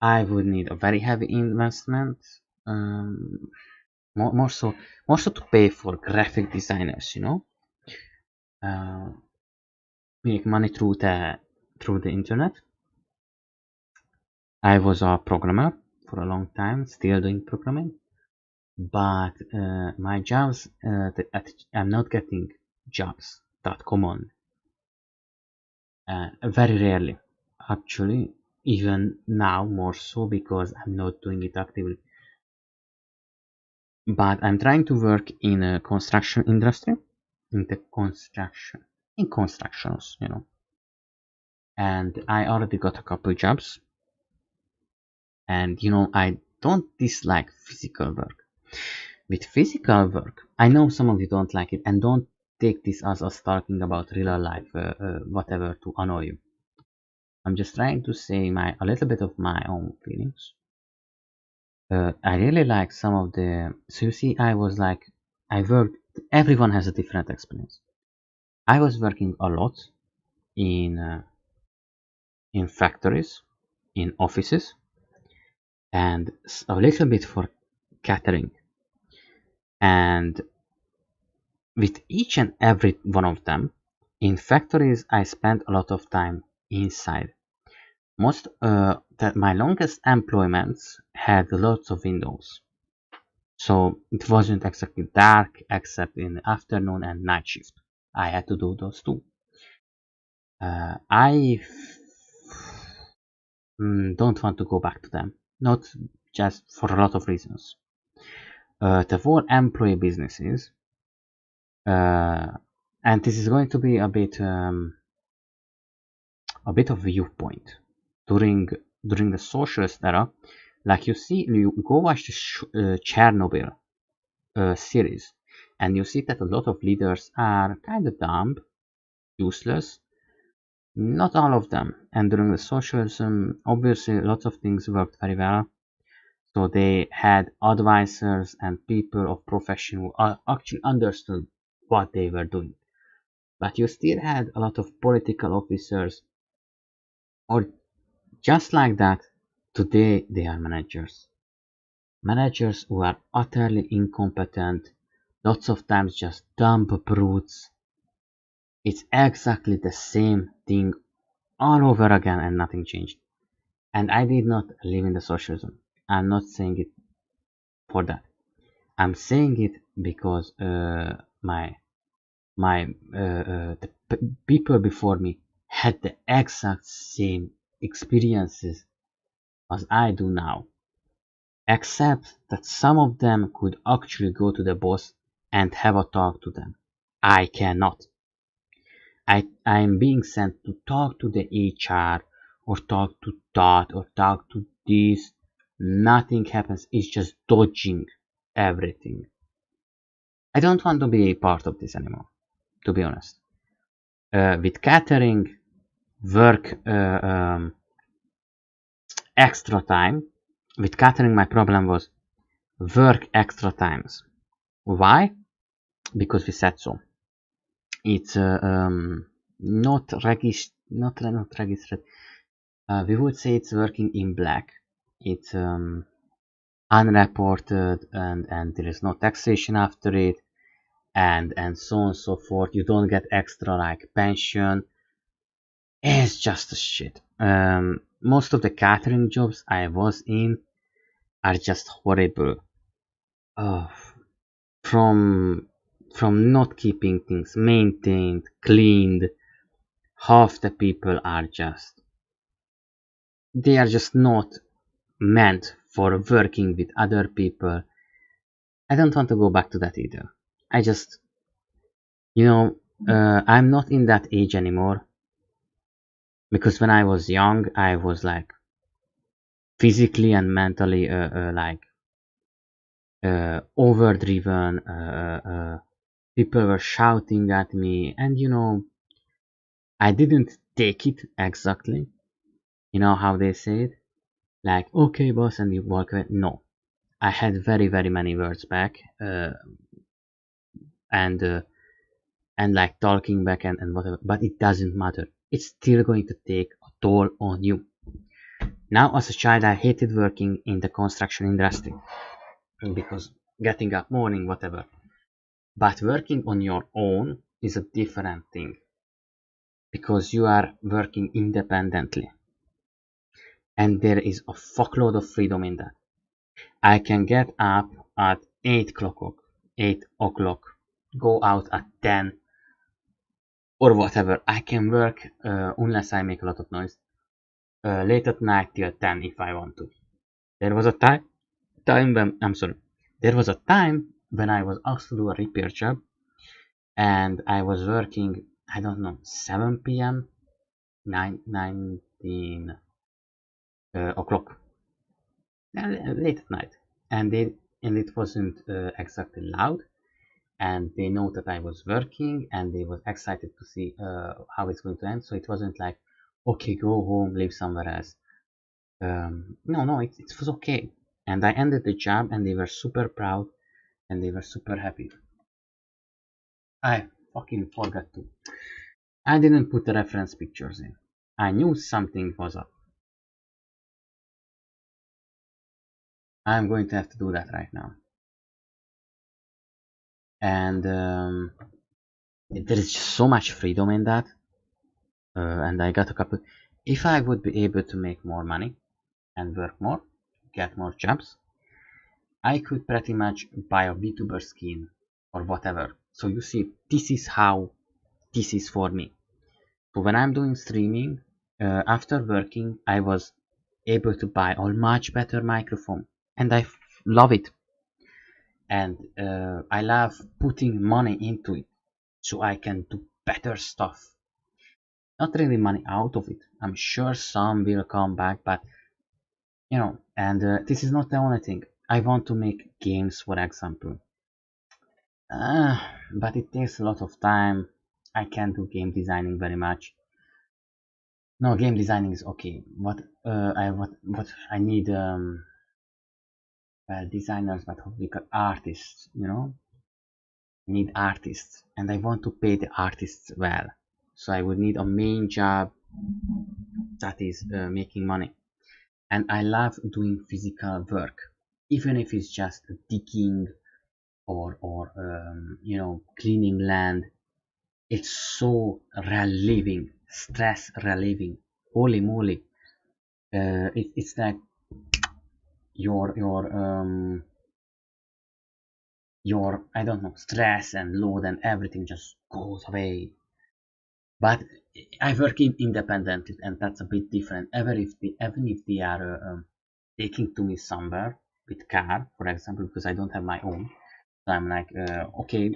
I would need a very heavy investment. More so to pay for graphic designers, you know, make money through the internet. I was a programmer for a long time, still doing programming, but my jobs, I'm not getting jobs that common. Very rarely, actually, even now more so because I'm not doing it actively. But I'm trying to work in a construction industry, in constructions, you know. And I already got a couple jobs. And you know, I don't dislike physical work. With physical work, I know some of you don't like it, and don't take this as us talking about real life, whatever, to annoy you. I'm just trying to say a little bit of my own feelings. I really like some of the. So you see, I worked. Everyone has a different experience. I was working a lot in factories, in offices, and a little bit for catering. And with each and every one of them, in factories, I spent a lot of time inside. My longest employments had lots of windows. So it wasn't exactly dark except in the afternoon and night shift. I had to do those too. I don't want to go back to them. Not just for a lot of reasons. The for employee businesses, and this is going to be a bit of viewpoint during the socialist era. Like you see, you go watch the Chernobyl series, and you see that a lot of leaders are kind of dumb, useless. Not all of them. And during the socialism, obviously, lots of things worked very well. So they had advisors and people of profession who actually understood what they were doing. But you still had a lot of political officers, or just like that, today they are managers. Managers who are utterly incompetent, lots of times just dumb brutes. It's exactly the same thing all over again and nothing changed. And I did not live in the socialism. I'm not saying it for that. I'm saying it because the people before me had the exact same experiences as I do now, except that some of them could actually go to the boss and have a talk to them. I cannot. I'm being sent to talk to the HR or talk to that or talk to this. Nothing happens. It's just dodging everything. I don't want to be a part of this anymore, to be honest. With catering, work extra time. With catering, my problem was work extra times. Why? Because we said so. It's not registered. We would say it's working in black. It's unreported, and there is no taxation after it, and so on and so forth. You don't get extra like pension. It's just a shit. Most of the catering jobs I was in are just horrible. From not keeping things maintained, cleaned. Half the people are just, they are just not meant for working with other people. I don't want to go back to that either. I just, I'm not in that age anymore. Because when I was young, I was like physically and mentally overdriven. People were shouting at me, and I didn't take it exactly. You know how they say it? Like, okay, boss, and you walk away. No. I had very, very many words back. And like talking back and whatever. But it doesn't matter. It's still going to take a toll on you. Now, as a child, I hated working in the construction industry. Because getting up morning, whatever. But working on your own is a different thing. Because you are working independently. And there is a fuckload of freedom in that. I can get up at 8 o'clock, go out at 10, or whatever. I can work, unless I make a lot of noise, late at night till 10 if I want to. There was a time when I was asked to do a repair job, and I was working, I don't know, 7 p.m., 19 o'clock, late at night, and it wasn't exactly loud, and they know that I was working, and they was excited to see how it's going to end. So it wasn't like, okay, go home, live somewhere else. No, it was okay, and I ended the job, and they were super proud, and they were super happy. I fucking forgot to. I didn't put the reference pictures in. I knew something was up. I'm going to have to do that right now. And there is just so much freedom in that. And I got a couple. If I would be able to make more money and work more, get more jobs, I could pretty much buy a vtuber skin or whatever. So you see, this is how this is for me. So when I'm doing streaming, after working, I was able to buy a much better microphone. and I love it. And I love putting money into it so I can do better stuff. Not really money out of it. I'm sure some will come back, but you know, and this is not the only thing. I want to make games, for example. But it takes a lot of time. I can't do game designing very much. No, game designing is okay. What I need well, designers, but we call artists. You know, I need artists, and I want to pay the artists well. So I would need a main job that is making money. And I love doing physical work, even if it's just digging or you know, cleaning land. It's so relieving, stress relieving. Holy moly! It's like your I don't know, stress and load and everything just goes away. But I work independently, and that's a bit different. Even if they are taking to me somewhere with car, for example, because I don't have my own. So I'm like, okay,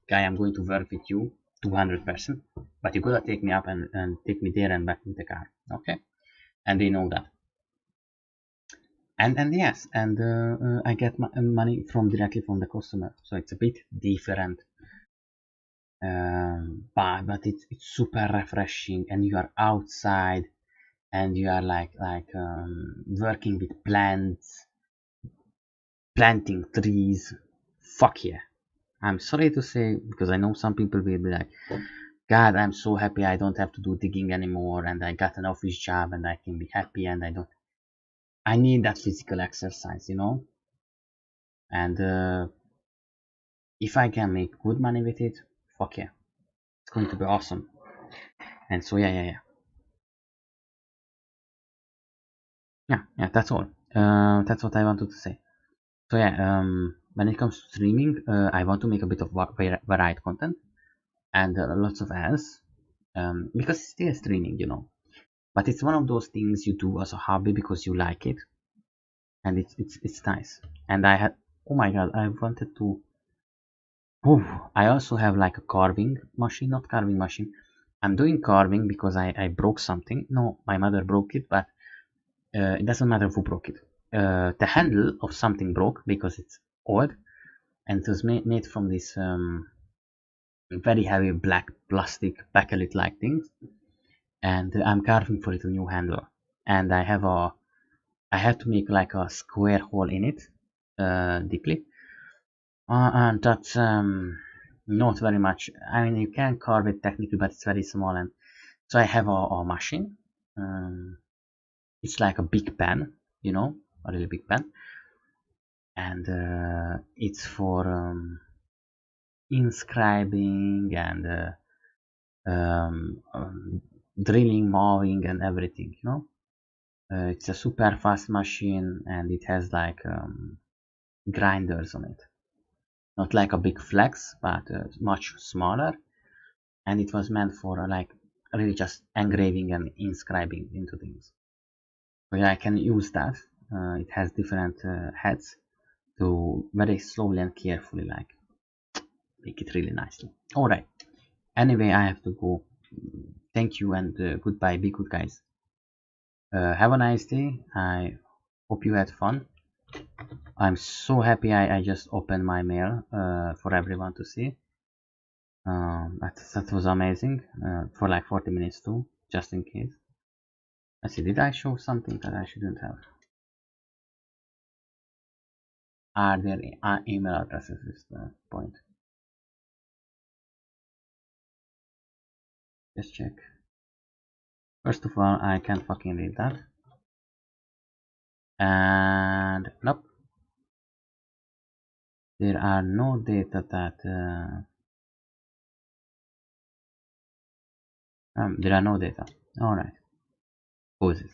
guy, I'm going to work with you 200%, but you gotta take me up and take me there and back with the car, okay? And they know that. And yes, and I get my money from directly from the customer, so it's a bit different. But it's super refreshing, and you are outside, and you are like working with plants, planting trees. Fuck yeah. I'm sorry to say, because I know some people will be like, God, I'm so happy I don't have to do digging anymore, and I got an office job, and I can be happy, and I need that physical exercise, you know? And if I can make good money with it, fuck yeah. It's going to be awesome. And so yeah. Yeah, that's all. That's what I wanted to say. So yeah, when it comes to streaming, I want to make a bit of varied content and lots of ads, because it's still streaming, you know. But it's one of those things you do as a hobby because you like it, and it's nice. And I had, oh my god, I wanted to. Oh, I also have like a carving machine, not carving machine. I'm doing carving because I broke something. No, my mother broke it, but it doesn't matter who broke it. The handle of something broke because it's old, and it was made from this very heavy black plastic bakelite like things. And I'm carving for it a new handle, and I have to make like a square hole in it, deeply, and that's not very much. I mean, you can carve it technically, but it's very small, and so I have a machine. It's like a big pen, you know, a really big pen, and it's for inscribing and drilling, mowing, and everything, you know. It's a super fast machine, and it has like grinders on it. Not like a big flex, but much smaller. And it was meant for like really just engraving and inscribing into things. So yeah, I can use that. It has different heads to very slowly and carefully like make it really nicely. Alright. Anyway, I have to go. Thank you and goodbye. Be good, guys. Have a nice day. I hope you had fun. I'm so happy I just opened my mail for everyone to see. That was amazing, for like 40 minutes too, just in case. Let's see, did I show something that I shouldn't have? Are there email addresses is the point. Just check. First of all, I can't fucking read that. And nope. There are no data that there are no data. Alright. Poses.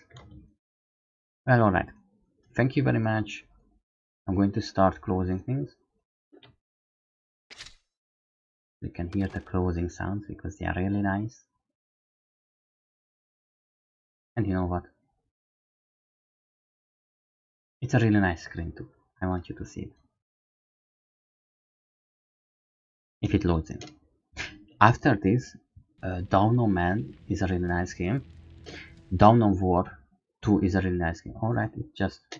Well, alright. Thank you very much. I'm going to start closing things. You can hear the closing sounds because they are really nice. And you know what? It's a really nice screen too. I want you to see it. If it loads in. After this, Dawn of Man is a really nice game. Dawn of War 2 is a really nice game. Alright, it just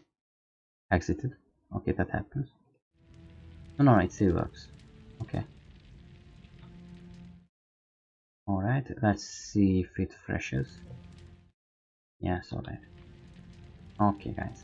exited. Okay, that happens. No, it still works. Okay. Alright, let's see if it freshes. Yes, alright. Okay, guys.